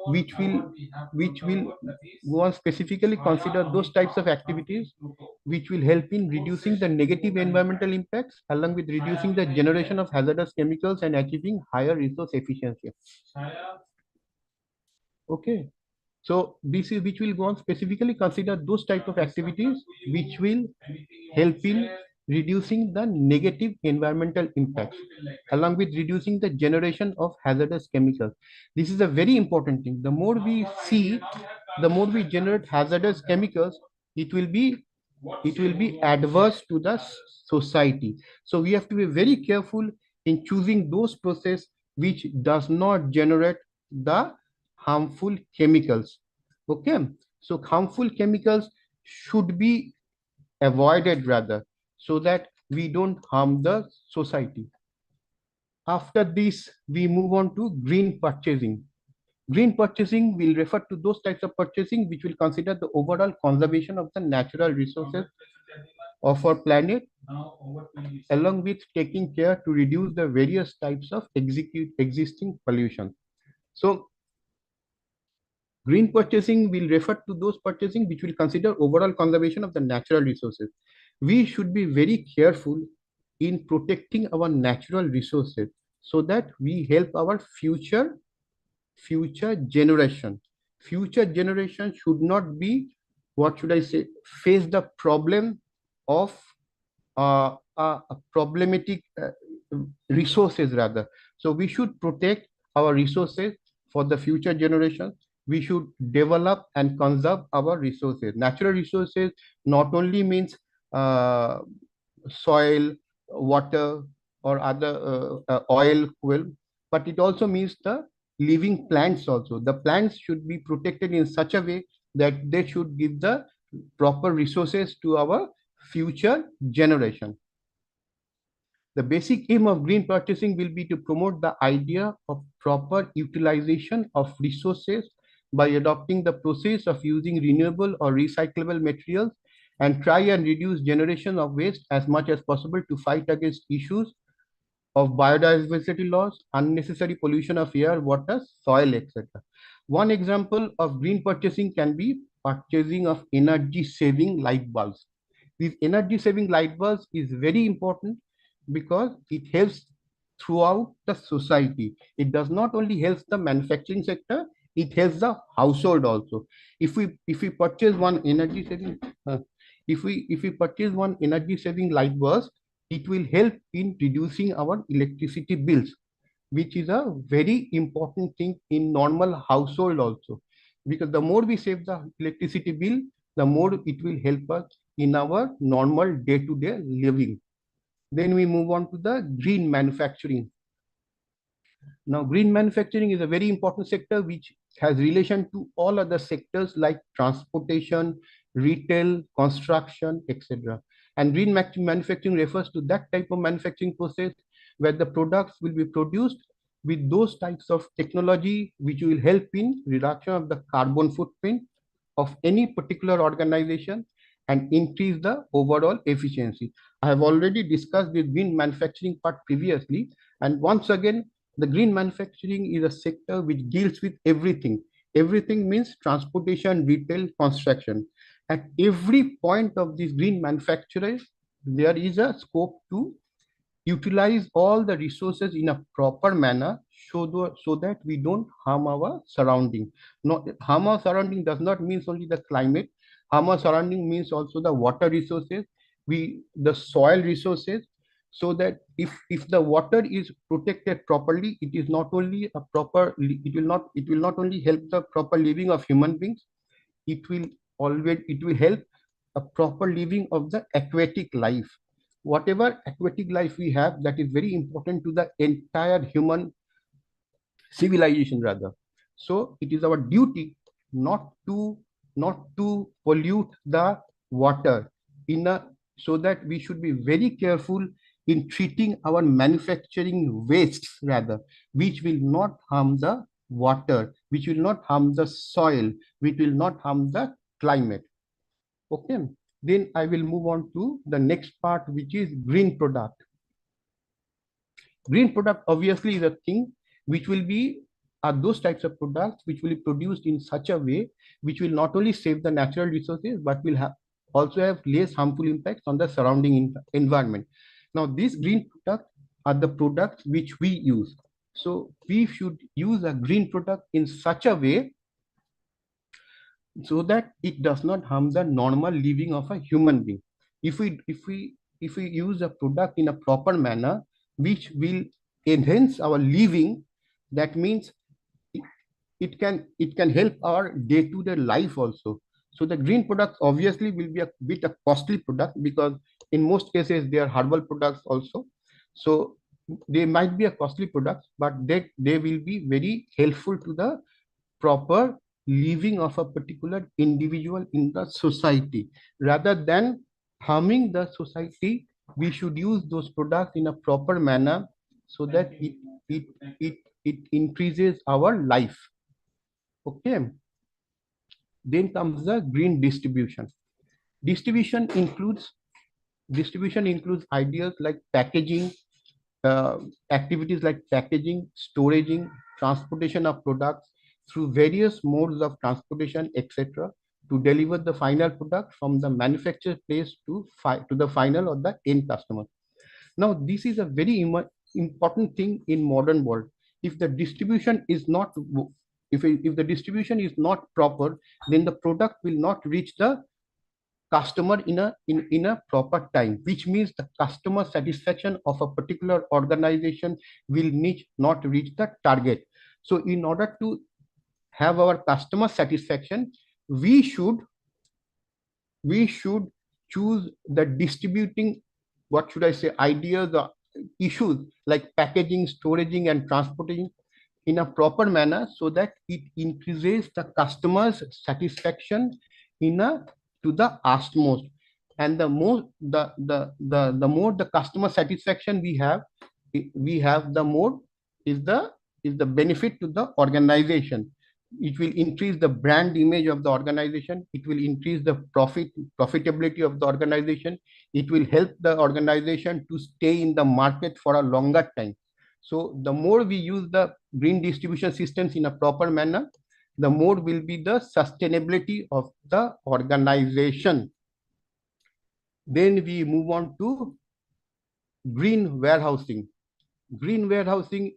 which will go on specifically consider those types of activities which will help in reducing the negative environmental impacts along with reducing the generation of hazardous chemicals and achieving higher resource efficiency. Okay. So this is which will go on specifically consider those type of activities which will help in reducing the negative environmental impacts along with reducing the generation of hazardous chemicals. This is a very important thing. The more we see, the more we generate hazardous chemicals, it will be adverse to the society. So we have to be very careful in choosing those process which does not generate the harmful chemicals. Okay, so harmful chemicals should be avoided rather, so that we don't harm the society. After this, we move on to green purchasing. Green purchasing will refer to those types of purchasing which will consider the overall conservation of the natural resources of our planet, along with taking care to reduce the various types of existing pollution. So green purchasing will refer to those purchasing which will consider overall conservation of the natural resources. We should be very careful in protecting our natural resources so that we help our future generation. Future generation should not be, what should I say, face the problem of problematic resources rather. So we should protect our resources for the future generations. We should develop and conserve our resources. Natural resources not only means soil, water, or other oil, fuel, but it also means the living plants also. The plants should be protected in such a way that they should give the proper resources to our future generation. The basic aim of green purchasing will be to promote the idea of proper utilization of resources by adopting the process of using renewable or recyclable materials and try and reduce generation of waste as much as possible to fight against issues of biodiversity loss, unnecessary pollution of air, water, soil, etc. One example of green purchasing can be purchasing of energy saving light bulbs. These energy saving light bulbs is very important because it helps throughout the society. It does not only help the manufacturing sector, it helps the household also. If we purchase one energy saving if we purchase one energy saving light bulb, it will help in reducing our electricity bills, which is a very important thing in normal household also, because the more we save the electricity bill, the more it will help us in our normal day-to-day living. Then we move on to the green manufacturing. Now, green manufacturing is a very important sector which has relation to all other sectors like transportation, retail, construction, etc. And green manufacturing refers to that type of manufacturing process where the products will be produced with those types of technology which will help in reduction of the carbon footprint of any particular organization and increase the overall efficiency. I have already discussed the green manufacturing part previously, and once again, the green manufacturing is a sector which deals with everything. Everything means transportation, retail, construction. At every point of this green manufacturing, there is a scope to utilize all the resources in a proper manner so that we don't harm our surrounding. Not harm our surrounding does not mean only the climate. Harm our surrounding means also the water resources, the soil resources, so that if the water is protected properly, it is not only a proper, it will not only help the proper living of human beings, it will help a proper living of the aquatic life. Whatever aquatic life we have, that is very important to the entire human civilization rather. So it is our duty not to pollute the water so that we should be very careful in treating our manufacturing wastes rather, which will not harm the water, which will not harm the soil, which will not harm the climate. Okay, then I will move on to the next part, which is green product. Green product obviously is a thing which will be are those types of products which will be produced in such a way which will not only save the natural resources but will have also have less harmful impacts on the surrounding environment. Now, these green products are the products which we use. So we should use a green product in such a way so that it does not harm the normal living of a human being. If we use a product in a proper manner which will enhance our living, that means it can help our day-to-day life also. So the green products obviously will be a bit a costly product because in most cases they are herbal products also. So they might be a costly product, but they will be very helpful to the proper living of a particular individual in the society. Rather than harming the society, we should use those products in a proper manner so that it, it, it increases our life. Okay. Then comes the green distribution. Distribution includes ideas like packaging, activities like packaging, storaging, transportation of products through various modes of transportation, etc., to deliver the final product from the manufacturer place to the final or the end customer. Now, this is a very important thing in modern world. If the distribution is not if the distribution is not proper, then the product will not reach the customer in a proper time, which means the customer satisfaction of a particular organization will not reach the target. So in order to have our customer satisfaction, we should choose the distributing, what should I say, ideas or issues like packaging, storaging, and transporting in a proper manner so that it increases the customer's satisfaction in a to the utmost. And the more the more the customer satisfaction we have, the more is the benefit to the organization. It will increase the brand image of the organization. It will increase the profitability of the organization. It will help the organization to stay in the market for a longer time. So the more we use the green distribution systems in a proper manner, the more will be the sustainability of the organization. Then we move on to green warehousing. Green warehousing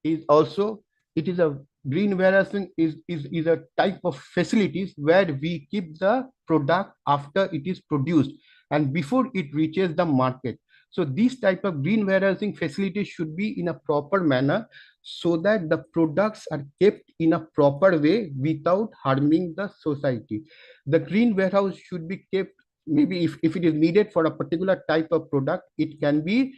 is also, it is a green warehousing is a type of facilities where we keep the product after it is produced and before it reaches the market. So this type of green warehousing facilities should be in a proper manner so that the products are kept in a proper way without harming the society. The green warehouse should be kept, maybe if it is needed for a particular type of product, it can be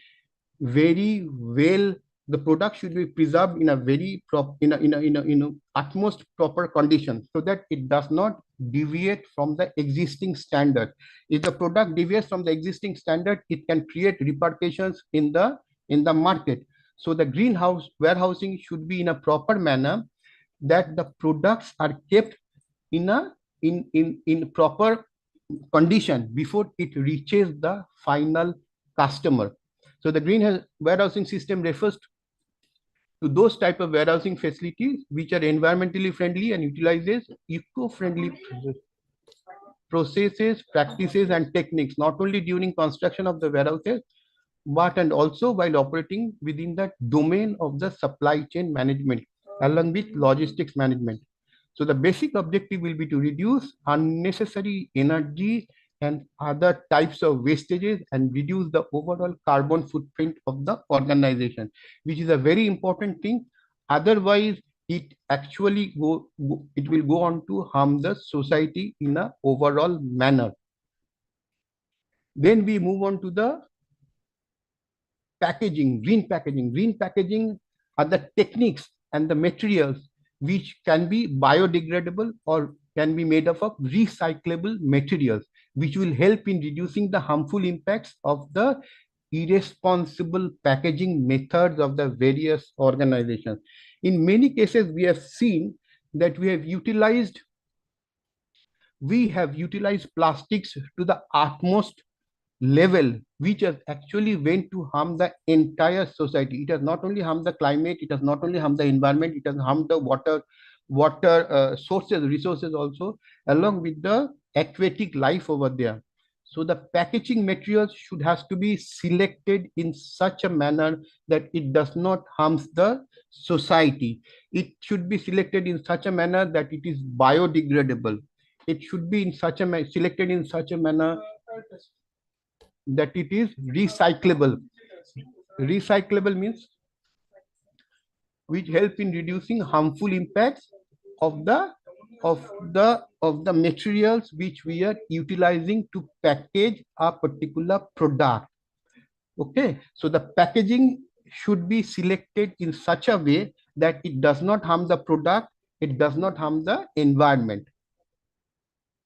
very well, the product should be preserved in a very utmost proper condition so that it does not deviate from the existing standard. If the product deviates from the existing standard, it can create repercussions in the market. So the greenhouse warehousing should be in a proper manner that the products are kept in proper condition before it reaches the final customer. So the green warehousing system refers to those type of warehousing facilities which are environmentally friendly and utilizes eco-friendly processes, practices, and techniques, not only during construction of the warehouses, but and also while operating within the domain of the supply chain management, along with logistics management. So the basic objective will be to reduce unnecessary energy and other types of wastages and reduce the overall carbon footprint of the organization, which is a very important thing. Otherwise, it actually it will go on to harm the society in an overall manner. Then we move on to the packaging, green packaging. Green packaging are the techniques and the materials which can be biodegradable or can be made up of recyclable materials, which will help in reducing the harmful impacts of the irresponsible packaging methods of the various organizations. In many cases, we have seen that we have utilized plastics to the utmost level which has actually went to harm the entire society. It has not only harmed the climate, it has not only harmed the environment, it has harmed the water sources, resources also, along with the aquatic life over there. So the packaging materials should has to be selected in such a manner that it does not harms the society. It should be selected in such a manner that it is biodegradable. It should be in such a selected in such a manner that it is recyclable. Recyclable means which help in reducing harmful impacts of the materials which we are utilizing to package a particular product. Okay, so the packaging should be selected in such a way that it does not harm the product, it does not harm the environment.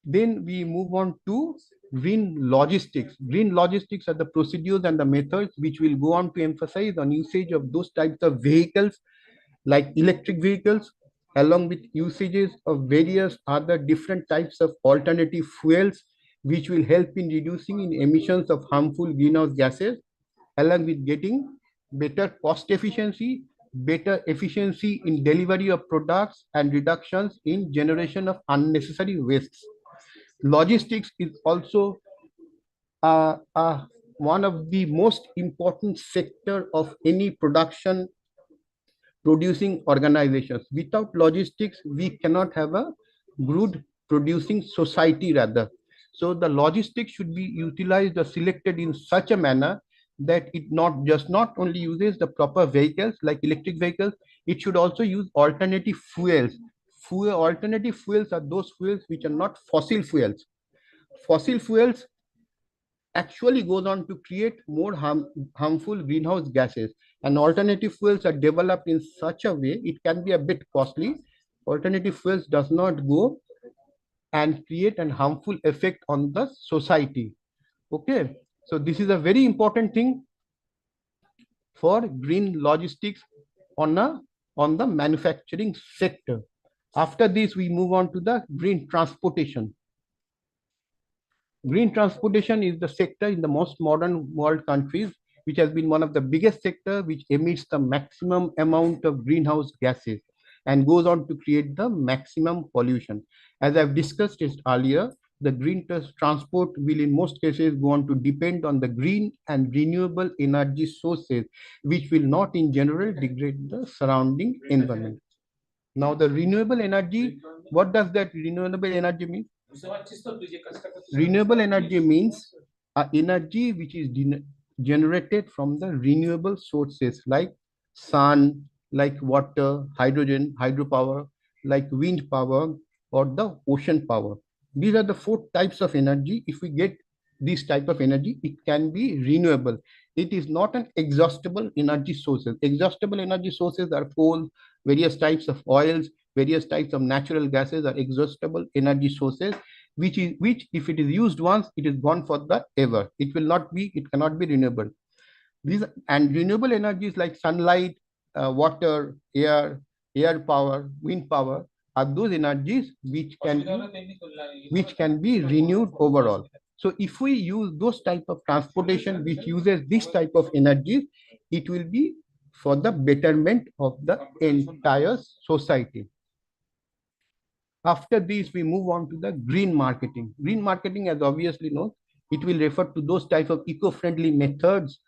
Then we move on to green logistics. Green logistics are the procedures and the methods which will go on to emphasize on usage of those types of vehicles like electric vehicles, along with usages of various other different types of alternative fuels, which will help in reducing in emissions of harmful greenhouse gases, along with getting better cost efficiency, better efficiency in delivery of products, and reductions in generation of unnecessary wastes. Logistics is also one of the most important sector of any production producing organizations. Without logistics, we cannot have a good producing society rather. So the logistics should be utilized or selected in such a manner that it not only uses the proper vehicles like electric vehicles, it should also use alternative fuels. Alternative fuels are those fuels which are not fossil fuels. Fossil fuels actually goes on to create more harmful greenhouse gases, and alternative fuels are developed in such a way it can be a bit costly. Alternative fuels does not go and create an harmful effect on the society. Okay, so this is a very important thing for green logistics on the manufacturing sector. After this, we move on to the green transportation. Green transportation is the sector in the most modern world countries, which has been one of the biggest sector which emits the maximum amount of greenhouse gases and goes on to create the maximum pollution. As I've discussed it earlier, the green transport will in most cases go on to depend on the green and renewable energy sources, which will not in general degrade the surrounding environment. Now the renewable energy, what does that renewable energy mean? Renewable energy means energy which is generated from the renewable sources like sun, like water, hydrogen, hydropower, like wind power, or the ocean power. These are the four types of energy. If we get this type of energy, it can be renewable. It is not an exhaustible energy sources. Exhaustible energy sources are coal, various types of oils, various types of natural gases are exhaustible energy sources, which if it is used once, it is gone for the ever. It cannot be renewable. These and renewable energies like sunlight, water, air power, wind power are those energies which can be renewed overall. So if we use those type of transportation which uses this type of energy, it will be for the betterment of the entire society. After this, we move on to the green marketing. Green marketing, as obviously known, it will refer to those type of eco-friendly methods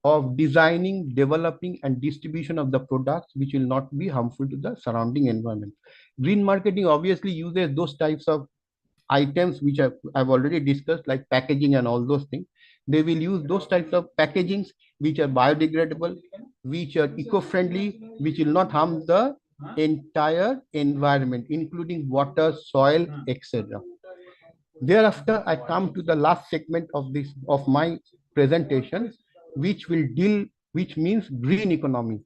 of designing, developing, and distribution of the products which will not be harmful to the surrounding environment. Green marketing obviously uses those types of items which I've already discussed, like packaging and all those things. They will use those types of packagings which are biodegradable, which are eco-friendly, which will not harm the entire environment, including water, soil, etc. Thereafter, I come to the last segment of my presentation, which means green economy.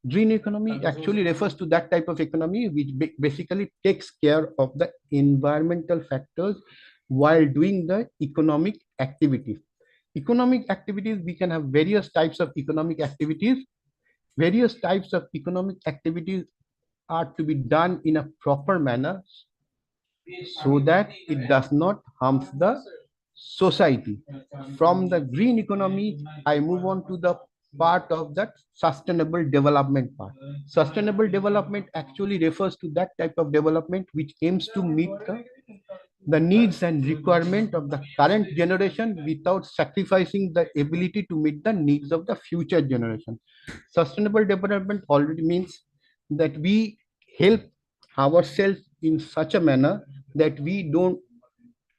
Green economy actually refers to that type of economy which basically takes care of the environmental factors while doing the economic activities. Economic activities, we can have various types of economic activities. Various types of economic activities are to be done in a proper manner so that it does not harm the society. From the green economy, I move on to the part of that sustainable development part. Sustainable development actually refers to that type of development which aims to meet the needs and requirement of the current generation without sacrificing the ability to meet the needs of the future generation. Sustainable development already means that we help ourselves in such a manner that we don't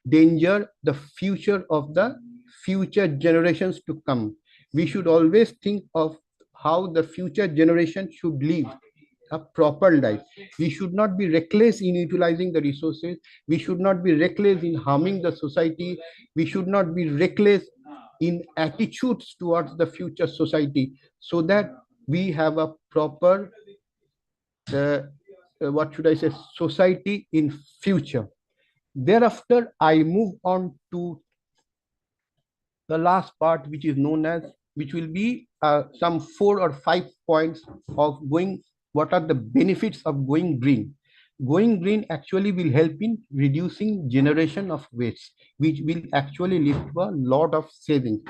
danger the future of the future generations to come. We should always think of how the future generation should live a proper life. We should not be reckless in utilizing the resources. We should not be reckless in harming the society. We should not be reckless in attitudes towards the future society, so that we have a proper what should I say, society in future. Thereafter, I move on to the last part, which is known as, which will be some 4 or 5 points of going, what are the benefits of going green. Going green actually will help in reducing generation of waste, which will actually lead to a lot of savings.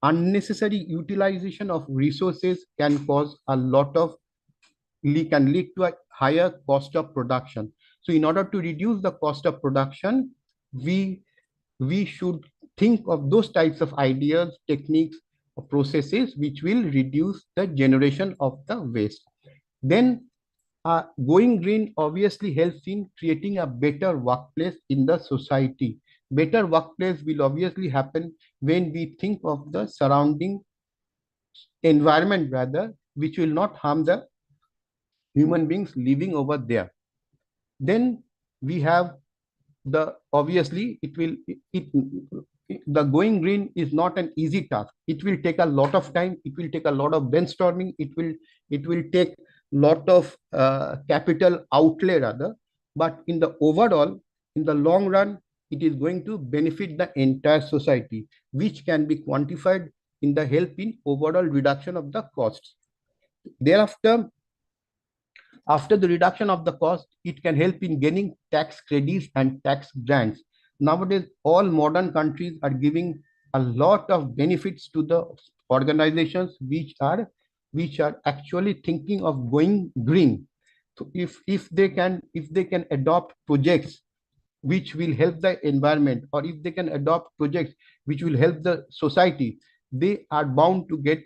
Unnecessary utilization of resources can cause a lot of, can lead to a higher cost of production. So in order to reduce the cost of production, we should think of those types of ideas, techniques, or processes which will reduce the generation of the waste. Then going green obviously helps in creating a better workplace in the society. Better workplace will obviously happen when we think of the surrounding environment, rather, which will not harm the human beings living over there. Then we have the, obviously it will, the going green is not an easy task. It will take a lot of time. It will take a lot of brainstorming. It will take lot of capital outlay rather, but in the overall, in the long run, it is going to benefit the entire society, which can be quantified in the help in overall reduction of the costs. Thereafter, after the reduction of the cost, it can help in gaining tax credits and tax grants. Nowadays, all modern countries are giving a lot of benefits to the organizations which are actually thinking of going green. So if they can adopt projects which will help the environment, or if they can adopt projects which will help the society, they are bound to get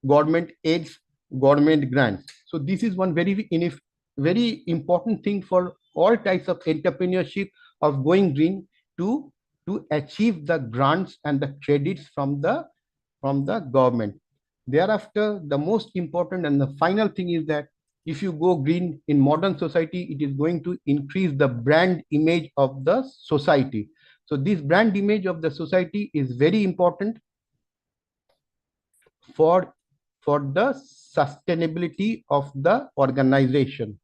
government aids, government grants. So this is one very important thing for all types of entrepreneurship of going green, to achieve the grants and the credits from the government. Thereafter, the most important and the final thing is that if you go green in modern society, it is going to increase the brand image of the society. So this brand image of the society is very important for the sustainability of the organization.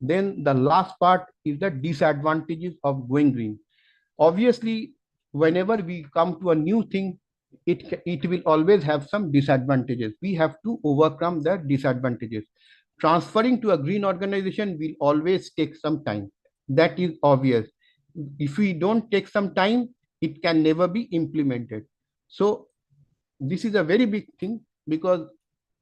Then the last part is the disadvantages of going green. Obviously, whenever we come to a new thing, it will always have some disadvantages. We have to overcome the disadvantages. Transferring to a green organization will always take some time. That is obvious. If we don't take some time, it can never be implemented. So this is a very big thing, because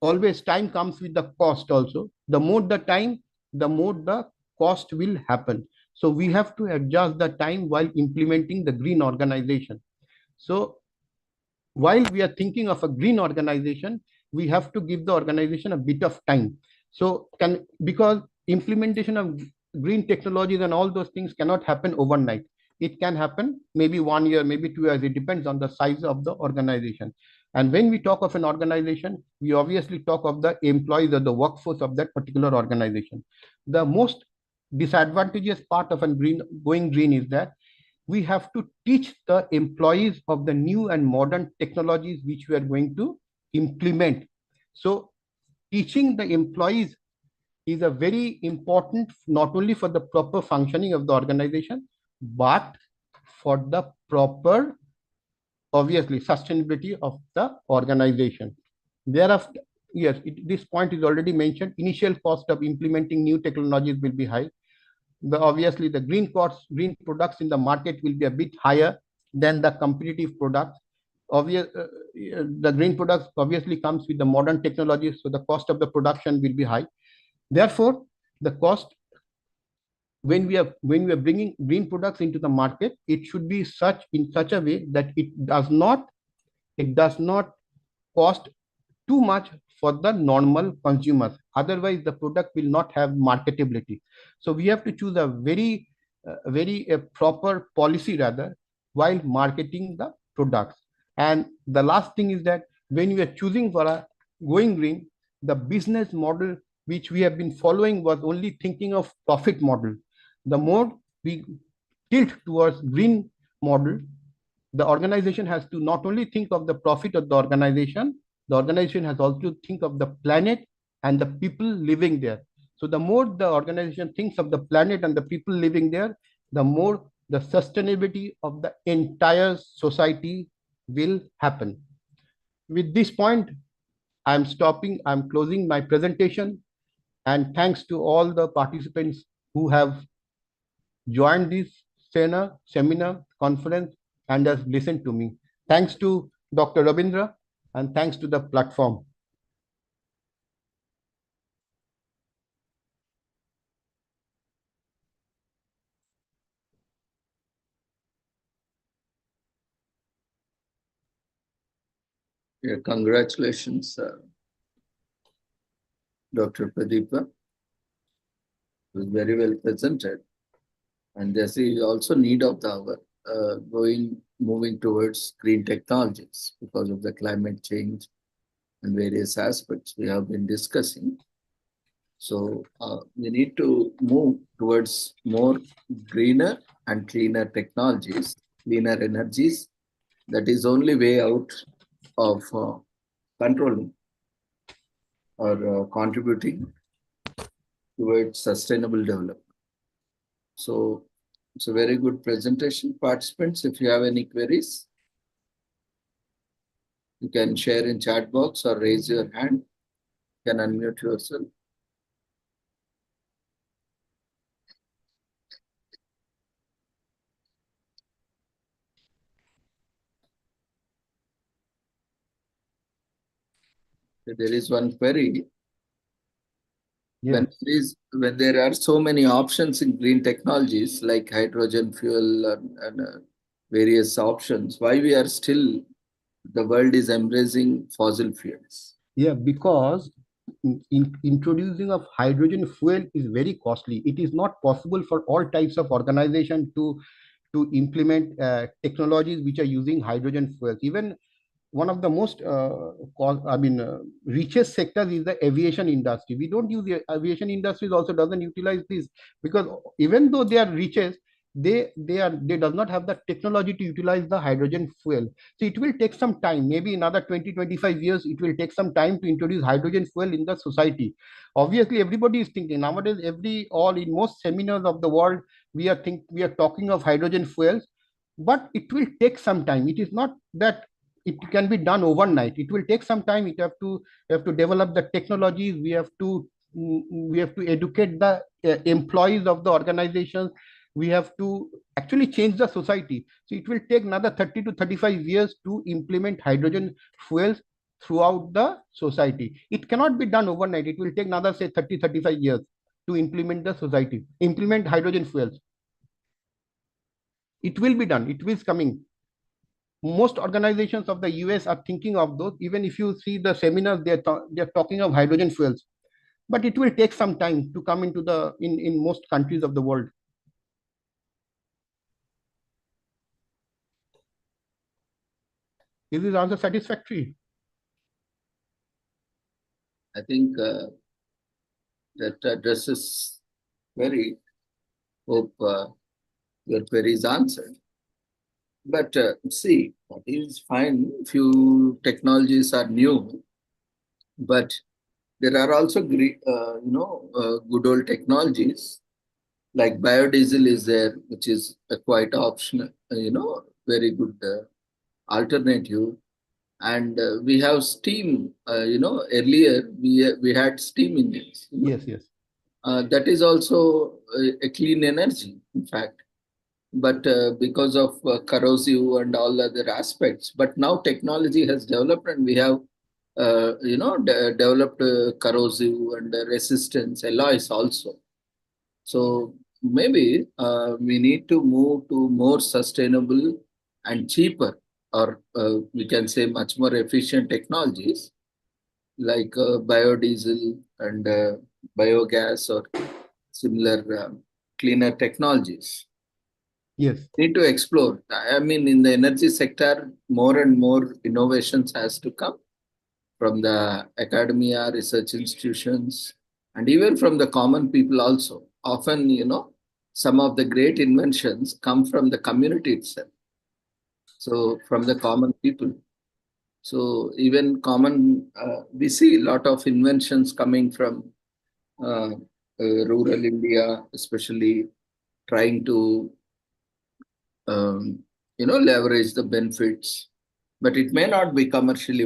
always time comes with the cost also. The more the time, the more the cost will happen. So we have to adjust the time while implementing the green organization. So while we are thinking of a green organization, we have to give the organization a bit of time. So because implementation of green technologies and all those things cannot happen overnight. It can happen maybe 1 year, maybe 2 years. It depends on the size of the organization. And when we talk of an organization, we obviously talk of the employees or the workforce of that particular organization. The most disadvantageous part of going green is that we have to teach the employees of the new and modern technologies which we are going to implement. So teaching the employees is a very important, not only for the proper functioning of the organization, but for the proper, obviously, sustainability of the organization. Thereafter, yes, this point is already mentioned. Initial cost of implementing new technologies will be high. Obviously, the green products in the market will be a bit higher. than the competitive products. The green products obviously comes with the modern technologies, so the cost of the production will be high. Therefore, the cost when we are bringing green products into the market, it should be in such a way that it does not cost too much for the normal consumers. Otherwise, the product will not have marketability. So we have to choose a very proper policy rather while marketing the products. And the last thing is that when we are choosing for a going green, the business model which we have been following was only thinking of profit model. The more we tilt towards green model, the organization has to not only think of the profit of the organization has also to think of the planet and the people living there. So the more the organization thinks of the planet and the people living there, the more the sustainability of the entire society will happen. With this point, I'm closing my presentation, and thanks to all the participants who have joined this seminar conference and has listened to me. Thanks to Dr. Ravindra and thanks to the platform. Yeah, congratulations, Dr. Pradeepa. It was very well presented. And there's also need of the hour moving towards green technologies because of the climate change and various aspects we have been discussing. So we need to move towards more greener and cleaner technologies, cleaner energies. That is only way out of controlling or contributing towards sustainable development. So it's a very good presentation. Participants, if you have any queries, you can share in chat box or raise your hand. You can unmute yourself. There is one query. Yes. When there are so many options in green technologies like hydrogen fuel and various options, why we are still, the world is embracing fossil fuels? Yeah, because introducing of hydrogen fuel is very costly. It is not possible for all types of organization to implement technologies which are using hydrogen fuels. Even one of the most richest sectors is the aviation industry. We don't use the aviation industries also doesn't utilize this, because even though they are richest, they does not have the technology to utilize the hydrogen fuel. So it will take some time, maybe another 20-25 years. It will take some time to introduce hydrogen fuel in the society. Obviously, everybody is thinking nowadays. In most seminars of the world, we are talking of hydrogen fuels, but it will take some time. It is not that it can be done overnight. It will take some time. You have to develop the technologies. We have to educate the employees of the organizations. We have to actually change the society. So it will take another 30 to 35 years to implement hydrogen fuels throughout the society. It cannot be done overnight. It will take another, say, 30-35 years to implement hydrogen fuels. It will be done. It is coming. Most organizations of the US are thinking of those. Even if you see the seminars, they're talking of hydrogen fuels, but it will take some time to come into in most countries of the world. Is this answer satisfactory? I think that addresses query. Hope your query is answered. But see, that is fine. Few technologies are new, but there are also good old technologies like biodiesel is there, which is a quite optional, very good alternative. And we have steam. Earlier we had steam engines. Yes. That is also a clean energy, in fact. but because of corrosive and all other aspects. But now technology has developed, and we have, developed corrosive and resistance alloys also. So maybe we need to move to more sustainable and cheaper, or we can say much more efficient technologies like biodiesel and biogas or similar cleaner technologies. Yes. Need to explore. I mean, in the energy sector, more and more innovations has to come from the academia, research institutions, and even from the common people also. Often, some of the great inventions come from the community itself. So from the common people. So even we see a lot of inventions coming from rural India, especially trying to leverage the benefits, but it may not be commercially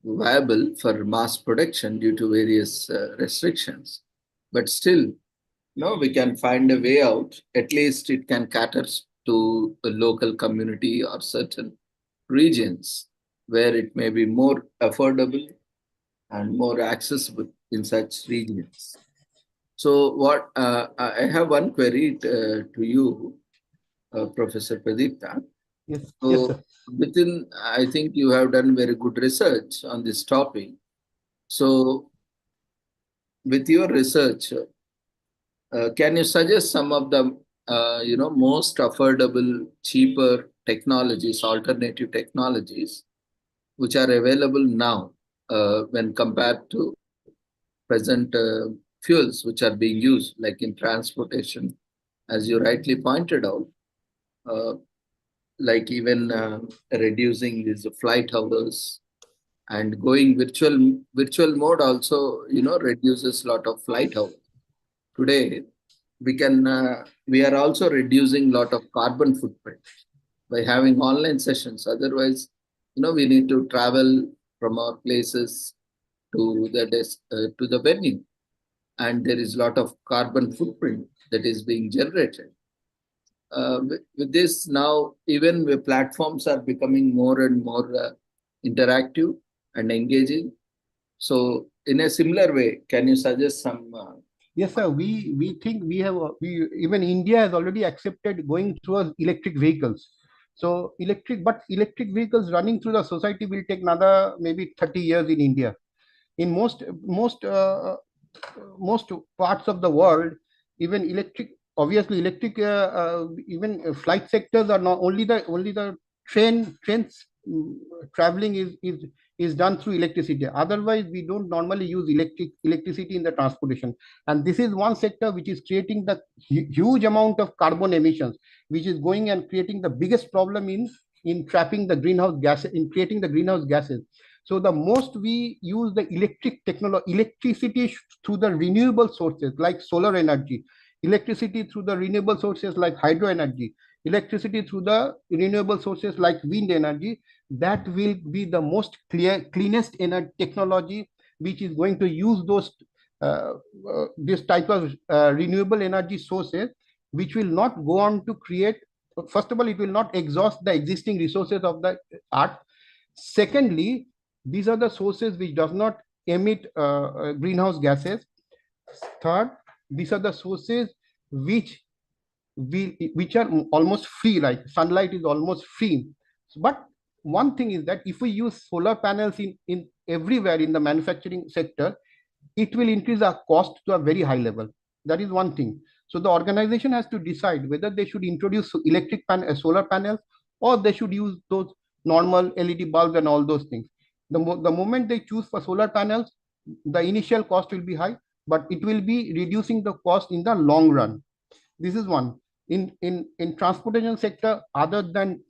viable for mass production due to various restrictions. But still, we can find a way out. At least it can cater to the local community or certain regions where it may be more affordable and more accessible in such regions. So what I have one query to you, Professor Pradipta. Yes. Yes, So sir. I think you have done very good research on this topic. So with your research, can you suggest some of the most affordable, cheaper technologies, alternative technologies, which are available now when compared to present fuels which are being used, like in transportation, as you rightly pointed out, uh, like even reducing these flight hours and going virtual mode also, reduces a lot of flight hours. Today, we are also reducing a lot of carbon footprint by having online sessions. Otherwise, we need to travel from our places to the venue, and there is a lot of carbon footprint that is being generated. With this now, even the platforms are becoming more and more interactive and engaging. So in a similar way, can you suggest some? Yes, sir. We think we even India has already accepted going towards electric vehicles. So electric vehicles running through the society will take another maybe 30 years in India. In most parts of the world, even electric even flight sectors are not only the trains traveling is done through electricity. Otherwise, we don't normally use electricity in the transportation. And this is one sector which is creating the huge amount of carbon emissions, which is going and creating the biggest problem in trapping the greenhouse gases, in creating the greenhouse gases. So the most we use the electricity through the renewable sources like solar energy, electricity through the renewable sources like hydro energy, electricity through the renewable sources like wind energy. That will be the most cleanest energy technology, which is going to use this type of renewable energy sources, which will not go on to create. First of all, it will not exhaust the existing resources of the earth. Secondly, these are the sources which does not emit greenhouse gases. Third, these are the sources which are almost free, like sunlight is almost free. But one thing is that if we use solar panels in everywhere in the manufacturing sector, it will increase our cost to a very high level. That is one thing. So the organization has to decide whether they should introduce solar panels, or they should use those normal LED bulbs and all those things. The moment they choose for solar panels, the initial cost will be high, but it will be reducing the cost in the long run. This is one. In transportation sector, other than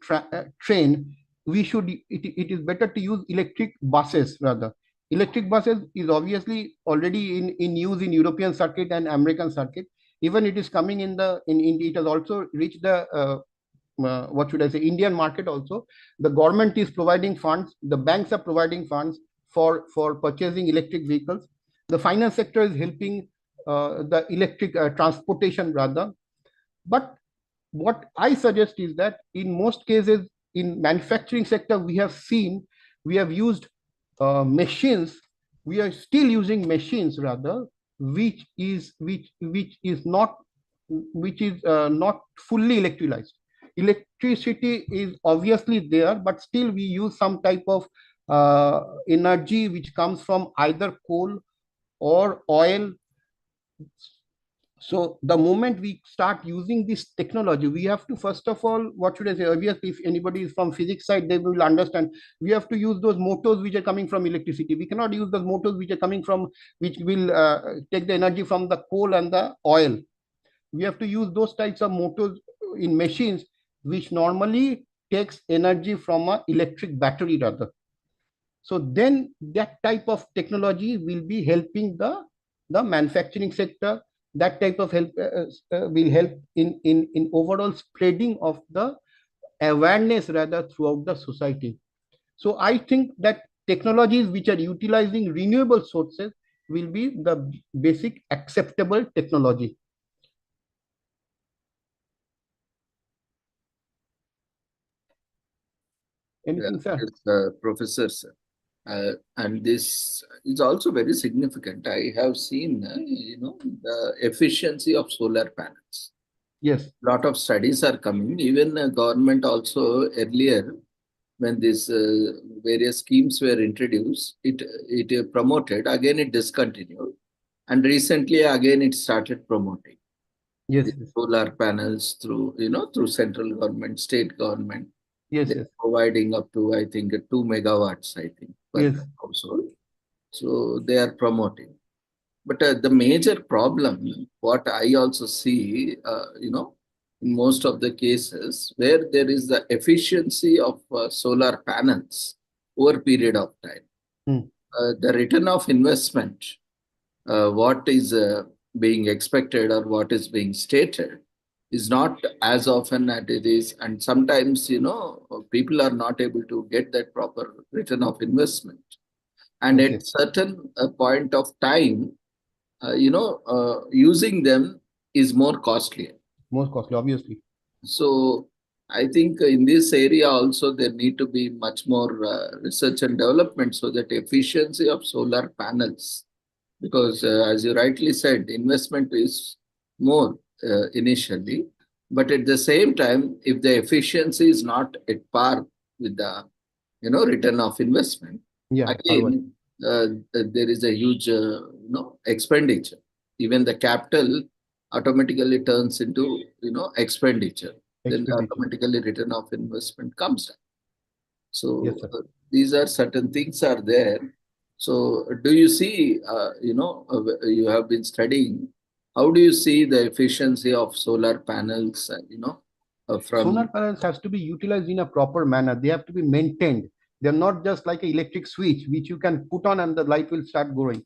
train, it is better to use electric buses rather. Electric buses is obviously already in use in European circuit and American circuit. Even it is coming it has also reached the what should I say, Indian market also. The government is providing funds, the banks are providing funds for purchasing electric vehicles. The finance sector is helping the electric transportation rather. But what I suggest is that in most cases in manufacturing sector, we have used machines. We are still using machines rather, which is not fully electrolyzed. Electricity is obviously there, but still we use some type of energy which comes from either coal or oil. So the moment we start using this technology, we have to, first of all, what should I say? Obviously, if anybody is from physics side, they will understand. We have to use those motors which are coming from electricity. We cannot use those motors which are coming from, which will take the energy from the coal and the oil. We have to use those types of motors in machines which normally takes energy from a electric battery rather. So then that type of technology will be helping the manufacturing sector. That type of help will help in overall spreading of the awareness rather throughout the society. So I think that technologies which are utilizing renewable sources will be the basic acceptable technology. Anything, sir? Yes, Professor, sir. And this is also very significant. I have seen, the efficiency of solar panels. Yes. Lot of studies are coming. Even government also earlier, when these various schemes were introduced, it promoted. Again, it discontinued, and recently again it started promoting Yes. the solar panels through through central government, state government. Yes. They're Yes. providing up to, I think, 2 megawatts, I think, per Yes. household. So they are promoting. But the major problem, what I also see, in most of the cases where there is the efficiency of solar panels over a period of time, Hmm. the return of investment, what is being expected or what is being stated is not as often as it is. And sometimes, people are not able to get that proper return of investment. And Okay. at certain point of time, using them is more costly. Most costly, obviously. So I think in this area also there need to be much more research and development so that efficiency of solar panels, because as you rightly said, investment is more initially, but at the same time, if the efficiency is not at par with the return of investment, Yeah. again there is a huge expenditure. Even the capital automatically turns into expenditure. Then the Expenditure. automatically return of investment comes down. Yes, So sir. these are certain things are there. So do you see, you have been studying, how do you see the efficiency of solar panels, Solar from, panels has to be utilized in a proper manner. They have to be maintained. They're not just like an electric switch which you can put on and the light will start going.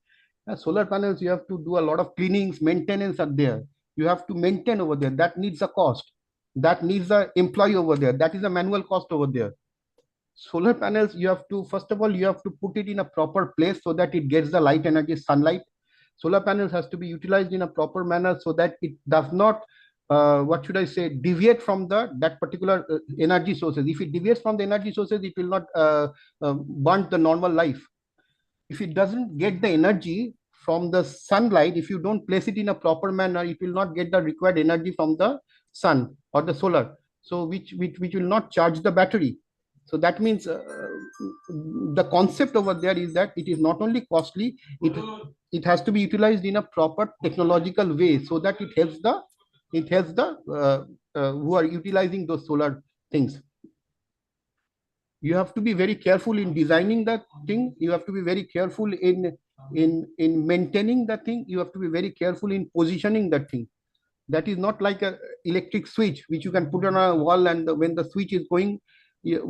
Solar panels, you have to do a lot of cleanings, maintenance are there. You have to maintain over there. That needs a cost. That needs a employee over there. That is a manual cost over there. Solar panels, you have to, first of all, you have to put it in a proper place so that it gets the light energy, sunlight. Solar panels has to be utilized in a proper manner so that it does not, what should I say, deviate from that particular energy sources. If it deviates from the energy sources, it will not burn the normal life. If it doesn't get the energy from the sunlight, if you don't place it in a proper manner, it will not get the required energy from the sun or the solar. So which will not charge the battery. So that means the concept over there is that it is not only costly, it has to be utilized in a proper technological way so that it helps the who are utilizing those solar things. You have to be very careful in designing that thing. You have to be very careful in maintaining that thing. You have to be very careful in positioning that thing. That is not like a electric switch which you can put on a wall, and when the switch is going,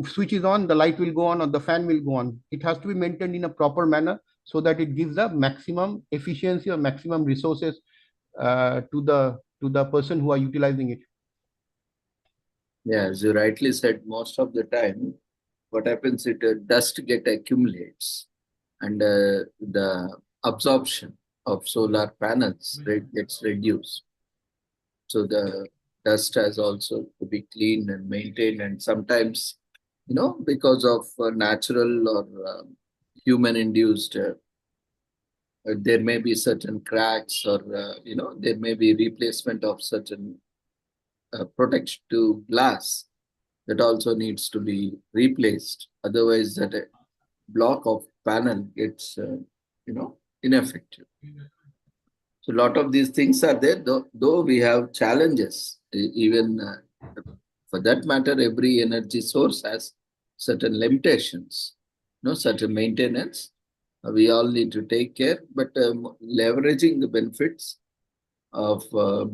switch is on, the light will go on or the fan will go on. It has to be maintained in a proper manner so that it gives the maximum efficiency or maximum resources to the person who are utilizing it. yeah, as you rightly said, most of the time, what happens, dust get accumulates, and the absorption of solar panels gets reduced. So the dust has also to be cleaned and maintained. And sometimes, because of natural or human-induced, there may be certain cracks or, there may be replacement of certain protection to glass that also needs to be replaced. Otherwise, that block of panel gets, ineffective. So a lot of these things are there, though we have challenges. Even for that matter, every energy source has certain limitations, certain maintenance. We all need to take care, but leveraging the benefits of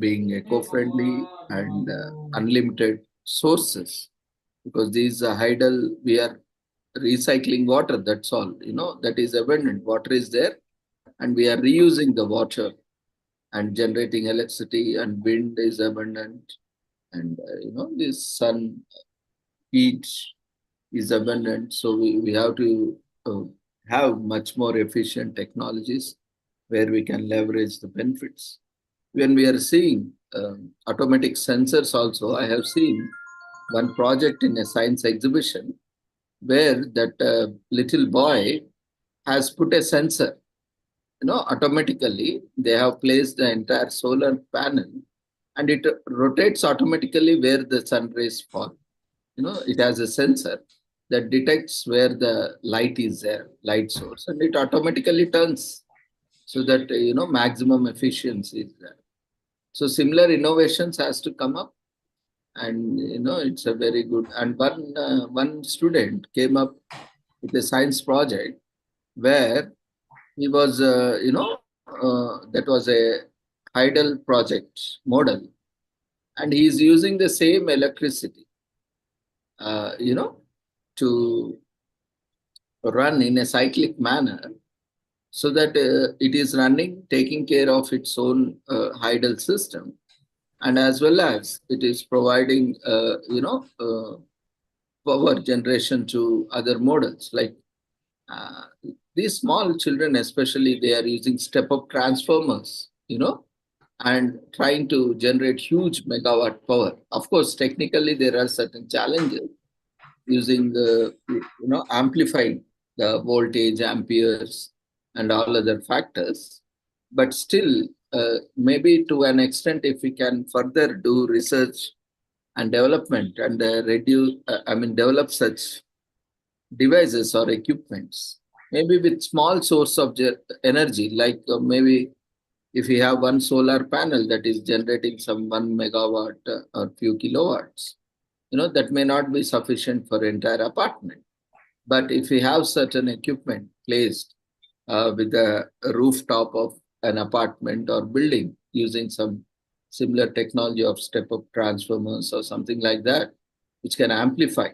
being eco-friendly and unlimited sources, because these are idle, we are recycling water, that's all, that is abundant. Water is there, and we are reusing the water and generating electricity, and wind is abundant, and this sun heat is abundant. So we have to have much more efficient technologies where we can leverage the benefits. When we are seeing automatic sensors also, I have seen one project in a science exhibition where that little boy has put a sensor. Automatically they have placed the entire solar panel, and it rotates automatically where the sun rays fall. It has a sensor that detects where the light is there, light source, and it automatically turns so that maximum efficiency is there. So similar innovations has to come up, and it's a very good. And one student came up with a science project where he was, that was a idle project model, and he is using the same electricity, to run in a cyclic manner, so that it is running, taking care of its own idle system, and as well as it is providing, power generation to other models. Like these small children, especially, they are using step-up transformers, and trying to generate huge megawatt power. Of course, technically there are certain challenges using the, amplifying the voltage, amperes, and all other factors. But still, maybe to an extent, if we can further do research and development and develop such devices or equipments, maybe with small source of energy, like maybe if we have one solar panel that is generating some 1 megawatt or few kilowatts, that may not be sufficient for entire apartment. But if we have certain equipment placed with the rooftop of an apartment or building using some similar technology of step-up transformers or something like that, which can amplify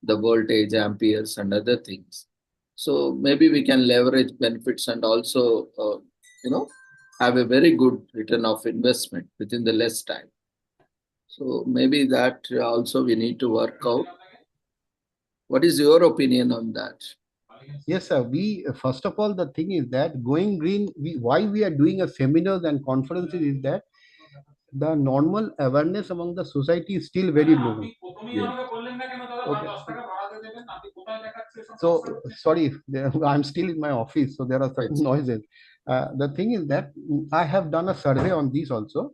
the voltage, amperes, and other things. So maybe we can leverage benefits and also, have a very good return of investment within the less time. So maybe that also we need to work out. What is your opinion on that? Yes, sir. We first of all, the thing is that going green. Why we are doing a seminars and conferences is that the normal awareness among the society is still very low. Yeah. Okay. So sorry, I'm still in my office, so there are certain noises. The thing is that I have done a survey on this also,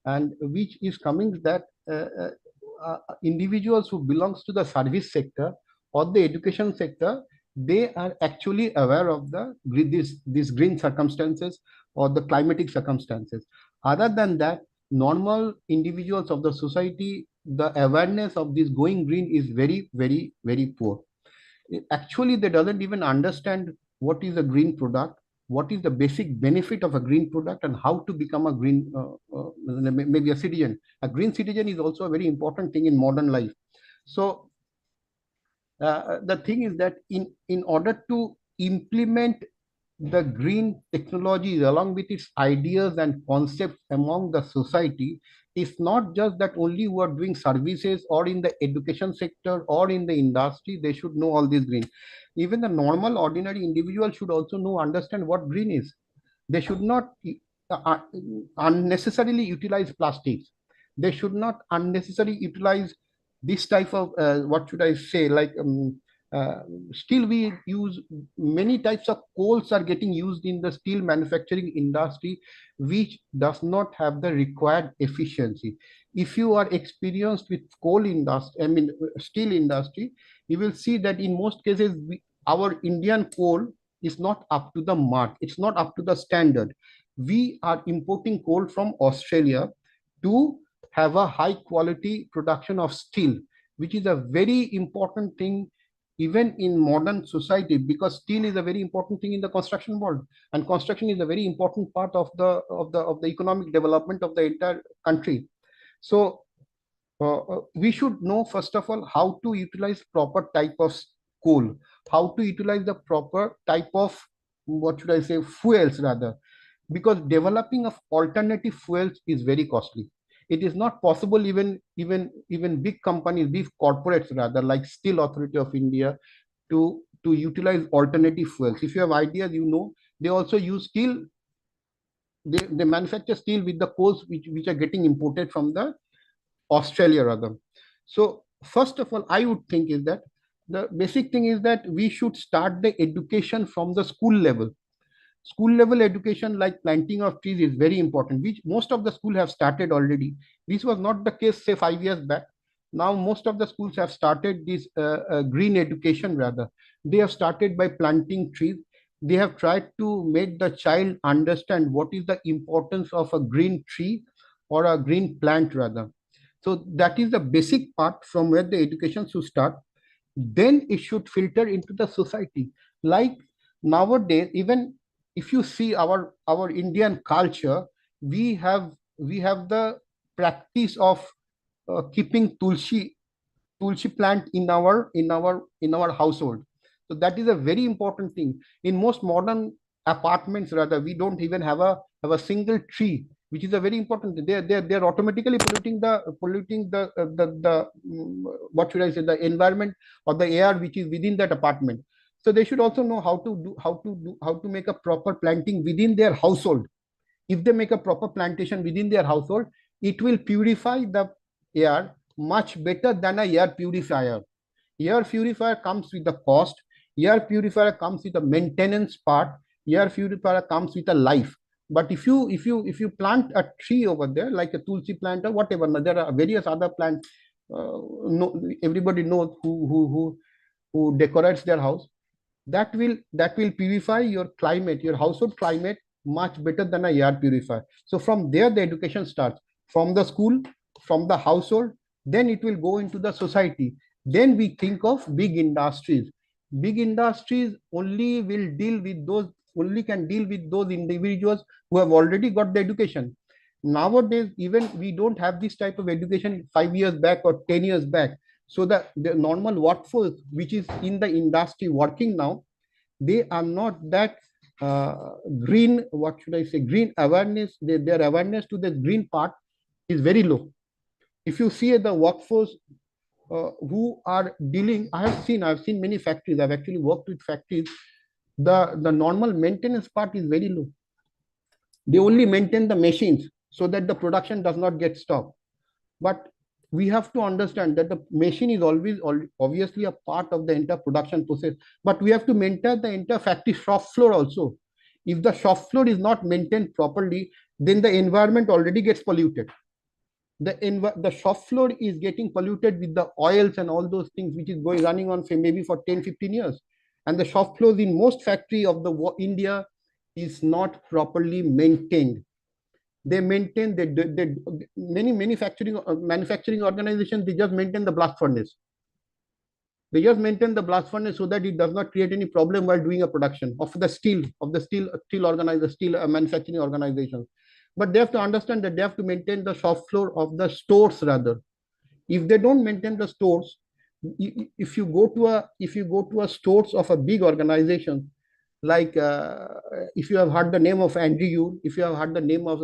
and which is coming that individuals who belongs to the service sector or the education sector, they are actually aware of the these green circumstances or the climatic circumstances. Other than that, normal individuals of the society, the awareness of this going green is very, very, very poor. Actually, they doesn't even understand what is a green product, what is the basic benefit of a green product, and how to become a green, maybe a citizen. A green citizen is also a very important thing in modern life. So the thing is that in order to implement the green technologies along with its ideas and concepts among the society, it's not just that only who are doing services or in the education sector or in the industry, they should know all these green. Even the normal ordinary individual should also know, understand what green is. They should not unnecessarily utilize plastics. they should not unnecessarily utilize this type of what should I say, like still we use many types of coals are getting used in the steel manufacturing industry, which does not have the required efficiency. If you are experienced with coal industry, I mean steel industry, you will see that in most cases our Indian coal is not up to the mark. It's not up to the standard. We are importing coal from Australia to have a high quality production of steel, which is a very important thing even in modern society, because steel is a very important thing in the construction world, and construction is a very important part of the economic development of the entire country. So we should know first of all how to utilize proper type of coal, how to utilize the proper type of, what should I say, fuels rather, because developing of alternative fuels is very costly. It is not possible, even big companies, big corporates rather, like Steel Authority of India, to utilize alternative fuels. If you have ideas, you know, they also use steel. They manufacture steel with the coals which are getting imported from the Australia rather. So first of all, I would think is that the basic thing is that we should start the education from the school level. School level education like planting of trees is very important, which most of the school have started already. This was not the case say 5 years back. Now most of the schools have started this green education rather. They have started by planting trees. They have tried to make the child understand what is the importance of a green tree or a green plant rather. So that is the basic part from where the education should start. Then it should filter into the society. Like nowadays, even if you see our Indian culture, we have the practice of keeping tulsi plant in our household. So that is a very important thing. In most modern apartments rather, we don't even have a single tree, which is a very important thing. They're automatically polluting the what should I say, the environment or the air which is within that apartment. So they should also know how to make a proper planting within their household. If they make a proper plantation within their household, it will purify the air much better than a air purifier. Air purifier comes with the cost. Air purifier comes with a maintenance part. Air purifier comes with a life. But if you plant a tree over there, like a tulsi plant or whatever, there are various other plants. No, everybody knows who decorates their house. That will purify your climate, your household climate, much better than a air purifier. So from there the education starts, from the school, from the household, then it will go into the society. Then we think of big industries. Big industries only can deal with those individuals who have already got the education. Nowadays, even we don't have this type of education 5 years back or 10 years back. So the normal workforce which is in the industry working now, they are not that green, what should I say, green awareness. Their awareness to the green part is very low. If you see the workforce who are dealing, I've seen many factories. I've actually worked with factories. The normal maintenance part is very low. They only maintain the machines so that the production does not get stopped. But we have to understand that the machine is always obviously a part of the entire production process, but we have to maintain the entire factory shop floor also. If the shop floor is not maintained properly, then the environment already gets polluted. The shop floor is getting polluted with the oils and all those things which is running on say maybe for 10-15 years, and the shop floors in most factory of the India is not properly maintained. They maintain many manufacturing organizations, they just maintain the blast furnace. They just maintain the blast furnace so that it does not create any problem while doing a production of the steel manufacturing organizations. But they have to understand that they have to maintain the shop floor of the stores rather. If they don't maintain the stores, if you go to a stores of a big organization, like if you have heard the name of Andrew, if you have heard the name of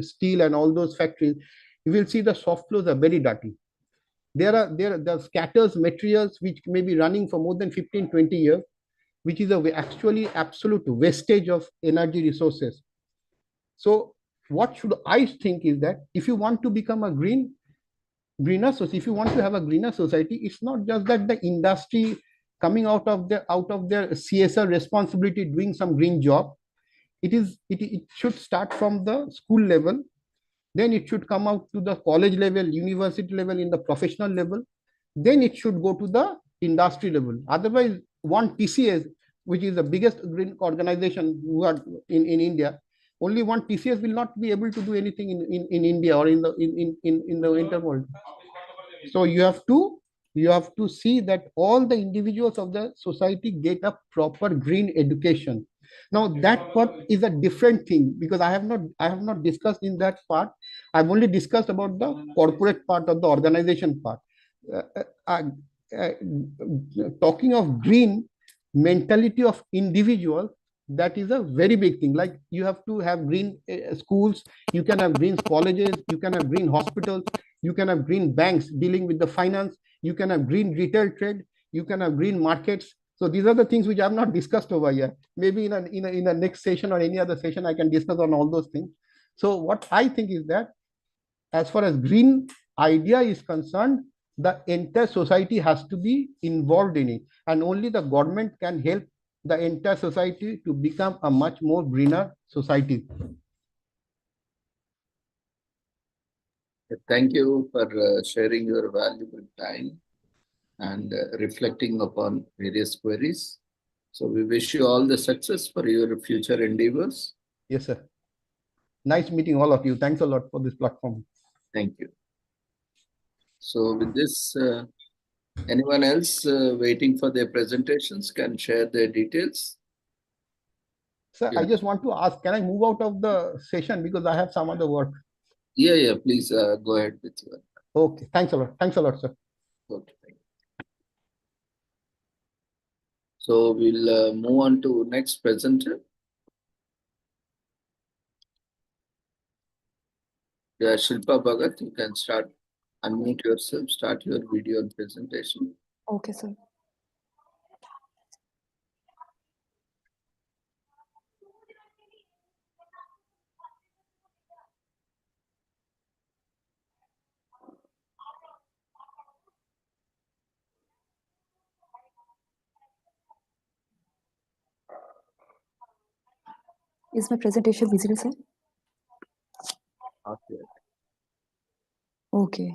steel and all those factories, you will see the shop floors are very dirty. There scatters materials which may be running for more than 15-20 years, which is actually absolute wastage of energy resources. So what should I think is that if you want to become a greener society, if you want to have a greener society, it's not just that the industry coming out of their CSR responsibility doing some green job. It should start from the school level, then it should come out to the college level, university level, in the professional level, then it should go to the industry level. Otherwise, one TCS, which is the biggest green organization who are in India, only one TCS will not be able to do anything in India or in the interworld. So you have to see that all the individuals of the society get a proper green education. Now that part is a different thing, because I have not discussed in that part. I've only discussed about the corporate part of the organization part. uh, uh, uh, Talking of green mentality of individual, that is a very big thing. Like, you have to have green schools, you can have green colleges, you can have green hospitals, you can have green banks dealing with the finance, you can have green retail trade, you can have green markets. So these are the things which I have not discussed over here. Maybe in a next session or any other session I can discuss on all those things. So what I think is that, as far as green idea is concerned, the entire society has to be involved in it, and only the government can help the entire society to become a much more greener society. Thank you for sharing your valuable time and reflecting upon various queries. So we wish you all the success for your future endeavors. Yes, sir. Nice meeting all of you. Thanks a lot for this platform. Thank you. So with this, anyone else waiting for their presentations can share their details. Sir, I just want to ask, can I move out of the session because I have some other work? Yeah, please go ahead with your. Okay, thanks a lot. Thanks a lot, sir. Okay, thank you. So we'll move on to next presenter. Yeah, Shilpa Bhagat, you can start, unmute yourself, start your video and presentation. Okay, sir. Is my presentation visible, sir? Okay. Okay.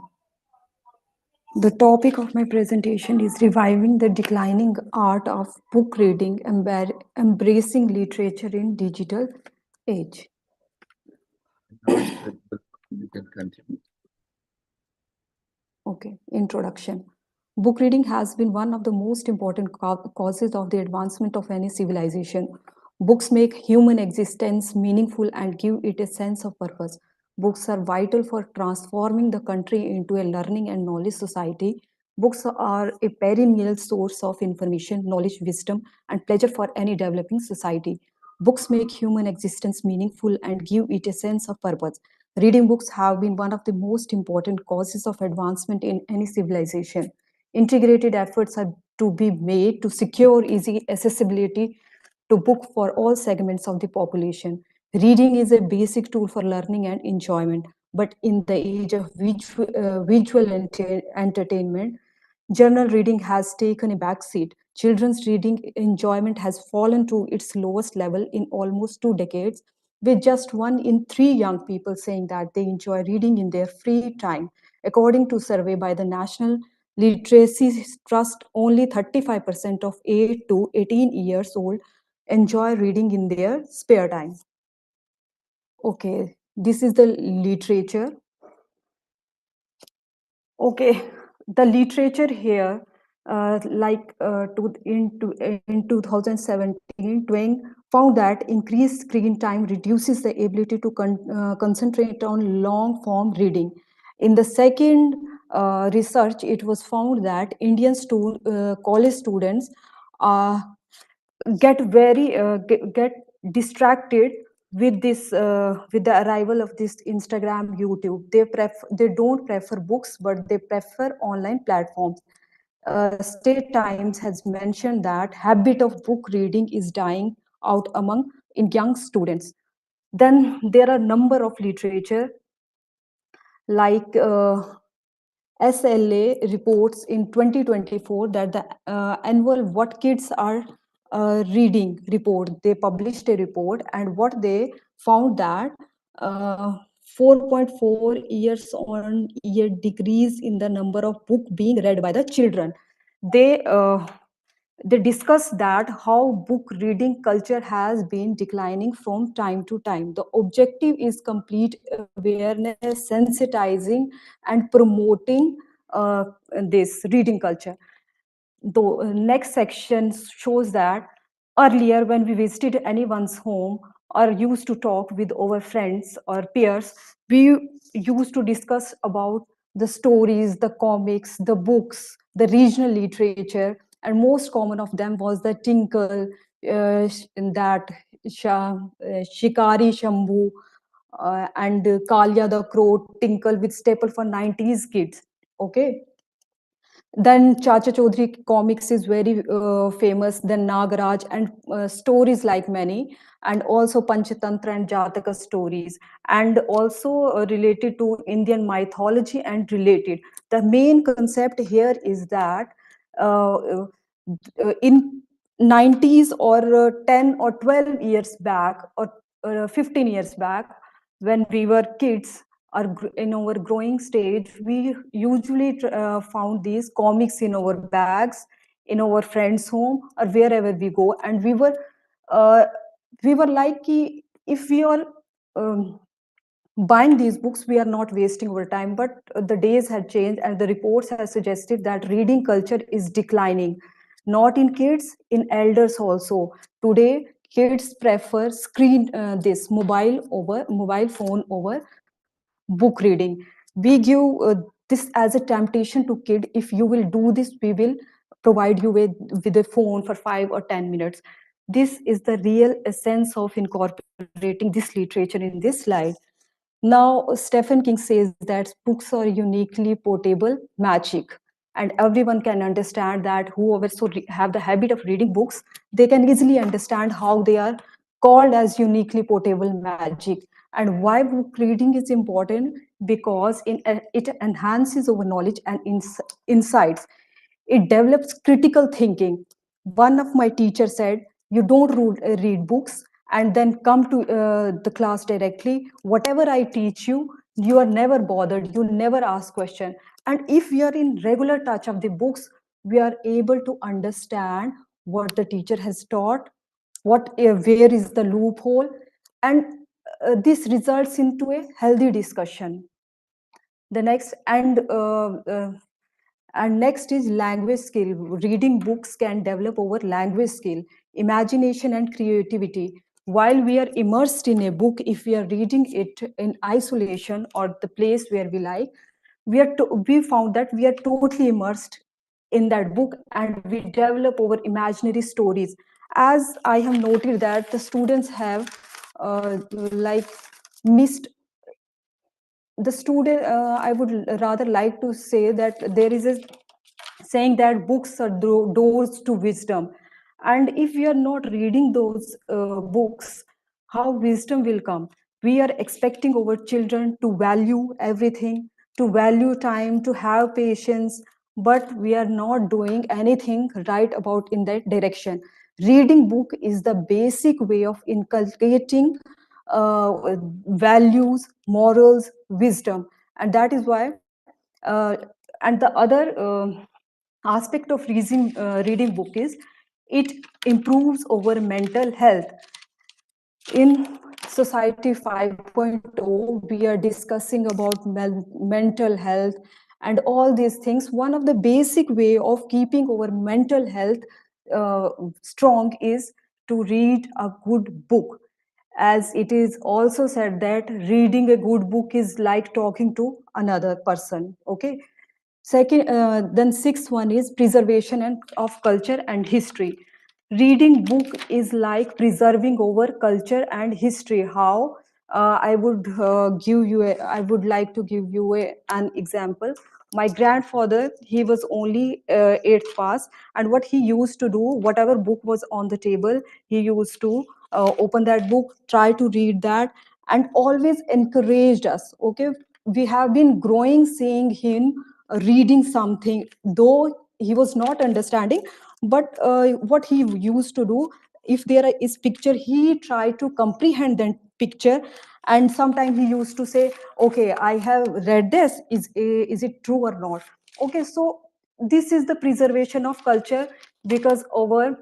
The topic of my presentation is reviving the declining art of book reading, embracing literature in digital age. Now it's visible. You can continue. Okay, introduction. Book reading has been one of the most important causes of the advancement of any civilization. Books make human existence meaningful and give it a sense of purpose. Books are vital for transforming the country into a learning and knowledge society. Books are a perennial source of information, knowledge, wisdom, and pleasure for any developing society. Books make human existence meaningful and give it a sense of purpose. Reading books have been one of the most important causes of advancement in any civilization. Integrated efforts are to be made to secure easy accessibility to book for all segments of the population. Reading is a basic tool for learning and enjoyment, but in the age of visual entertainment, journal reading has taken a backseat. Children's reading enjoyment has fallen to its lowest level in almost 2 decades, with just 1 in 3 young people saying that they enjoy reading in their free time. According to a survey by the National Literacy Trust, only 35% of 8 to 18 years old enjoy reading in their spare time. Okay, this is the literature. Okay, the literature here, in 2017, Twing found that increased screen time reduces the ability to concentrate on long form reading. In the second research, it was found that Indian college students get distracted with the arrival of this Instagram, YouTube. They don't prefer books, but they prefer online platforms. State Times has mentioned that habit of book reading is dying out among in young students. Then there are number of literature like SLA reports in 2024 that the annual What Kids Are Reading report, they published a report, and what they found that 4.4 years on year decrease in the number of book being read by the children. They discuss that how book reading culture has been declining from time to time. The objective is complete awareness, sensitizing, and promoting this reading culture. The next section shows that earlier when we visited anyone's home or used to talk with our friends or peers, we used to discuss about the stories, the comics, the books, the regional literature, and most common of them was the Tinkle, that Shikari Shambhu, and Kalya the Crow, Tinkle with staple for 90s kids. Okay. Then Chacha Chaudhary comics is very famous. Then Nagaraj and stories like many, and also Panchatantra and Jataka stories, and also related to Indian mythology and related. The main concept here is that in 90s or 10 or 12 years back or 15 years back, when we were kids, in our growing stage, we usually found these comics in our bags, in our friends' home, or wherever we go, and we were like, if we are buying these books, we are not wasting our time. But the days had changed, and the reports have suggested that reading culture is declining, not in kids, in elders also. Today, kids prefer this mobile phone over book reading. We give this as a temptation to kid. If you will do this, we will provide you with a phone for 5 or 10 minutes. This is the real essence of incorporating this literature in this slide. Now, Stephen King says that books are uniquely portable magic, and everyone can understand that whoever have the habit of reading books, they can easily understand how they are called as uniquely portable magic. And why book reading is important? Because it enhances our knowledge and insights. It develops critical thinking. One of my teachers said, you don't read books and then come to the class directly. Whatever I teach you, you are never bothered, you never ask question. And if we are in regular touch of the books, we are able to understand what the teacher has taught, where is the loophole, and this results into a healthy discussion. The next and next is language skill. Reading books can develop our language skill, imagination, and creativity. While we are immersed in a book, if we are reading it in isolation or the place where we like, we found that we are totally immersed in that book, and we develop our imaginary stories. As I have noted that the students have like missed the student, I would rather like to say that there is a saying that books are doors to wisdom. And if we are not reading those books, how wisdom will come? We are expecting our children to value everything, to value time, to have patience, but we are not doing anything right about in that direction. Reading book is the basic way of inculcating values, morals, wisdom. And that is why and the other aspect of reading book is it improves our mental health. In Society 5.0, we are discussing about mental health and all these things. One of the basic way of keeping our mental health strong is to read a good book. As it is also said that reading a good book is like talking to another person. Okay. Second, then sixth one is preservation of culture and history. Reading book is like preserving our culture and history. How? I would like to give you an example. My grandfather, he was only 8th pass, and what he used to do, whatever book was on the table, he used to open that book, try to read that, and always encouraged us. Okay, we have been growing seeing him reading something, though he was not understanding, but what he used to do, if there is picture, he tried to comprehend that picture, and sometimes he used to say, okay, I have read this, is it true or not? Okay, so this is the preservation of culture, because our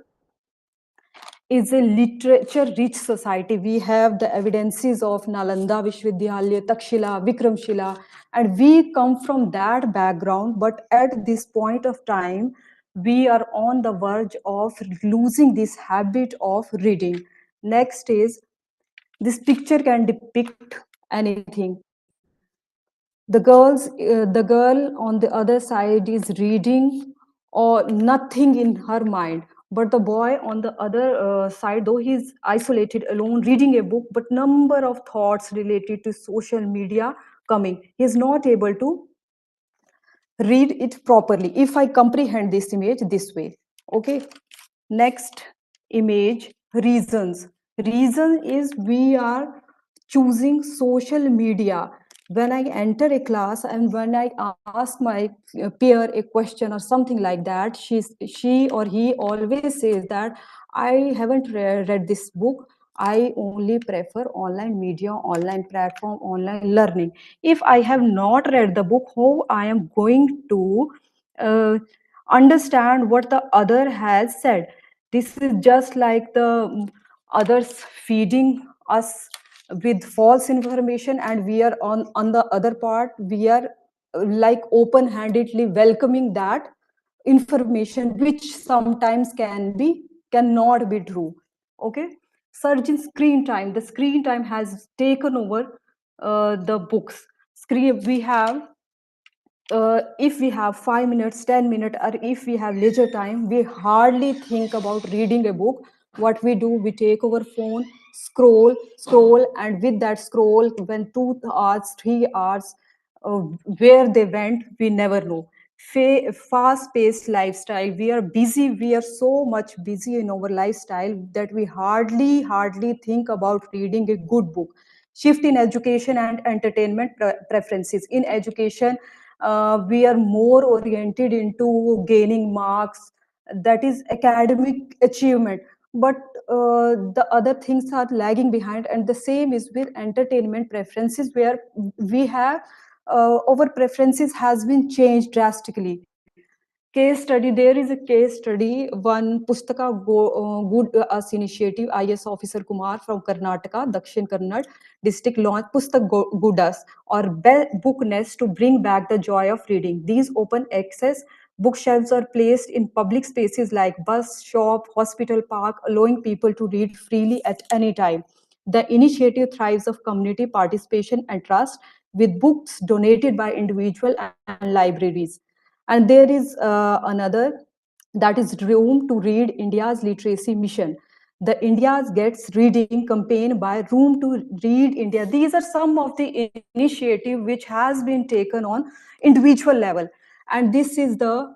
is a literature-rich society. We have the evidences of Nalanda Vishwavidyalaya, Takshila, Vikramshila, and we come from that background. But at this point of time, we are on the verge of losing this habit of reading. Next is, this picture can depict anything. The girl on the other side is reading or nothing in her mind, but the boy on the other side, though he's isolated alone reading a book, but number of thoughts related to social media coming, he's not able to read it properly if I comprehend this image this way. Okay, next image, reasons. Reason is we are choosing social media. When I enter a class and when I ask my peer a question or something like that, she or he always says that I haven't read this book, I only prefer online media, online platform, online learning. If I have not read the book, how I am going to understand what the other has said? This is just like the others feeding us with false information, and we are on the other part, we are like open-handedly welcoming that information, which sometimes cannot be true. Okay, surge in screen time. The screen time has taken over the books. Screen, we have if we have 5 minutes, 10 minutes, or if we have leisure time, we hardly think about reading a book. What we do, we take our phone, scroll, and with that scroll, when 2 hours, 3 hours, where they went, we never know. Fast-paced lifestyle. We are busy. We are so much busy in our lifestyle that we hardly think about reading a good book. Shift in education and entertainment preferences. In education, we are more oriented into gaining marks, that is academic achievement, but the other things are lagging behind. And the same is with entertainment preferences, where we have our preferences has been changed drastically. Case study, there is a case study, one Pustaka Good Us initiative, IS officer Kumar from Karnataka, Dakshin Kannada district launched Pustak Good Us, or book nest, to bring back the joy of reading. These open access bookshelves are placed in public spaces like bus, shop, hospital, park, allowing people to read freely at any time. The initiative thrives of community participation and trust, with books donated by individual and libraries. And there is another, that is Room to Read, India's literacy mission. The India's Gets Reading campaign by Room to Read India. These are some of the initiative which has been taken on individual level. And this is the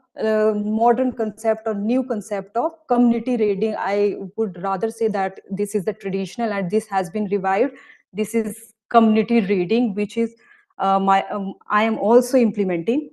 modern concept or new concept of community reading. I would rather say that this is the traditional and this has been revived. This is community reading, which is I am also implementing.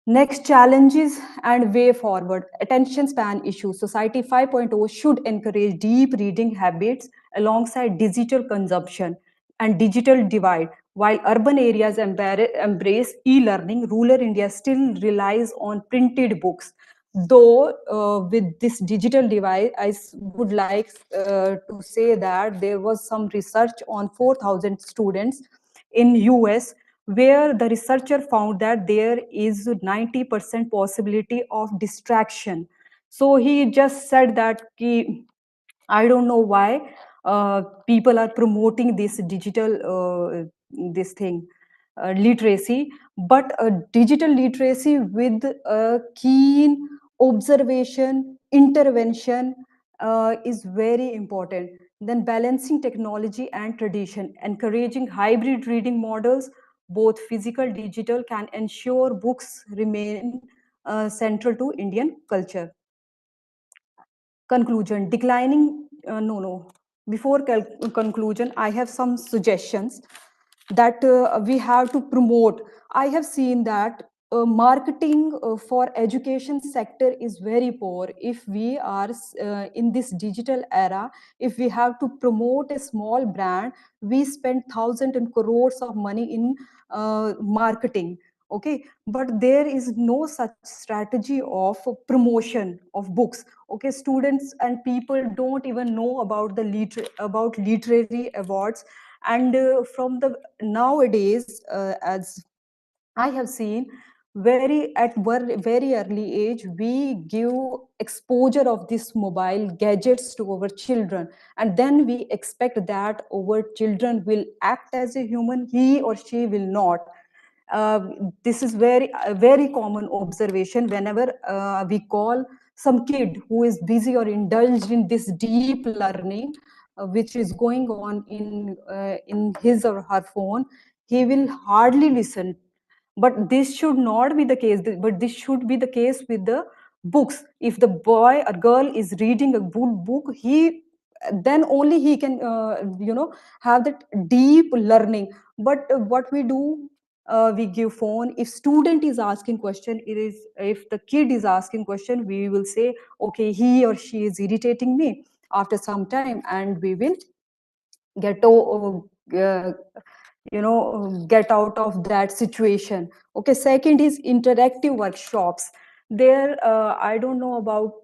Next, challenges and way forward. Attention span issues. Society 5.0 should encourage deep reading habits alongside digital consumption and digital divide. While urban areas embrace e-learning, rural India still relies on printed books. Though with this digital divide, I would like to say that there was some research on 4,000 students in US, where the researcher found that there is 90% possibility of distraction. So he just said that I don't know why people are promoting this digital this thing literacy, but digital literacy with keen observation, intervention is very important. Then balancing technology and tradition, encouraging hybrid reading models, both physical, digital, can ensure books remain central to Indian culture. Conclusion, declining no. Before conclusion, I have some suggestions that we have to promote. I have seen that marketing for education sector is very poor. If we are in this digital era, if we have to promote a small brand, we spend thousands and crores of money in marketing. Okay, but there is no such strategy of promotion of books. Okay, students and people don't even know about the about literary awards, and from the nowadays, as I have seen, very early age, we give exposure of this mobile gadgets to our children, and then we expect that our children will act as a human. He or she will not. This is very common observation whenever we call some kid who is busy or indulged in this deep learning, which is going on in his or her phone. He will hardly listen. But this should not be the case. But this should be the case with the books. If the boy or girl is reading a good book, then only he can have that deep learning. But what we do, we give phone. If student is asking question, if the kid is asking question, we will say, okay, he or she is irritating me. After some time, and we will get get out of that situation. Okay, second is interactive workshops. There, I don't know about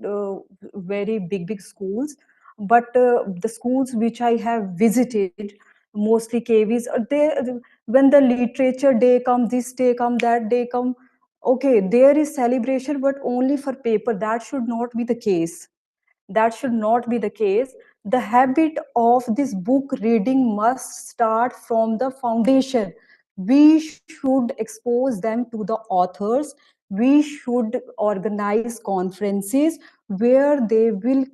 very big schools, but the schools which I have visited, mostly KVs, they, when the literature day come, this day come, that day come, okay, there is celebration, but only for paper. That should not be the case. That should not be the case. The habit of this book reading must start from the foundation. We should expose them to the authors. We should organize conferences where they will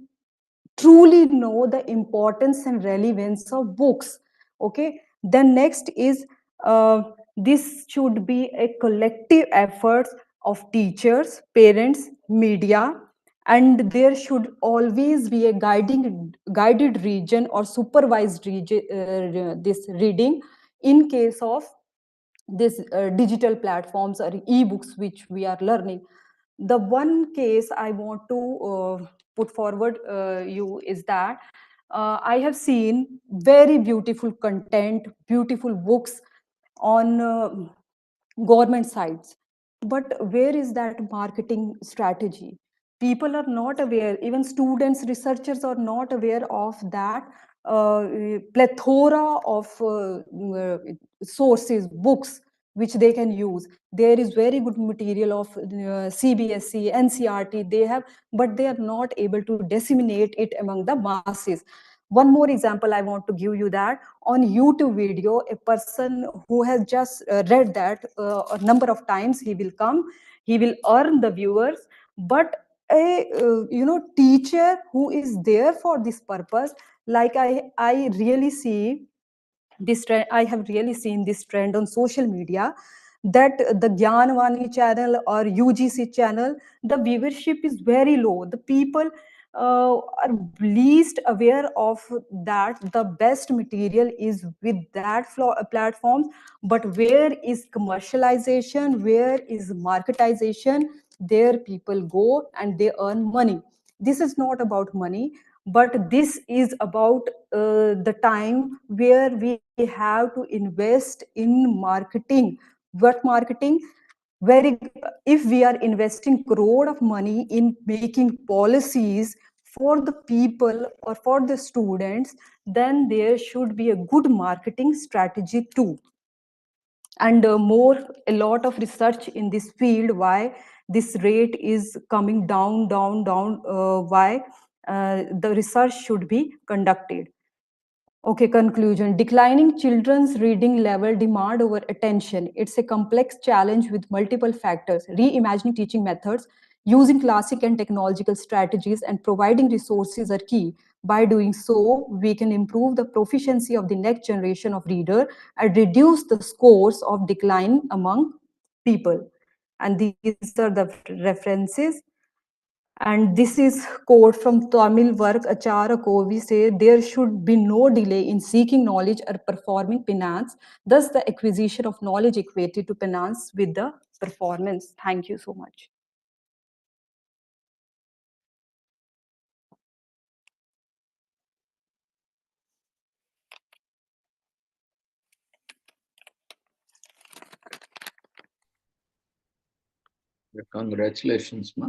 truly know the importance and relevance of books. Okay, then next is this should be a collective effort of teachers, parents, media, and there should always be a guided region or supervised region, this reading in case of this digital platforms or ebooks which we are learning. The one case I want to put forward you is that I have seen very beautiful content, beautiful books on government sites, but where is that marketing strategy? People are not aware, even students, researchers are not aware of that plethora of sources, books which they can use. There is very good material of CBSE, NCRT, they have, but they are not able to disseminate it among the masses. One more example I want to give you, that on YouTube video, a person who has just read that a number of times, he will come, he will earn the viewers. But a teacher who is there for this purpose, like I really see this trend. I have really seen this trend on social media, that the Gyanvani channel or UGC channel, the viewership is very low. The people are least aware of that the best material is with that platforms. But where is commercialization, where is marketization, there people go and they earn money. This is not about money, but this is about the time where we have to invest in marketing. What marketing? Very, if we are investing crore of money in making policies for the people or for the students, then there should be a good marketing strategy too. And a lot of research in this field, why this rate is coming down, why the research should be conducted. Okay, conclusion. Declining children's reading level demand over attention. It's a complex challenge with multiple factors. Reimagining teaching methods, using classic and technological strategies, and providing resources are key. By doing so, we can improve the proficiency of the next generation of reader and reduce the scores of decline among people. And these are the references. And this is quote from Tamil work Achara Kovi say there should be no delay in seeking knowledge or performing penance. Thus, the acquisition of knowledge equated to penance with the performance. Thank you so much. Congratulations, ma.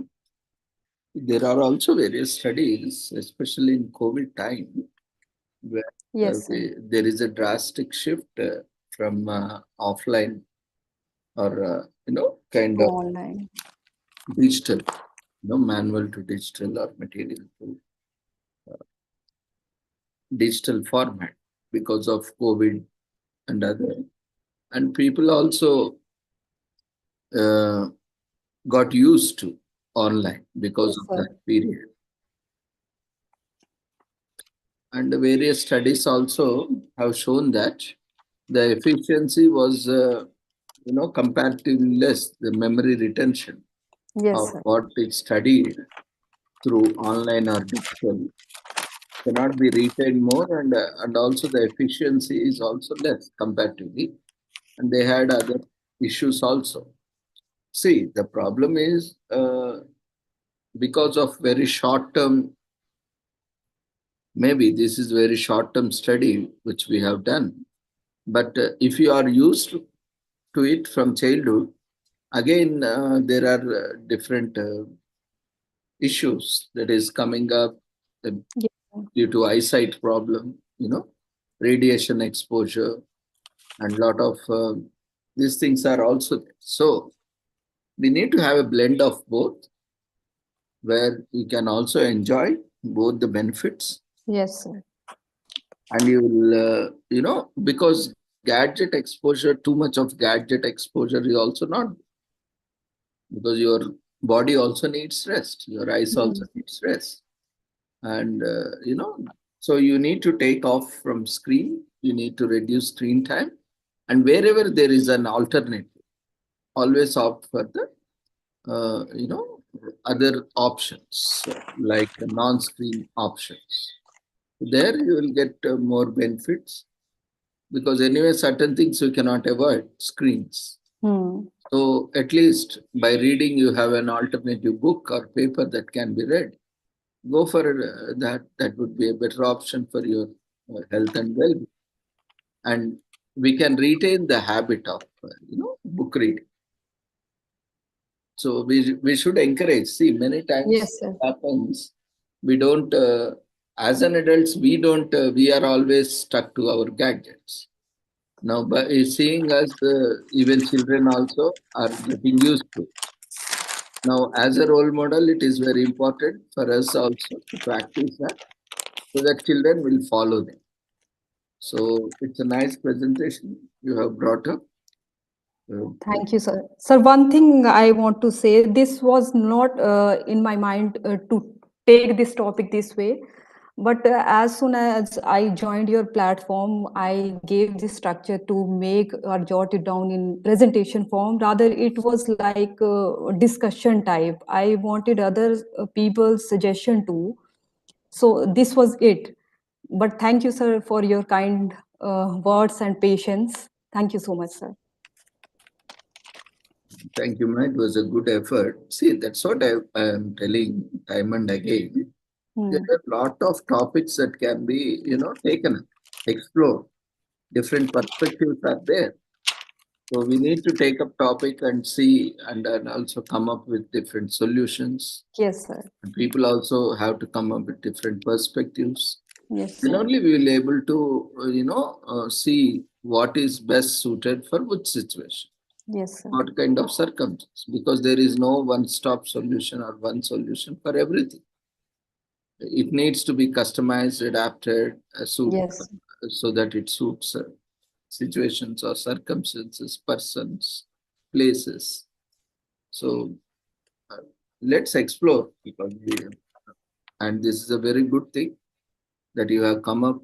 There are also various studies, especially in COVID time, where Yes, sir. there is a drastic shift from offline or kind of Online. digital, manual to digital or material to digital format because of COVID and other. And people also got used to online because Yes, of sir. that period. And the various studies also have shown that the efficiency was, comparatively less, the memory retention Yes, of sir. what it studied through online or digital cannot be retained more, and also the efficiency is also less comparatively, and they had other issues also. See, the problem is because of very short term, maybe this is very short term study which we have done, but if you are used to it from childhood, again there are different issues that is coming up uh, Yes, due to eyesight problem, radiation exposure, and lot of these things are also there. So we need to have a blend of both, where you can also enjoy both the benefits, yes, sir. and you will, because gadget exposure, too much of gadget exposure is also not, because your body also needs rest, your eyes also needs rest, and so you need to take off from screen, you need to reduce screen time, and wherever there is an alternative, always opt for the other options like non-screen options. There you will get more benefits, because anyway certain things you cannot avoid, screens. So at least by reading you have an alternative book or paper that can be read. Go for that. That would be a better option for your health and well-being. And we can retain the habit of book reading. So we should encourage. See, many times Yes, sir. it happens, we don't, as an adults, we don't, we are always stuck to our gadgets. Now, by seeing us, even children also are getting used to. Now, as a role model, it is very important for us also to practice that, so that children will follow them. So it's a nice presentation you have brought up. Thank you, sir. Sir, one thing I want to say, this was not in my mind to take this topic this way, but as soon as I joined your platform, I gave this structure to make or jot it down in presentation form. Rather, it was like discussion type. I wanted other people's suggestion too. So this was it. But thank you, sir, for your kind words and patience. Thank you so much, sir. Thank you, man. It was a good effort. See, that's what I am telling time and again. There are a lot of topics that can be, taken, explored. Different perspectives are there. So we need to take up topic and see, and also come up with different solutions. Yes, sir. And people also have to come up with different perspectives. Yes, Then sir. only we will able to, see what is best suited for which situation, Yes, sir. what kind of circumstance, because there is no one-stop solution or one solution for everything. It needs to be customized, adapted, Yes. so that it suits situations or circumstances, persons, places. So let's explore, because and this is a very good thing that you have come up,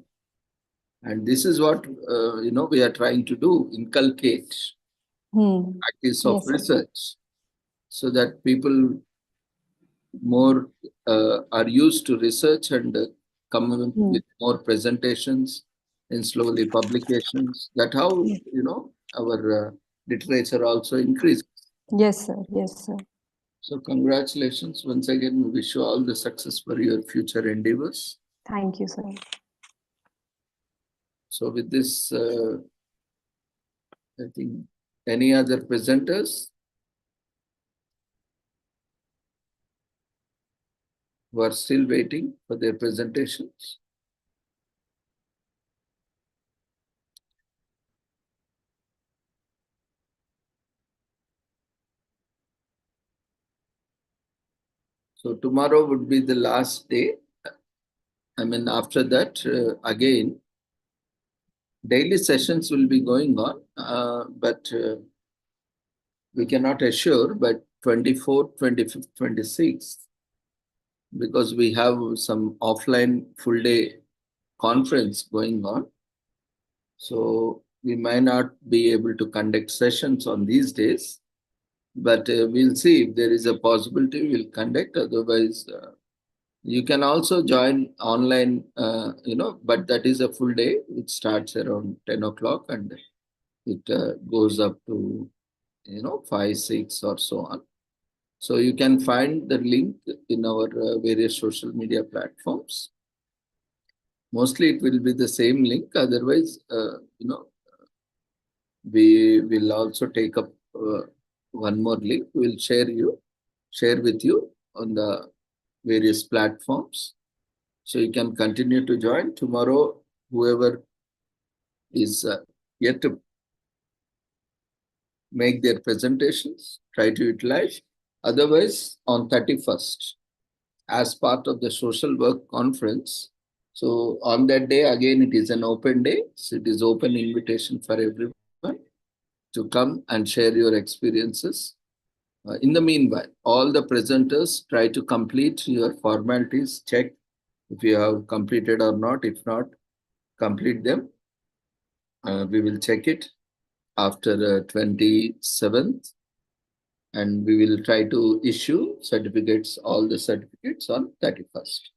and this is what we are trying to do: inculcate practice of Yes, sir. research, so that people more are used to research and come up Hmm. with more presentations and slowly publications. That how, Hmm. our literature also increases. Yes, sir. Yes, sir. So congratulations once again. We wish you all the success for your future endeavors. Thank you, sir. So with this, I think any other presenters who are still waiting for their presentations? So tomorrow would be the last day. I mean, after that, again, daily sessions will be going on, but we cannot assure, but 24th, 25th, 26th, because we have some offline full day conference going on. So we might not be able to conduct sessions on these days, but we'll see if there is a possibility we'll conduct. Otherwise, you can also join online, but that is a full day. It starts around 10 o'clock and it goes up to, 5, 6 or so on. So you can find the link in our various social media platforms. Mostly it will be the same link. Otherwise, we will also take up one more link. We'll share with you on the various platforms. So you can continue to join. Tomorrow, whoever is yet to make their presentations, try to utilize. Otherwise, on 31st, as part of the social work conference, so on that day, again, it is an open day. So it is open invitation for everyone to come and share your experiences. In the meanwhile, all the presenters try to complete your formalities, check if you have completed or not. If not, complete them. We will check it after 27th, and we will try to issue certificates, all the certificates on 31st.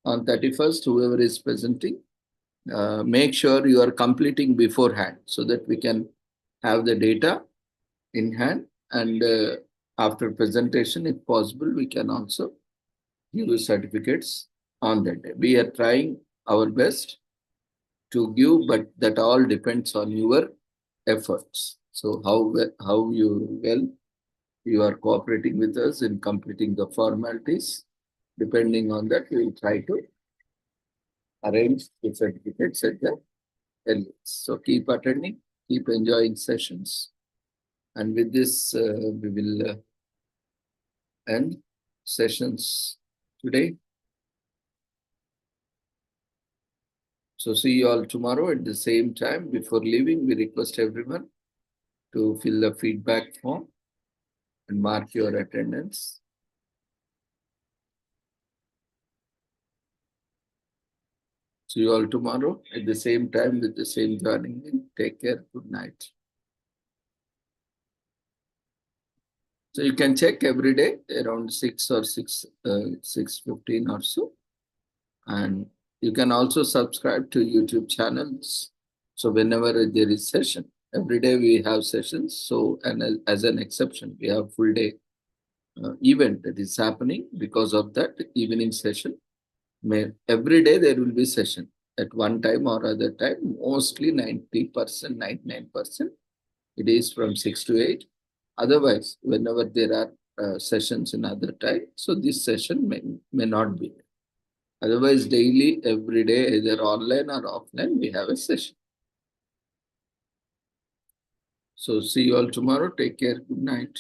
On 31st, whoever is presenting, make sure you are completing beforehand so that we can have the data in hand, and after presentation, if possible, we can also give you certificates on that day. We are trying our best to give, but that all depends on your efforts. So how you are cooperating with us in completing the formalities. Depending on that, we will try to arrange the certificates at the earliest. So keep attending, keep enjoying sessions. And with this, we will end sessions today. So see you all tomorrow at the same time. Before leaving, we request everyone to fill the feedback form and mark your attendance. See you all tomorrow at the same time with the same joining link. Take care. Good night. So you can check every day around 6 or 6:15 or so. And you can also subscribe to YouTube channels. So whenever there is session, every day we have sessions. So, and as an exception, we have full day event that is happening. Because of that evening session, every day there will be session at one time or other time. Mostly 90%, 99%, it is from 6 to 8. Otherwise, whenever there are sessions in other time, so this session may not be. Otherwise, daily, every day, either online or offline, we have a session. So see you all tomorrow. Take care. Good night.